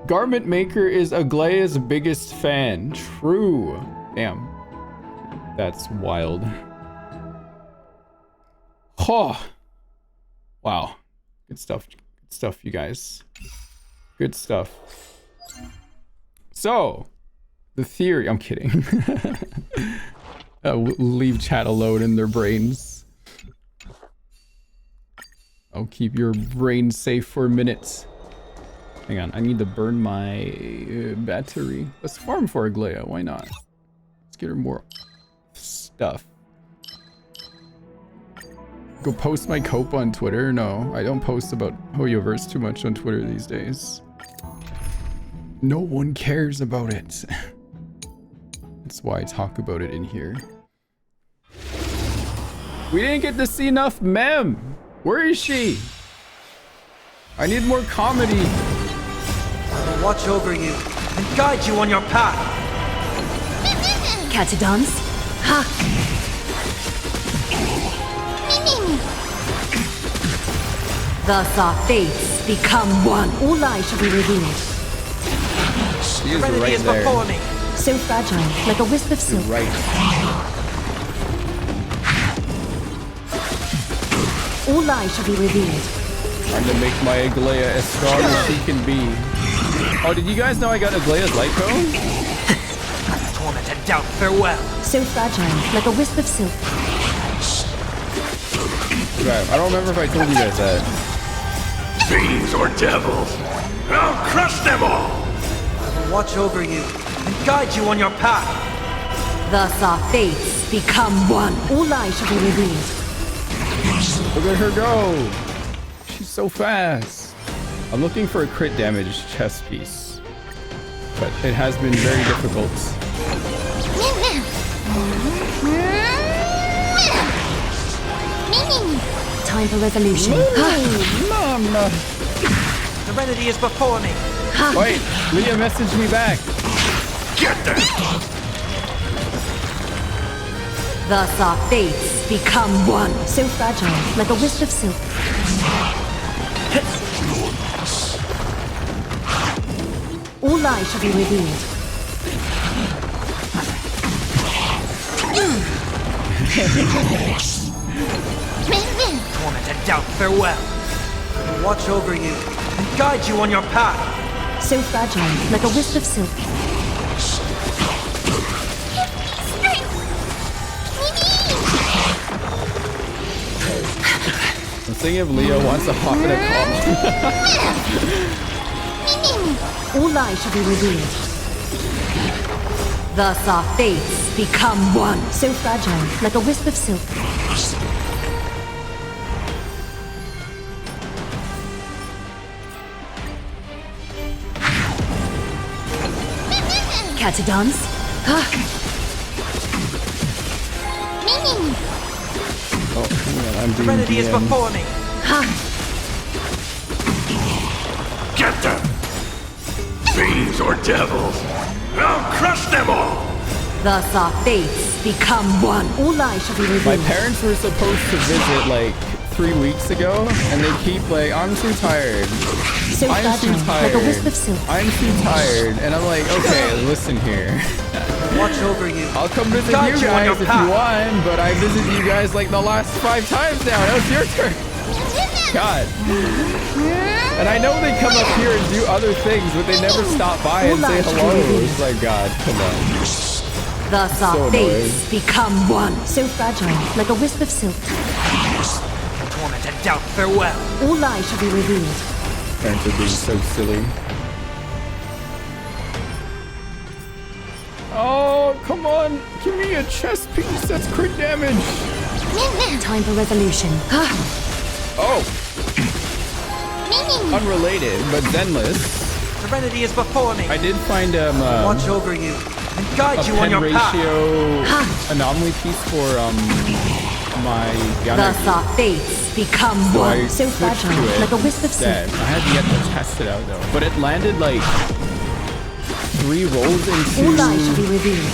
A: Garment Maker is Aglaea's biggest fan. True. Damn. That's wild. Oh. Wow. Good stuff. Good stuff, you guys. Good stuff. So, the theory. I'm kidding. Leave chat alone in their brains. I'll keep your brain safe for a minute. Hang on, I need to burn my battery. Let's farm for Aglaea, why not? Let's get her more stuff. Go post my cope on Twitter? No, I don't post about Hoyoverse too much on Twitter these days. No one cares about it. That's why I talk about it in here. We didn't get to see enough Mem! Where is she? I need more comedy.
R: I will watch over you and guide you on your path.
B: Catadons? Ha! Thus our fates become one. All lies shall be revealed.
A: She is right there.
R: Before me.
B: So fragile, like a wisp of silk.
A: You're right.
B: All lies shall be revealed.
A: Trying to make my Aglaea as strong as she can be. Oh, did you guys know I got Aglaea's light cone?
R: Torment and doubt, farewell.
B: So fragile, like a wisp of silk.
A: Right, I don't remember if I told you guys that.
Q: Fiends or devils, I'll crush them all!
R: I will watch over you and guide you on your path.
B: Thus our fates become one. All lies shall be revealed.
A: Look at her go! She's so fast. I'm looking for a crit damage chest piece, but it has been very difficult.
B: Time for resolution.
A: Mama!
R: Serenity is before me.
A: Wait, Leah messaged me back.
Q: Get them!
B: Thus our fates become one. So fragile, like a wisp of silk. All lies shall be revealed.
R: Torment and doubt, farewell. I will watch over you and guide you on your path.
B: So fragile, like a wisp of silk.
A: I'm thinking if Leo wants to hop in a call.
B: All lies shall be revealed. Thus our fates become one. So fragile, like a wisp of silk. Catadons?
A: Oh, man, I'm doing
R: Serenity is before me.
Q: Get them! Fiends or devils, I'll crush them all!
B: Thus our fates become one. All lies shall be revealed.
A: My parents were supposed to visit like 3 weeks ago, and they keep like, I'm too tired.
H: So
A: I'm too
H: fragile,
A: tired.
H: like a wisp of silk.
A: I'm too tired. And I'm like, okay, listen here.
R: Watch over you.
A: I'll come visit
R: Guide
A: you
R: you on
A: guys
R: your
A: if you
R: path.
A: want, but I visited you guys like the last 5 times now. Now it's your turn. God. And I know they come up here and do other things, but they never stop by and say hello. It's like, God, come on.
H: Thus
A: So
H: our
A: annoying.
H: fates become one. So fragile, like a wisp of silk.
R: Torment and doubt, farewell.
H: All lies shall be revealed.
A: Parents are being so silly. Oh, come on. Give me a chest piece. That's crit damage.
H: Time for resolution.
A: Oh. Unrelated, but zenless.
R: Serenity is before me.
A: I did find
R: Watch over you and guide
A: a
R: you on
A: pen
R: your
A: ratio
R: path.
A: anomaly piece for my
H: Thus
A: Yanagi.
H: our fates become
A: So I
H: one. So
A: switched
H: fragile,
A: to it
H: like a wisp of
A: instead.
H: silk.
A: I had yet to test it out though, but it landed like 3 rolls into
H: All lies shall be revealed.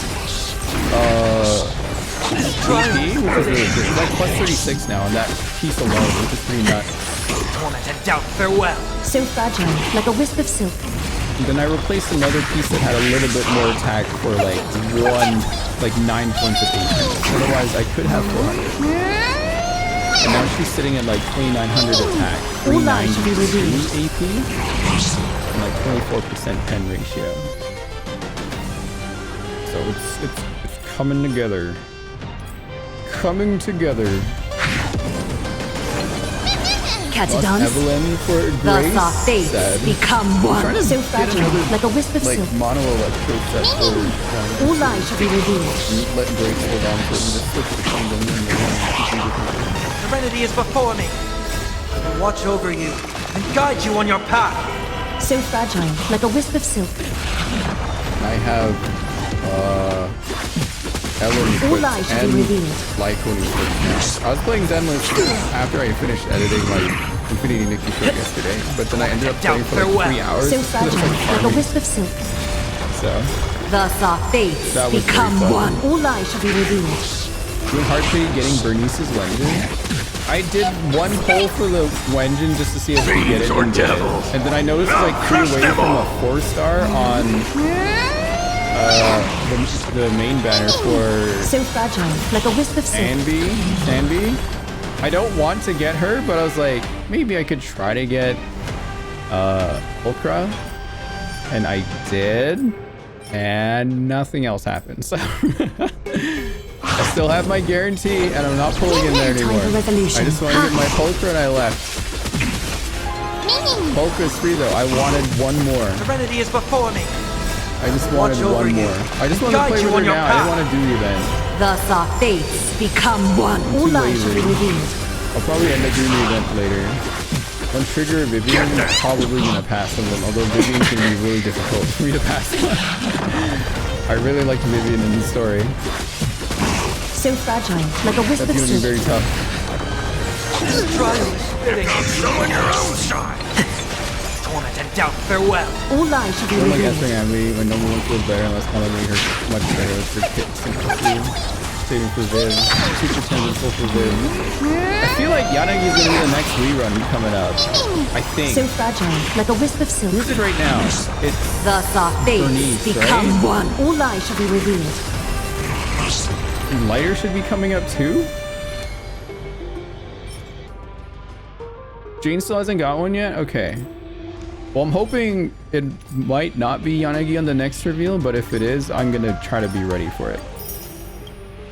A: AP, which is really good. It's like plus 36 now, and that piece alone, which is pretty nuts.
R: Torment and doubt, farewell.
H: So fragile, like a wisp of silk.
A: And then I replaced another piece that had a little bit more attack for like 9 points of AP. Otherwise, I could have 400. And now she's sitting at like 2,900 attack, 392 AP, and like 24% pen ratio. So it's coming together. Coming together.
H: Catch a
A: Lost
H: dance.
A: Evelyn for
H: Thus
A: Grace
H: our fates
A: said.
H: become one.
A: I'm trying to
H: So
A: get
H: fragile,
A: another,
H: like a wisp of
A: like
H: silk.
A: mono electro set for
H: All lies shall be revealed.
A: let Grace hold on to it and just switch between them and the one.
R: Serenity is before me. Watch over you and guide you on your path.
H: So fragile, like a wisp of silk.
A: I have Ellen
H: All
A: equipped
H: lies shall
A: and
H: be revealed.
A: Lycone equipped now. I was playing Zenless after I finished editing my Infinity Nikki short yesterday, but then I ended up playing for like 3 hours.
H: So
A: because I was,
H: fragile, like a
A: farming.
H: wisp of silk.
A: So
H: Thus our fates
A: that was
H: become
A: very fun.
H: one. All lies shall be revealed.
A: Doing Heartbeat, getting Bernice's Wenjin. I did one pull for the Wenjin just to see if we could get it. And did it. And then I noticed it's like 3 away from a 4-star on the main banner for
H: So fragile, like a wisp of silk.
A: Sanvi. I don't want to get her, but I was like, maybe I could try to get Ulcra. And I did. And nothing else happened. So I still have my guarantee, and I'm not pulling in there anymore. I just want to get my Pulcra, and I left. Pulcra's free though. I wanted one more.
R: Serenity is before me.
A: I just wanted one more. I just want to play with her now. I didn't want to do the event.
H: Thus our fates become one. All
A: too
H: lies shall be
A: lazy.
H: revealed.
A: I'll probably end up doing the event later. One trigger, Vivian, probably gonna pass on them, although Vivian can be really difficult for me to pass on. I really liked Vivian in the story.
H: So fragile, like a wisp
A: That's
H: of
A: gonna be
H: silk.
A: very tough.
R: This trial is fitting.
Q: Show on your own side.
R: Torment and doubt, farewell.
H: All lies shall be
A: I don't like
H: revealed.
A: answering Emily when no one feels better unless Emily made her much better with her kit sympathy. Saving for Viv. Super tangential for Viv. I feel like Yanagi's gonna be the next rerun coming up. I think.
H: So fragile, like a wisp of silk.
A: Who's it right now? It's
H: Thus our fates
A: Bernice,
H: become
A: right?
H: one. All lies shall be revealed.
A: And Lighter should be coming up too? Jane still hasn't got one yet? Okay. Well, I'm hoping it might not be Yanagi on the next reveal, but if it is, I'm gonna try to be ready for it.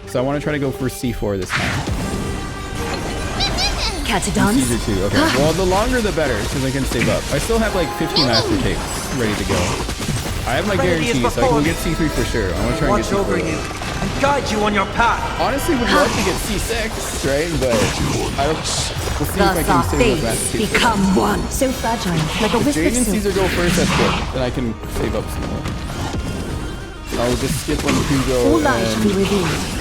A: So I want to try to go for C4 this time.
H: Catch a dance.
A: Caesar 2, okay. Well, the longer the better, because I can save up. I still have like 50 master tapes ready to go. I have my guarantee, so I can get C3 for sure. I want to try and
R: Watch
A: get C4.
R: over you and guide you on your path.
A: Honestly, would love to get C6, right? But I don't. We'll see if I
H: Thus
A: can
H: our
A: save up master
H: fates
A: tapes.
H: become one. So fragile, like a
A: If
H: wisp
A: Jade
H: of
A: and
H: silk.
A: Caesar go first, that's good. Then I can save up some more. I'll just skip on Hugo
H: All lies shall be
A: and
H: revealed.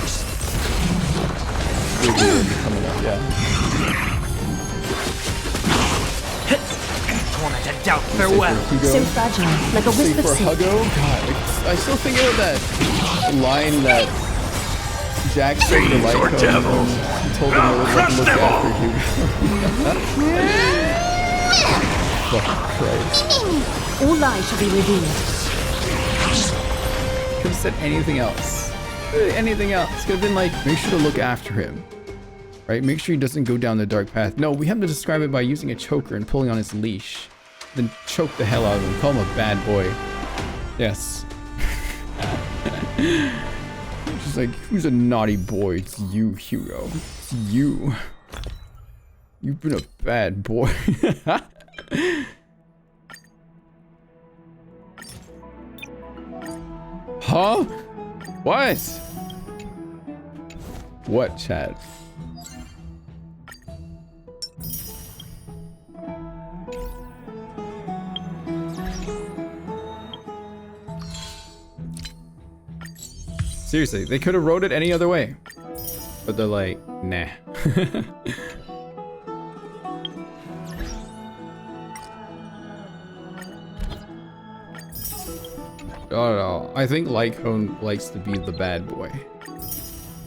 A: Vivian coming up, yeah.
R: Torment and doubt, farewell.
A: Hugo.
H: So fragile, like a
A: Save
H: wisp of
A: for
H: silk.
A: Hugo? God, I still think about that line that Jack said to Lycone when he told him to look after Hugo. fucking Christ.
G: All lies shall be revealed.
A: Could have said anything else. Anything else. Could have been like, make sure to look after him. Right? Make sure he doesn't go down the dark path. No, we have to describe it by using a choker and pulling on his leash. Then choke the hell out of him. Call him a bad boy. Yes. She's like, who's a naughty boy? It's you, Hugo. It's you. You've been a bad boy. Huh? What? What, Chad? Seriously, they could have wrote it any other way. But they're like, nah. I don't know. I think Lycone likes to be the bad boy.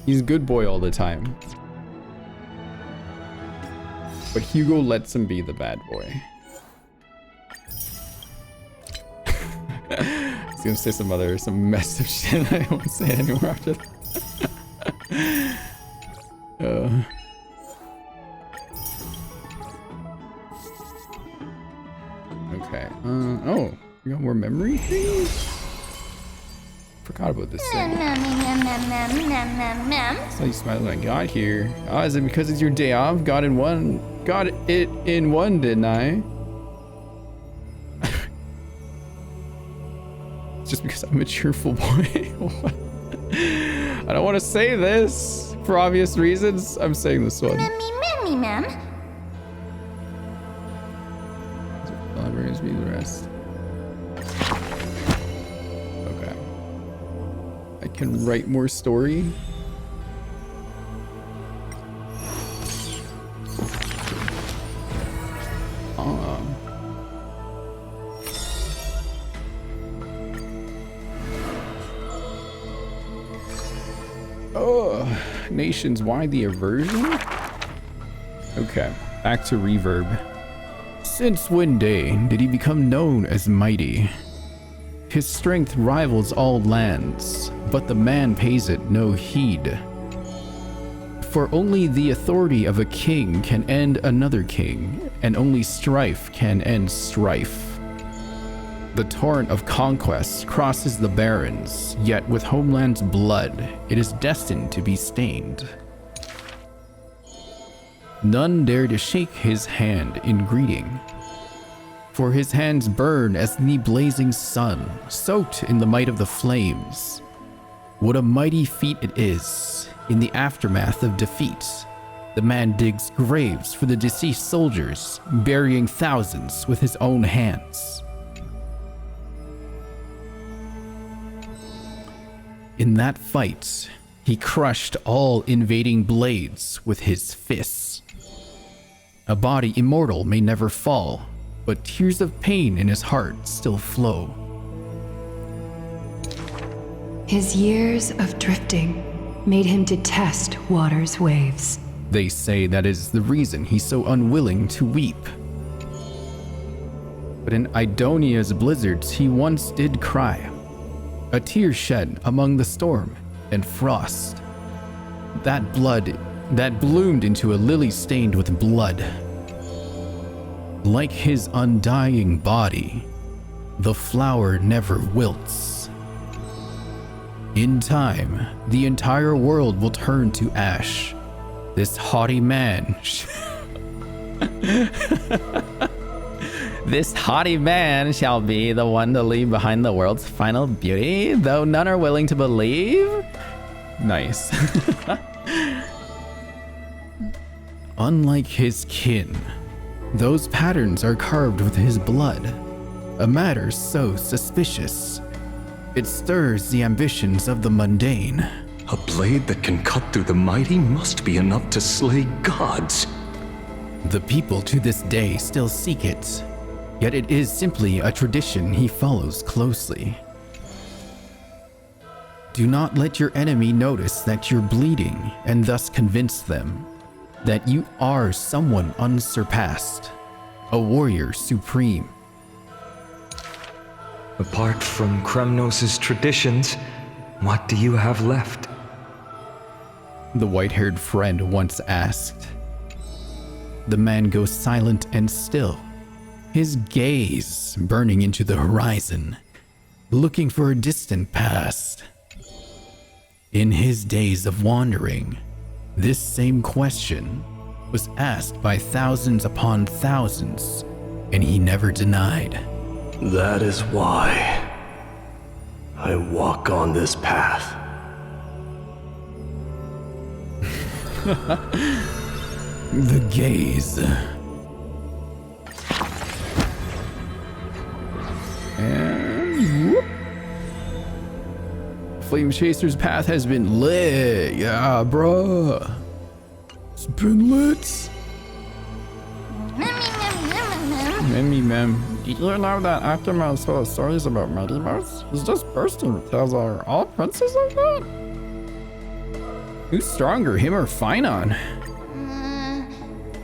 A: He's a good boy all the time. But Hugo lets him be the bad boy. I was gonna say some messed up shit. I won't say it anymore after that. Okay. Oh, we got more memory things? Forgot about this thing. So you smiled when I got here. Oh, is it because it's your day off? Got it in one, didn't I? Just because I'm a cheerful boy. I don't want to say this for obvious reasons. I'm saying this one. Brings me the rest. Okay. I can write more story. Oh, nations, why the aversion? Okay, back to reverb. Since when day did he become known as Mydei? His strength rivals all lands, but the man pays it no heed. For only the authority of a king can end another king, and only strife can end strife. The torrent of conquest crosses the barrens, yet with homeland's blood, it is destined to be stained. None dare to shake his hand in greeting, for his hands burn as the blazing sun, soaked in the might of the flames. What a mighty feat it is, in the aftermath of defeat. The man digs graves for the deceased soldiers, burying thousands with his own hands. In that fight, he crushed all invading blades with his fists. A body immortal may never fall, but tears of pain in his heart still flow.
B: His years of drifting made him detest water's waves.
A: They say that is the reason he's so unwilling to weep. But in Idonia's blizzards he once did cry, a tear shed among the storm and frost. That blood that bloomed into a lily stained with blood. Like his undying body, the flower never wilts. In time, the entire world will turn to ash. This haughty man This haughty man shall be the one to leave behind the world's final beauty, though none are willing to believe. Nice. Unlike his kin, those patterns are carved with his blood, a matter so suspicious. It stirs the ambitions of the mundane.
Q: A blade that can cut through the mighty must be enough to slay gods.
A: The people to this day still seek it, yet it is simply a tradition he follows closely. Do not let your enemy notice that you're bleeding and thus convince them that you are someone unsurpassed. a warrior supreme.
I: Apart from Kremnos' traditions, what do you have left?
A: The white-haired friend once asked. The man goes silent and still, his gaze burning into the horizon, looking for a distant past. In his days of wandering, this same question was asked by thousands upon thousands, and he never denied.
C: That is why I walk on this path.
A: The gaze. And whoop. Flame Chaser's path has been lit. Yeah, bruh. It's been lit. Mem.
P: Did you know that Akuma is full of stories about Mydei? He's just bursting with tales. Are all princes like that?
A: Who's stronger, him or Finon?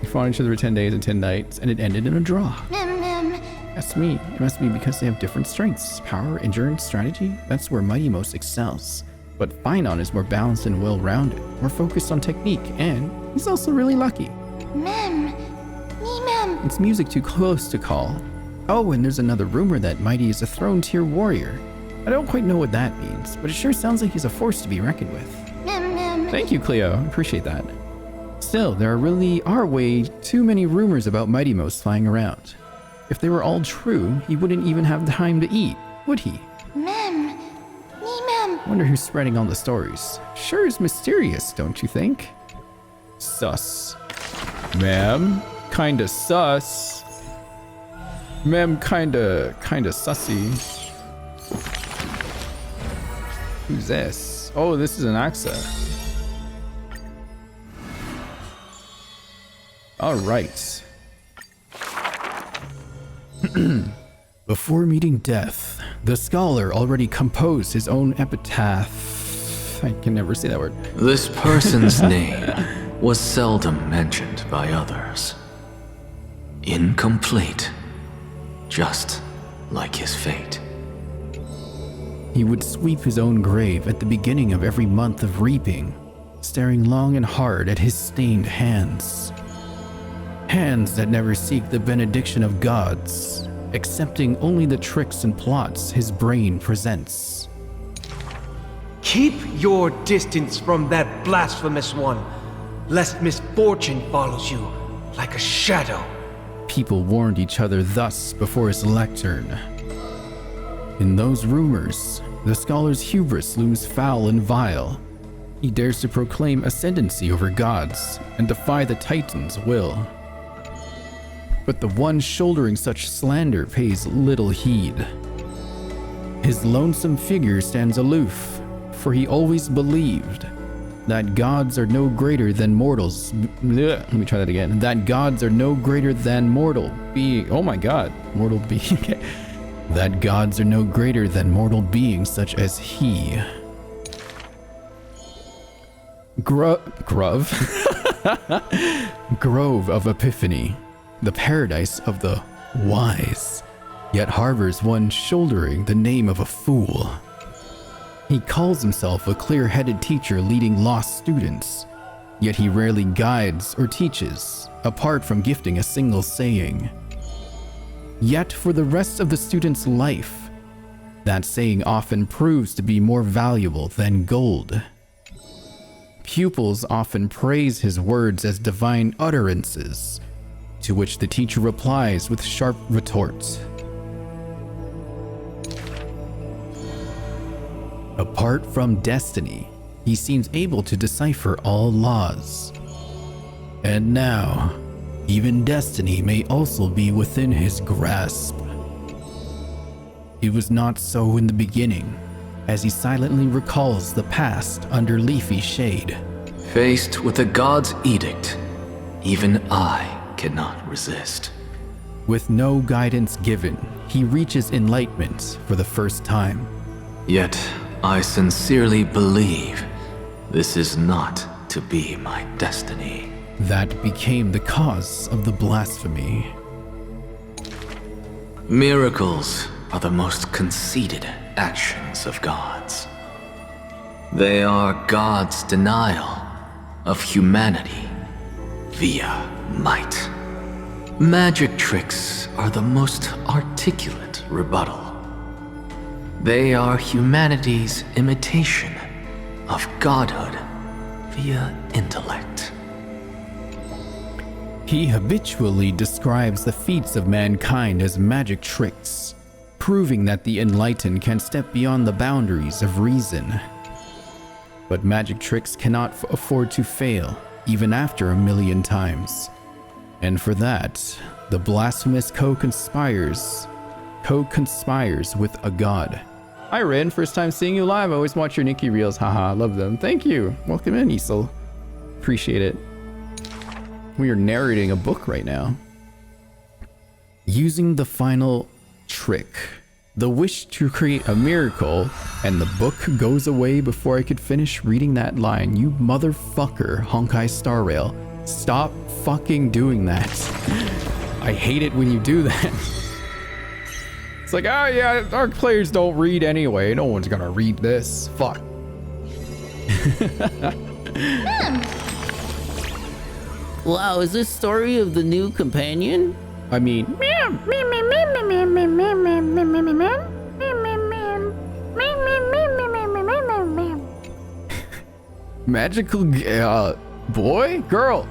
A: We fought each other for 10 days and 10 nights, and it ended in a draw. That's me. It must be because they have different strengths. Power, endurance, strategy. That's where Mydei excels. But Finon is more balanced and well-rounded, more focused on technique, and he's also really lucky. It's music too close to call. Oh, and there's another rumor that Mydei is a throne tier warrior. I don't quite know what that means, but it sure sounds like he's a force to be reckoned with. Thank you, Cleo. Appreciate that. Still, there really are way too many rumors about Mydei flying around. If they were all true, he wouldn't even have time to eat, would he? Wonder who's spreading all the stories. Sure is mysterious, don't you think? Sus. Ma'am? Kinda sus. Ma'am, kinda sussy. Who's this? Oh, this is an Axa. Alright. Before meeting death, the scholar already composed his own epitaph. I can never say that word.
T: This person's name was seldom mentioned by others. Incomplete, just like his fate.
A: He would sweep his own grave at the beginning of every month of reaping, staring long and hard at his stained hands. Hands that never seek the benediction of gods, accepting only the tricks and plots his brain presents.
D: Keep your distance from that blasphemous one, lest misfortune follows you like a shadow.
A: People warned each other thus before his lectern. In those rumors, the scholar's hubris looms foul and vile. He dares to proclaim ascendancy over gods and defy the Titan's will. But the one shouldering such slander pays little heed. His lonesome figure stands aloof, for he always believed that gods are no greater than mortals. Let me try that again. That gods are no greater than mortal being. Oh my god, mortal being. That gods are no greater than mortal beings such as he. Grove of Epiphany, the paradise of the wise, yet harbors one shouldering the name of a fool. He calls himself a clear-headed teacher leading lost students, yet he rarely guides or teaches, apart from gifting a single saying. Yet for the rest of the student's life, that saying often proves to be more valuable than gold. Pupils often praise his words as divine utterances, to which the teacher replies with sharp retorts. Apart from destiny, he seems able to decipher all laws. And now, even destiny may also be within his grasp. It was not so in the beginning, as he silently recalls the past under leafy shade.
T: Faced with a god's edict, even I cannot resist.
A: With no guidance given, he reaches enlightenment for the first time.
T: Yet, I sincerely believe this is not to be my destiny.
A: That became the cause of the blasphemy.
T: Miracles are the most conceited actions of gods. They are God's denial of humanity via might. Magic tricks are the most articulate rebuttal. They are humanity's imitation of godhood via intellect.
A: He habitually describes the feats of mankind as magic tricks, proving that the enlightened can step beyond the boundaries of reason. But magic tricks cannot afford to fail, even after 1,000,000 times. And for that, the blasphemous co-conspires with a god. Hi Rin, first time seeing you live. I always watch your Nikki reels, haha, love them. Thank you. Welcome in, Isel. Appreciate it. We are narrating a book right now. Using the final trick, the wish to create a miracle, and the book goes away before I could finish reading that line. You motherfucker, Honkai Star Rail. Stop fucking doing that. I hate it when you do that. It's like, oh yeah, our players don't read anyway. No one's gonna read this. Fuck.
L: Wow, is this story of the new companion?
A: I mean, magical boy? Girl?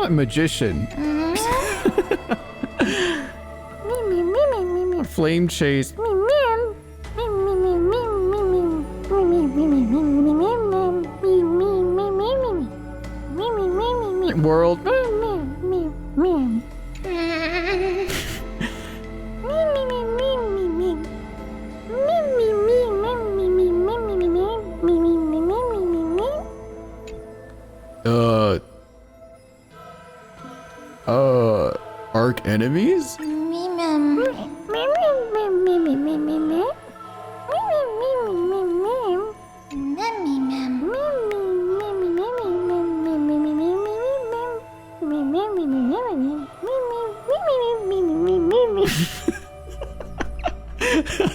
A: A magician. Flame chase. World. Arch enemies?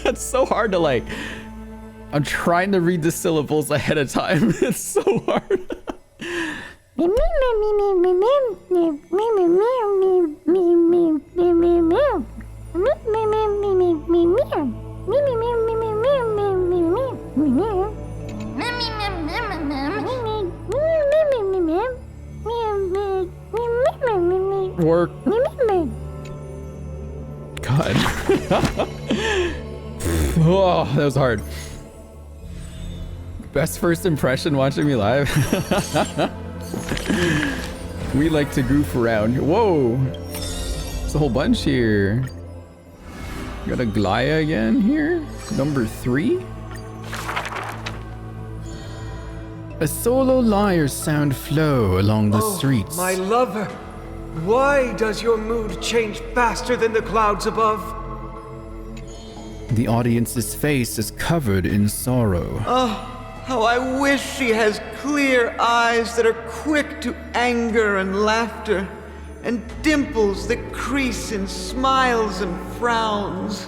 A: That's so hard to like. I'm trying to read the syllables ahead of time. It's so hard. Work. God. Oh, that was hard. Best first impression watching me live. We like to goof around. Whoa, there's a whole bunch here. Got Aglaea again here. Number 3. A solo lyre's sound flow along the streets.
D: My lover, why does your mood change faster than the clouds above?
A: The audience's face is covered in sorrow.
V: Oh, how I wish she has clear eyes that are quick to anger and laughter, and dimples that crease in smiles and frowns.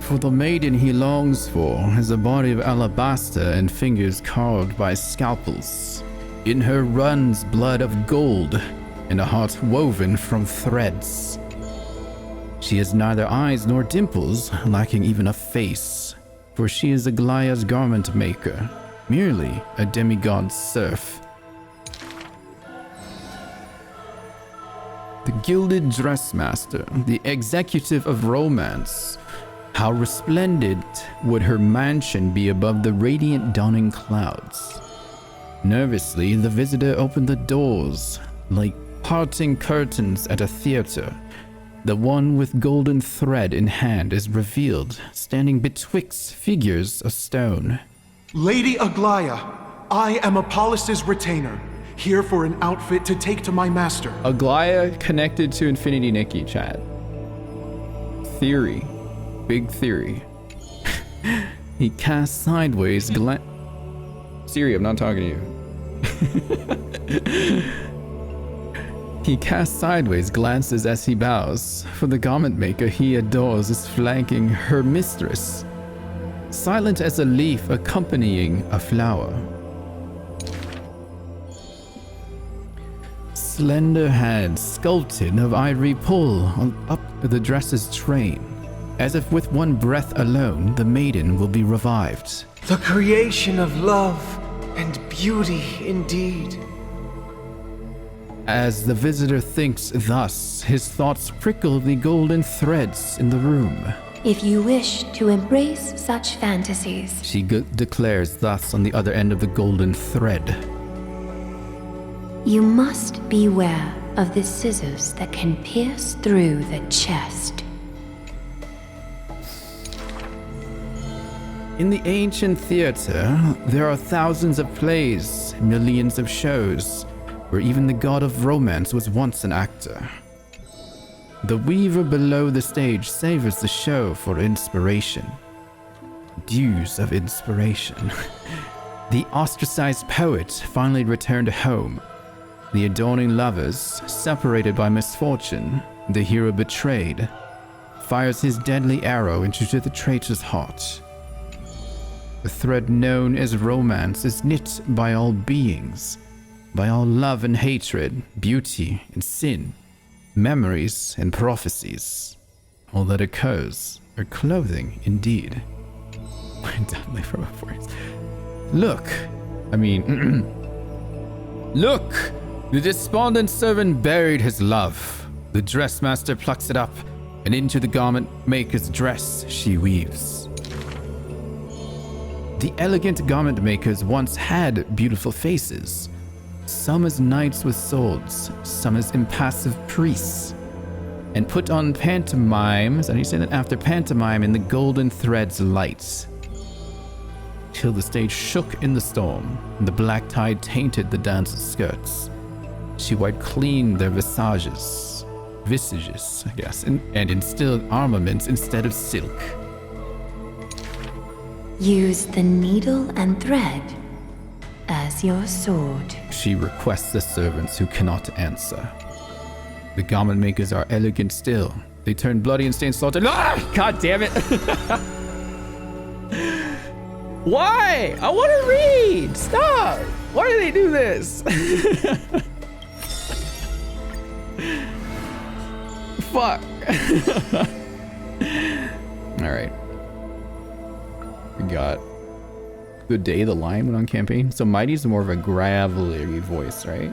A: For the maiden he longs for has a body of alabaster and fingers carved by scalpels. In her runs blood of gold and a heart woven from threads. She has neither eyes nor dimples, lacking even a face, for she is Aglaea's garment maker, merely a demigod's serf. The gilded dressmaster, the executive of romance. How resplendent would her mansion be above the radiant dawning clouds. Nervously, the visitor opened the doors, like parting curtains at a theater. The one with golden thread in hand is revealed, standing betwixt figures of stone.
W: Lady Aglaea, I am Apollos' retainer, here for an outfit to take to my master.
A: Aglaea connected to Infinity Nikki, chat. Theory. Big theory. He cast sideways Siri, I'm not talking to you. He casts sideways glances as he bows, for the garment maker he adores is flanking her mistress, silent as a leaf accompanying a flower. Slender hands sculpted of ivory pull up the dress's train, as if with one breath alone the maiden will be revived.
D: The creation of love and beauty indeed.
A: As the visitor thinks thus, his thoughts prickle the golden threads in the room.
B: If you wish to embrace such fantasies,
A: She declares thus on the other end of the golden thread.
B: you must beware of the scissors that can pierce through the chest.
A: In the ancient theater, there are thousands of plays, millions of shows, where even the god of romance was once an actor. The weaver below the stage savors the show for inspiration. Dews of inspiration. The ostracized poet finally returned home. The adorning lovers, separated by misfortune, the hero betrayed, fires his deadly arrow into the traitor's heart. The thread known as romance is knit by all beings, by all love and hatred, beauty and sin, memories and prophecies. All that occurs are clothing indeed. Deadly from Amphoreus. Look! Look! The despondent servant buried his love. The dressmaster plucks it up, and into the garment maker's dress she weaves. The elegant garment makers once had beautiful faces, some as knights with swords, some as impassive priests, and put on pantomimes, and you say that after pantomime in the golden thread's light, till the stage shook in the storm, and the black tide tainted the dancers' skirts. She wiped clean their visages, I guess, and instilled armaments instead of silk.
B: Use the needle and thread as your sword.
A: She requests the servants who cannot answer. The garment makers are elegant still. They turn bloody and stain salted. Ah! God damn it! Why? I want to read! Stop! Why do they do this? Fuck. Alright. We got Good Day, the lion went on campaign. So Mydei's more of a gravelly voice, right?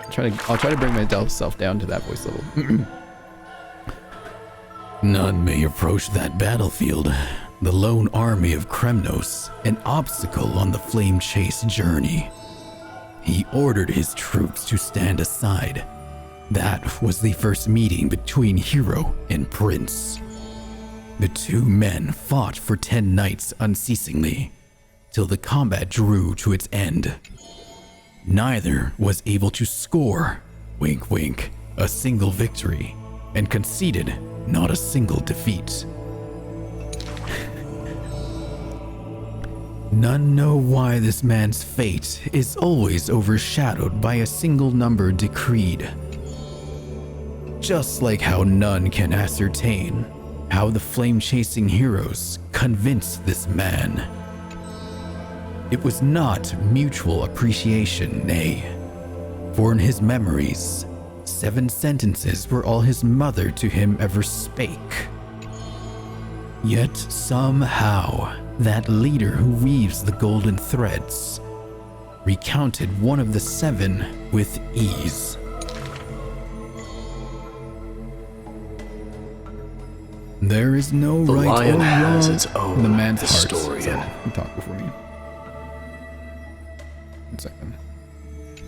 A: I'll try to bring myself down to that voice level.
K: None may approach that battlefield. The lone army of Kremnos, an obstacle on the flame chase journey. He ordered his troops to stand aside. That was the first meeting between hero and prince. The two men fought for 10 nights unceasingly, till the combat drew to its end. Neither was able to score, wink wink, a single victory, and conceded not a single defeat. None know why this man's fate is always overshadowed by a single number decreed. Just like how none can ascertain how the flame-chasing heroes convinced this man. It was not mutual appreciation, nay, for in his memories, 7 sentences were all his mother to him ever spake. Yet somehow, that leader who weaves the golden threads recounted one of the 7 with ease. There is no
C: The
K: right
C: lion
K: or
C: has
K: wrong
C: its own
K: in the man's
C: historian.
A: Heart. Talk before me. 1 second.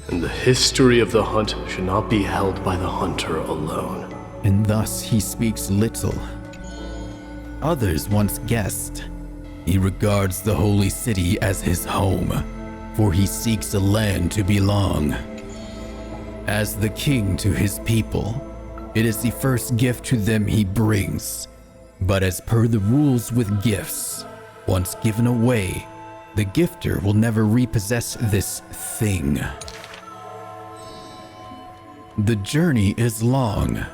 C: And the history of the hunt should not be held by the hunter alone.
K: And thus he speaks little. Others once guessed. He regards the holy city as his home, for he seeks a land to belong. As the king to his people, it is the first gift to them he brings, But as per the rules with gifts, once given away, the gifter will never repossess this thing. The journey is long,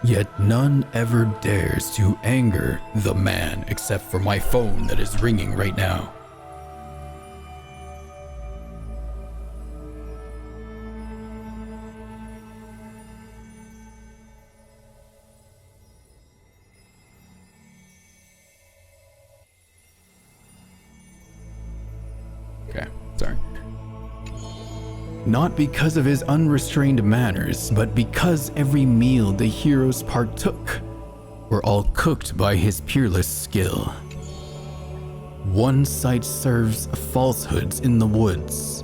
K: yet none ever dares to anger the man except for my phone that is ringing right now.
A: Okay, sorry.
K: Not because of his unrestrained manners, but because every meal the heroes partook were all cooked by his peerless skill. One sight serves falsehoods in the woods.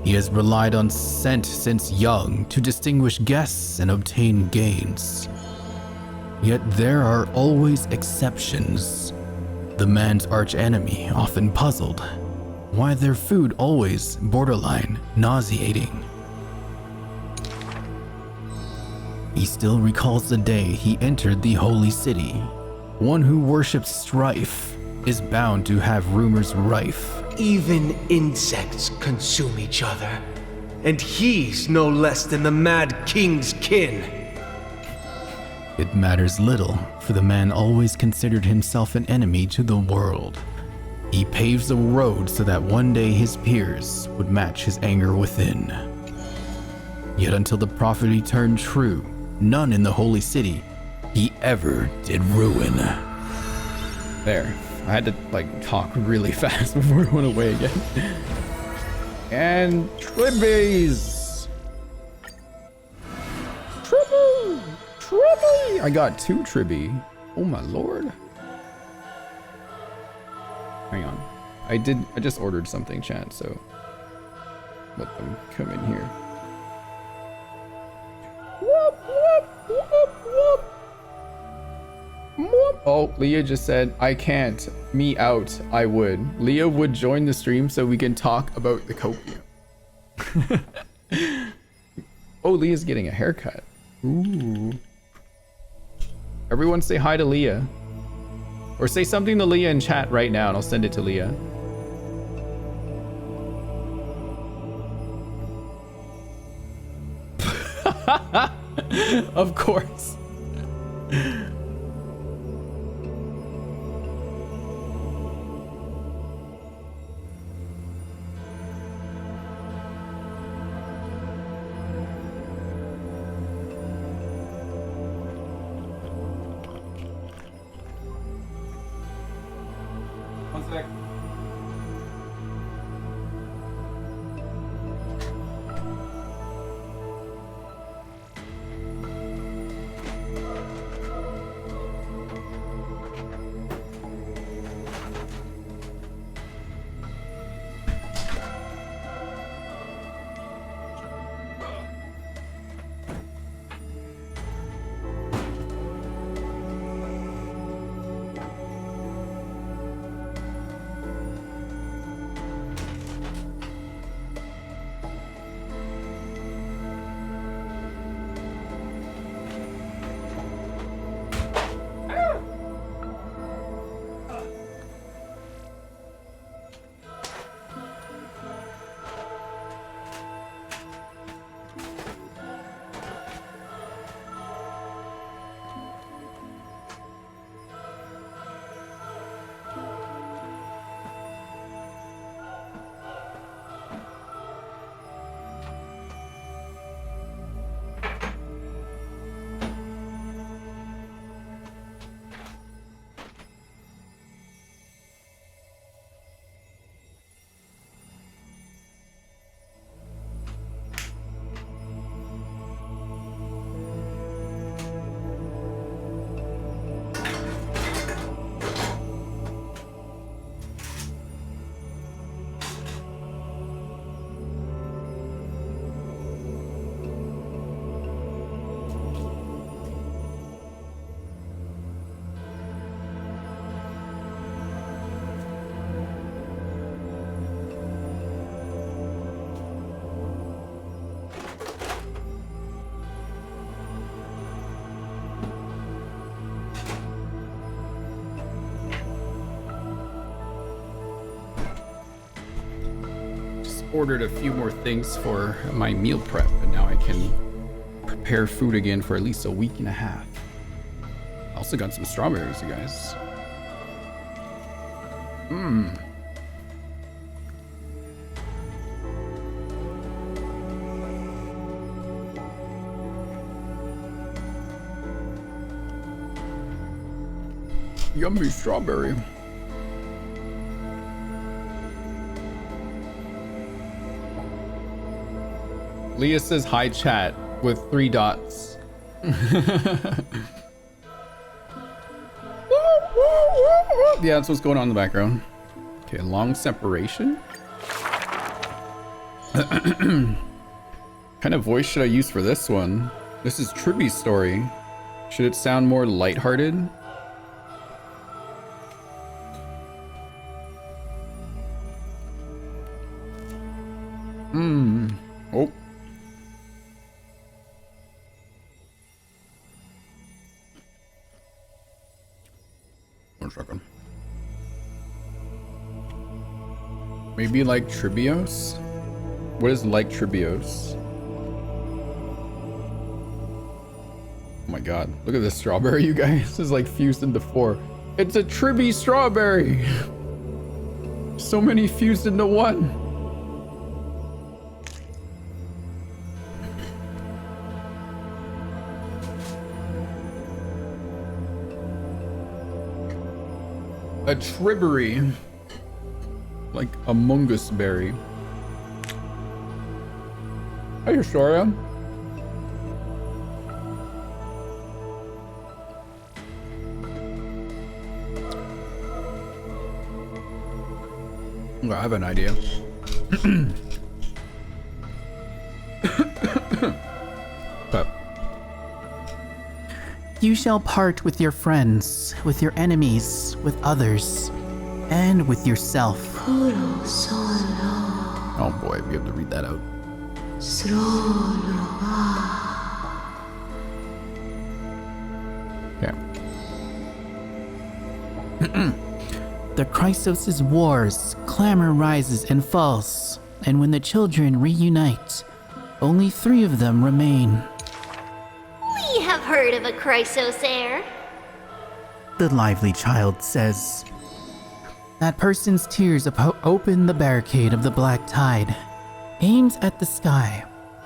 K: He has relied on scent since young to distinguish guests and obtain gains. Yet there are always exceptions. The man's archenemy often puzzled. Why their food always borderline nauseating. He still recalls the day he entered the holy city. One who worships strife is bound to have rumors rife.
D: Even insects consume each other, and he's no less than the Mad King's kin.
K: It matters little, for the man always considered himself an enemy to the world. He paves a road so that one day his peers would match his anger within. Yet until the prophecy turned true, none in the holy city he ever did ruin.
A: There. I had to talk really fast before it went away again. And Tribbies! Tribbie! Tribbie! I got 2 Tribbie. Oh my lord. Hang on. I just ordered something, chat, so let them come in here. Whoop, whoop, whoop, whoop. Whoop. Oh, Leah just said, I can't. Me out. I would. Leah would join the stream so we can talk about the copium. Oh, Leah's getting a haircut. Ooh. Everyone say hi to Leah. Or say something to Leah in chat right now and I'll send it to Leah. Of course. ordered a few more things for my meal prep, and now I can prepare food again for at least a week and a half. Also got some strawberries, you guys. Mmm. Yummy strawberry. Leah says hi chat with 3 dots. Yeah, that's what's going on in the background. Okay, long separation. What kind of voice should I use for this one? This is Tribbie's story. Should it sound more lighthearted? Oh. 1 second. Maybe like Tribbios? What is like Tribbios? Oh my god, look at this strawberry, you guys. This is like fused into 4. It's a Tribbie strawberry! So many fused into 1. A Tribbery. Like a mungus berry. Hey, Astoria. I have an idea.
F: You shall part with your friends, with your enemies, with others, and with yourself.
A: Oh boy, we have to read that out. Yeah.
F: The Chrysos' wars, clamor rises and falls, and when the children reunite, only 3 of them remain.
E: We have heard of a Chrysos heir.
F: The lively child says. That person's tears open the barricade of the black tide, aims at the sky,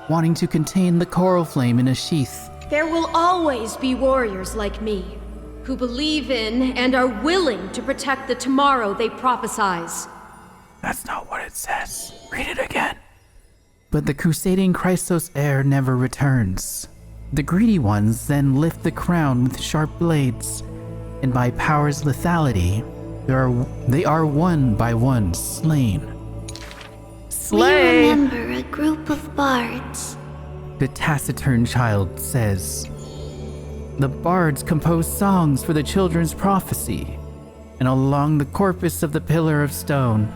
F: wanting to contain the coral flame in a sheath.
M: There will always be warriors like me, who believe in and are willing to protect the tomorrow they prophesize.
F: That's not what it says. Read it again. But the crusading Chrysos heir never returns. The greedy ones then lift the crown with sharp blades, and by power's lethality, they are one by one slain. Slay!
E: We remember a group of bards.
F: The taciturn child says. The bards compose songs for the children's prophecy, and along the corpus of the pillar of stone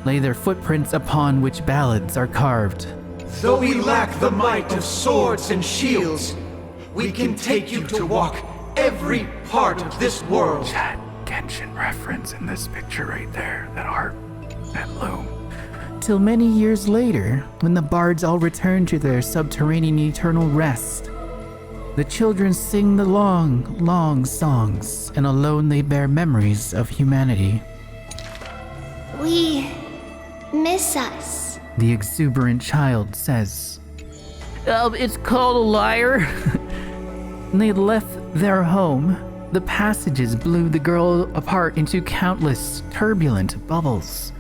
F: lay their footprints upon which ballads are carved.
D: Though we lack the might of swords and shields, we can take you to walk every part of this world.
F: That Genshin reference in this picture right there, that art, that loom. Till many years later, when the bards all return to their subterranean eternal rest, the children sing the long, long songs, and alone they bear memories of humanity.
E: We miss us.
F: The exuberant child says. It's called a liar. They left their home. The passages blew the girl apart into countless turbulent bubbles.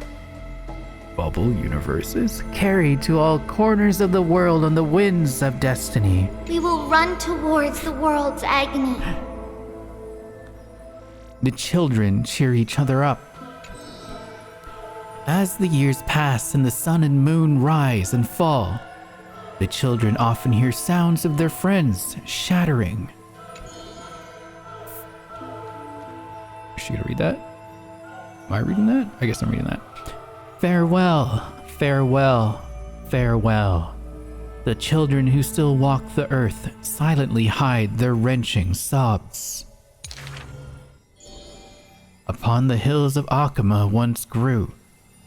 F: Bubble universes carried to all corners of the world on the winds of destiny.
E: We will run towards the world's agony.
F: The children cheer each other up. As the years pass and the sun and moon rise and fall, the children often hear sounds of their friends shattering. Is she gonna read that? Am I reading that? I guess I'm reading that. Farewell, farewell, farewell. The children who still walk the earth silently hide their wrenching sobs. Upon the hills of Akama once grew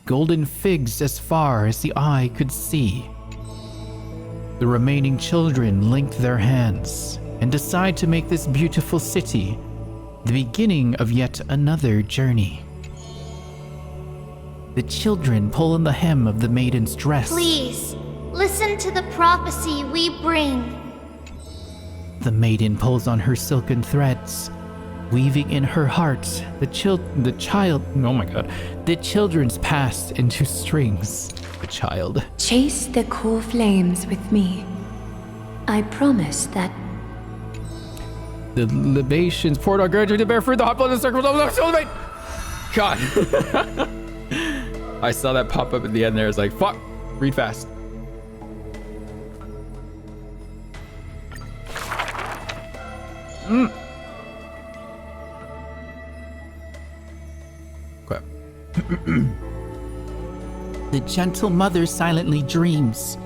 F: golden figs as far as the eye could see. The remaining children linked their hands and decide to make this beautiful city the beginning of yet another journey. The children pull on the hem of the maiden's dress.
E: Please, listen to the prophecy we bring.
F: The maiden pulls on her silken threads, weaving in her heart the children's past into strings. The child.
B: Chase the core flames with me. I promise that
A: the libations poured on gradually to bear fruit. The hot blood and circle of the soulmate. God. I saw that pop up at the end there. I was like, fuck. Read fast. Okay.
F: The gentle mother silently dreams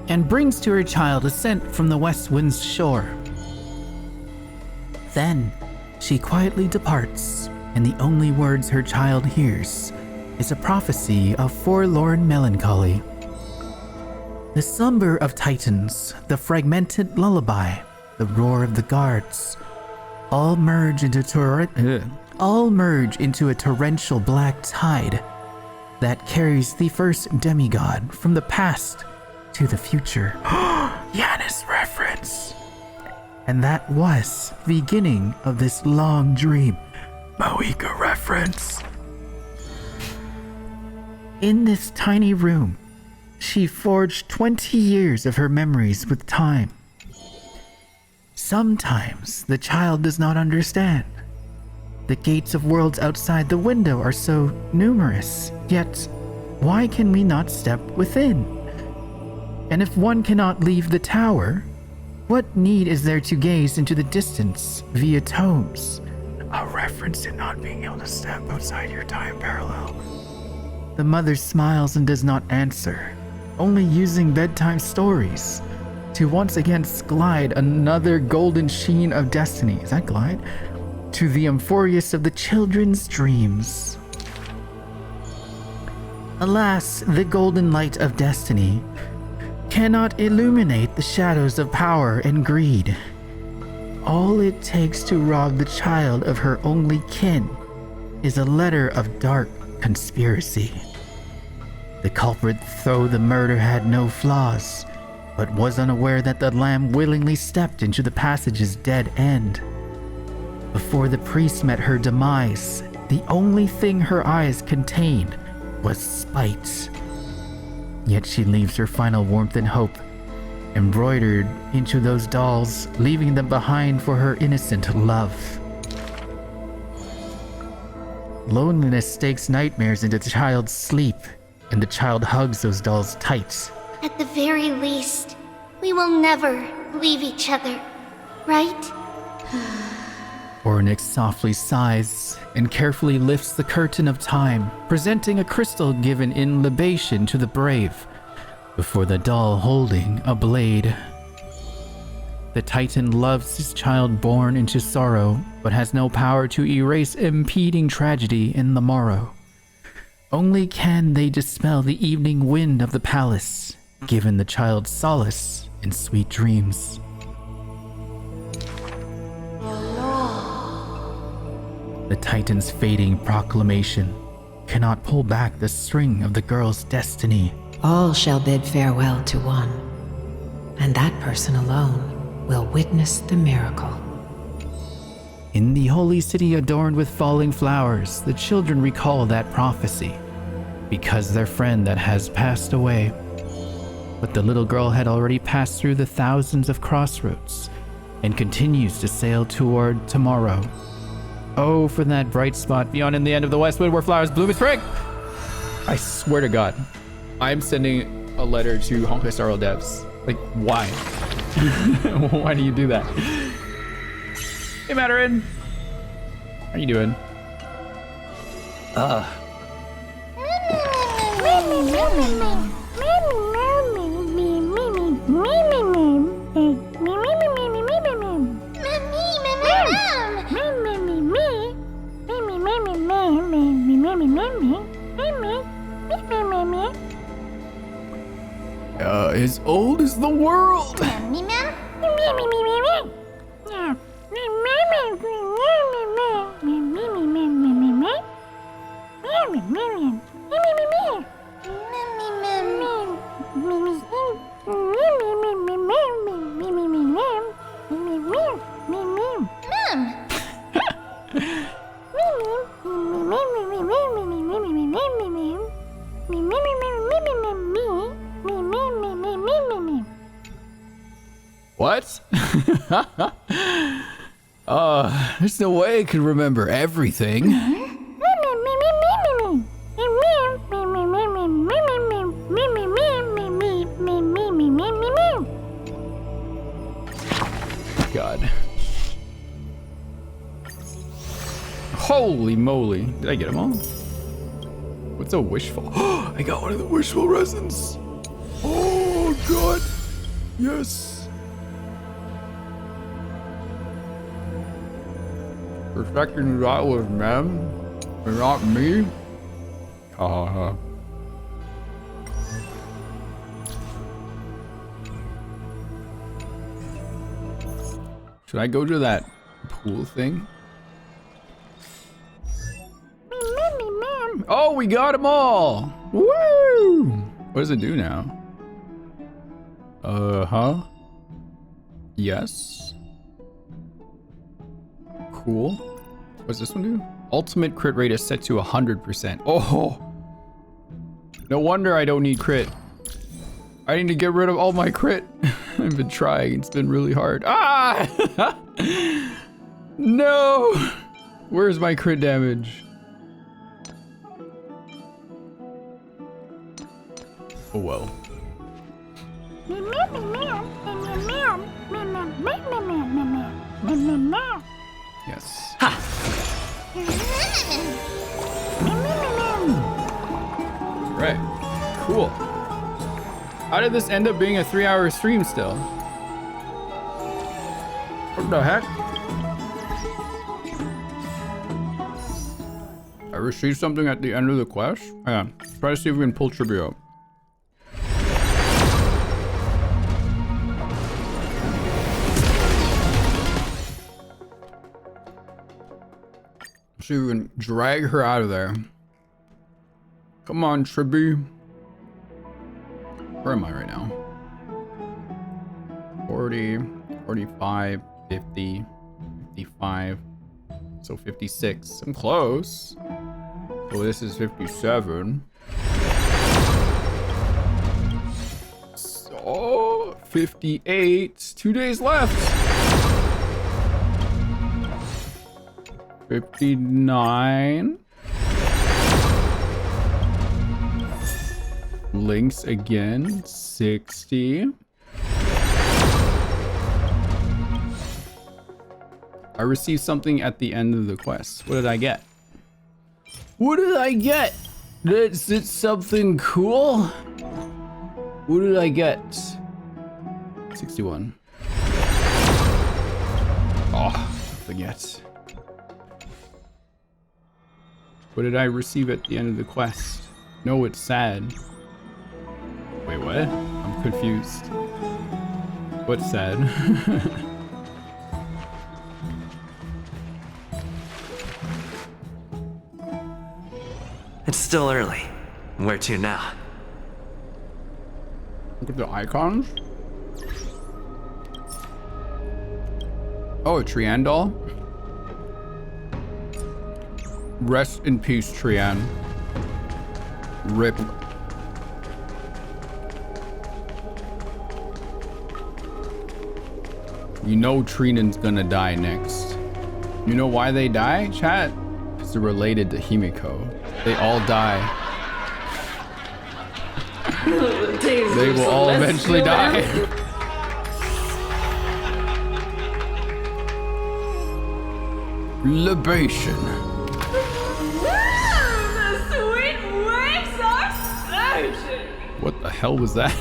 F: and brings to her child a scent from the west wind's shore. Then she quietly departs, and the only words her child hears is a prophecy of forlorn melancholy. The slumber of titans, the fragmented lullaby, the roar of the guards, all merge into a torrential black tide that carries the first demigod from the past to the future. Yanis reference. And that was the beginning of this long dream. Moika reference. In this tiny room, she forged 20 years of her memories with time. Sometimes the child does not understand. The gates of worlds outside the window are so numerous, yet why can we not step within? And if one cannot leave the tower, what need is there to gaze into the distance via tomes? A reference to not being able to step outside your time parallel. The mother smiles and does not answer, only using bedtime stories to once again glide another golden sheen of destiny. Is that glide? To the Amphoreus of the children's dreams. Alas, the golden light of destiny cannot illuminate the shadows of power and greed. All it takes to rob the child of her only kin is a letter of dark conspiracy. The culprit, though the murder had no flaws, but was unaware that the lamb willingly stepped into the passage's dead end. Before the priest met her demise, the only thing her eyes contained was spite. Yet she leaves her final warmth and hope embroidered into those dolls, leaving them behind for her innocent love. Loneliness stakes nightmares into the child's sleep, and the child hugs those dolls tight.
E: At the very least, we will never leave each other, right?
F: Ornyx softly sighs and carefully lifts the curtain of time, presenting a crystal given in libation to the brave, before the doll holding a blade. The Titan loves his child born into sorrow, but has no power to erase impeding tragedy in the morrow. Only can they dispel the evening wind of the palace, giving the child solace in sweet dreams. The Titan's fading proclamation cannot pull back the string of the girl's destiny.
J: All shall bid farewell to one, and that person alone will witness the miracle.
F: In the holy city adorned with falling flowers, the children recall that prophecy, because their friend that has passed away. But the little girl had already passed through the thousands of crossroads and continues to sail toward tomorrow. Oh, for that bright spot beyond in the end of the westwood where flowers bloom in spring! I swear to God, I'm sending a letter to Honkai Star Rail devs. Like, why? Why do you do that? Hey, Matarin. How you doing?
K: As old as the world. What? There's no way I can remember everything. God. Holy moly. Did I get them all? What's a wishful? I got one of the wishful resins. Oh, God. Yes. Perfecting that was them and not me. Should I go to that pool thing? Oh, we got them all! Woo! What does it do now? Yes. Cool. What's this one do? Ultimate crit rate is set to 100%. Oh! No wonder I don't need crit. I need to get rid of all my crit. I've been trying. It's been really hard. Ah! No! Where's my crit damage? Oh well. Yes. Ha! Right. Cool. How did this end up being a 3-hour stream still? What the heck? I received something at the end of the quest? Hang on. Try to see if we can pull Tribbie out. See if we can drag her out of there. Come on, Tribbie. Where am I right now? 40, 45, 50, 55. So 56. I'm close. So this is 57. So 58. 2 days left. 59. Links again. 60. I received something at the end of the quest. What did I get? What did I get? Is it something cool? What did I get? 61. Oh, forget. What did I receive at the end of the quest? No, it's sad. Wait, what? I'm confused. What's sad?
R: It's still early. Where to now?
A: Look at the icons. Oh, a Trian doll. Rest in peace, Trian. RIP. You know Trinan's gonna die next. You know why they die, chat? Because they're related to Himiko. They all die. They will all eventually die. Libation.
H: The sweet waves are surging.
A: What the hell was that?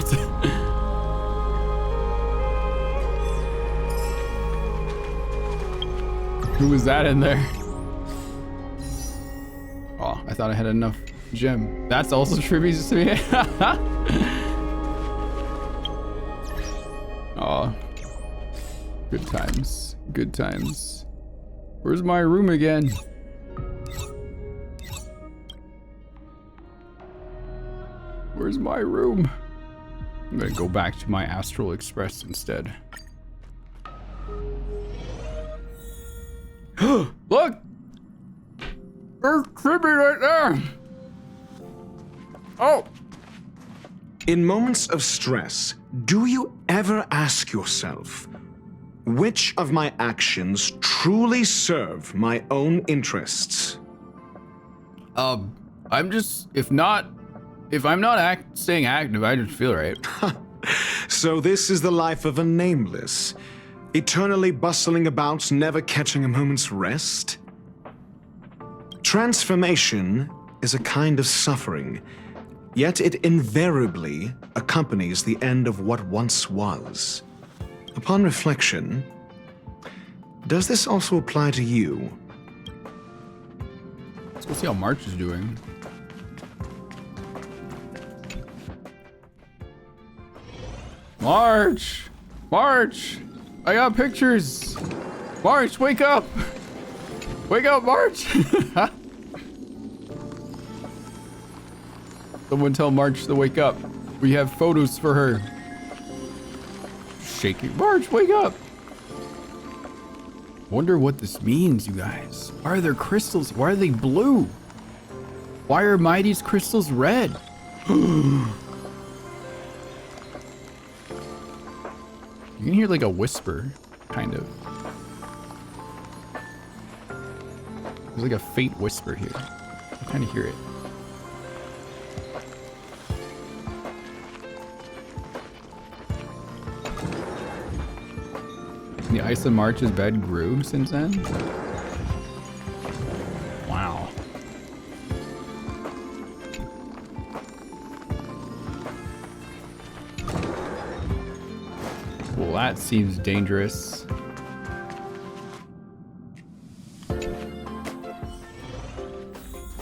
A: Who was that in there? Oh, I thought I had enough gem. That's also Tribbie's to me. Aw. Good times. Good times. Where's my room again? Where's my room? I'm gonna go back to my Astral Express instead. Look! There's Tribbie right there! Oh!
Q: In moments of stress, do you ever ask yourself, which of my actions truly serve my own interests?
A: I'm just, if I'm not staying active, I just feel right.
Q: So this is the life of a nameless, eternally bustling about, never catching a moment's rest? Transformation is a kind of suffering, yet it invariably accompanies the end of what once was. Upon reflection, does this also apply to you?
A: Let's go see how March is doing. March! March! I got pictures! March, wake up! Wake up, March! Someone tell March to wake up. We have photos for her. Shaking. March, wake up! Wonder what this means, you guys. Why are there crystals? Why are they blue? Why are Mydei's crystals red? You can hear like a whisper, kind of. There's like a faint whisper here. I kind of hear it. The ice in March's bed grew since then? Wow. Well, that seems dangerous.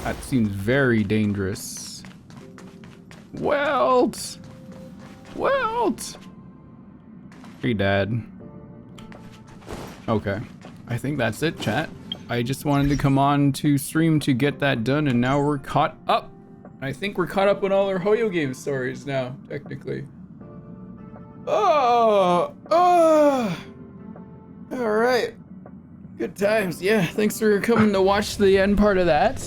A: That seems very dangerous. Welt! Welt! Hey, Dad. Okay. I think that's it, chat. I just wanted to come on to stream to get that done, and now we're caught up. I think we're caught up on all our Hoyo game stories now, technically. Oh! Alright. Good times. Yeah, thanks for coming to watch the end part of that.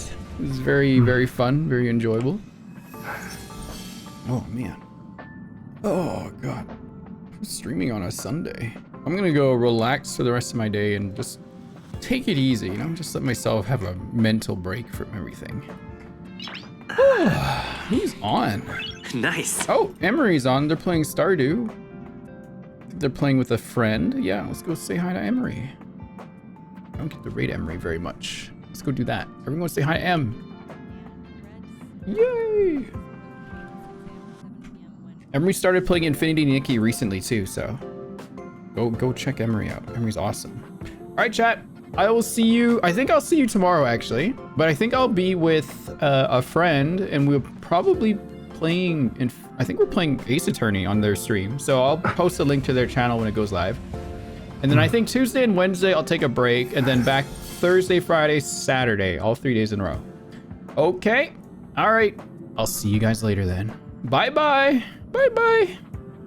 A: It was very, very fun, very enjoyable. Oh, man. Oh, God. Who's streaming on a Sunday? I'm gonna go relax for the rest of my day and just take it easy, you know? Just let myself have a mental break from everything. Oh, he's on.
N: Nice.
A: Oh, Emery's on. They're playing Stardew. They're playing with a friend. Yeah, let's go say hi to Emery. I don't get to rate Emery very much. Let's go do that. Everyone say hi to Em. Yay! Emery started playing Infinity Nikki recently too, so go check Emery out. Emery's awesome. All right, chat. I will see you. I think I'll see you tomorrow, actually. But I think I'll be with a friend, and we'll probably playing. I think we're playing Ace Attorney on their stream. So I'll post a link to their channel when it goes live. And then I think Tuesday and Wednesday I'll take a break, and then back Thursday, Friday, Saturday, all 3 days in a row. Okay. All right. I'll see you guys later then. Bye bye. Bye bye.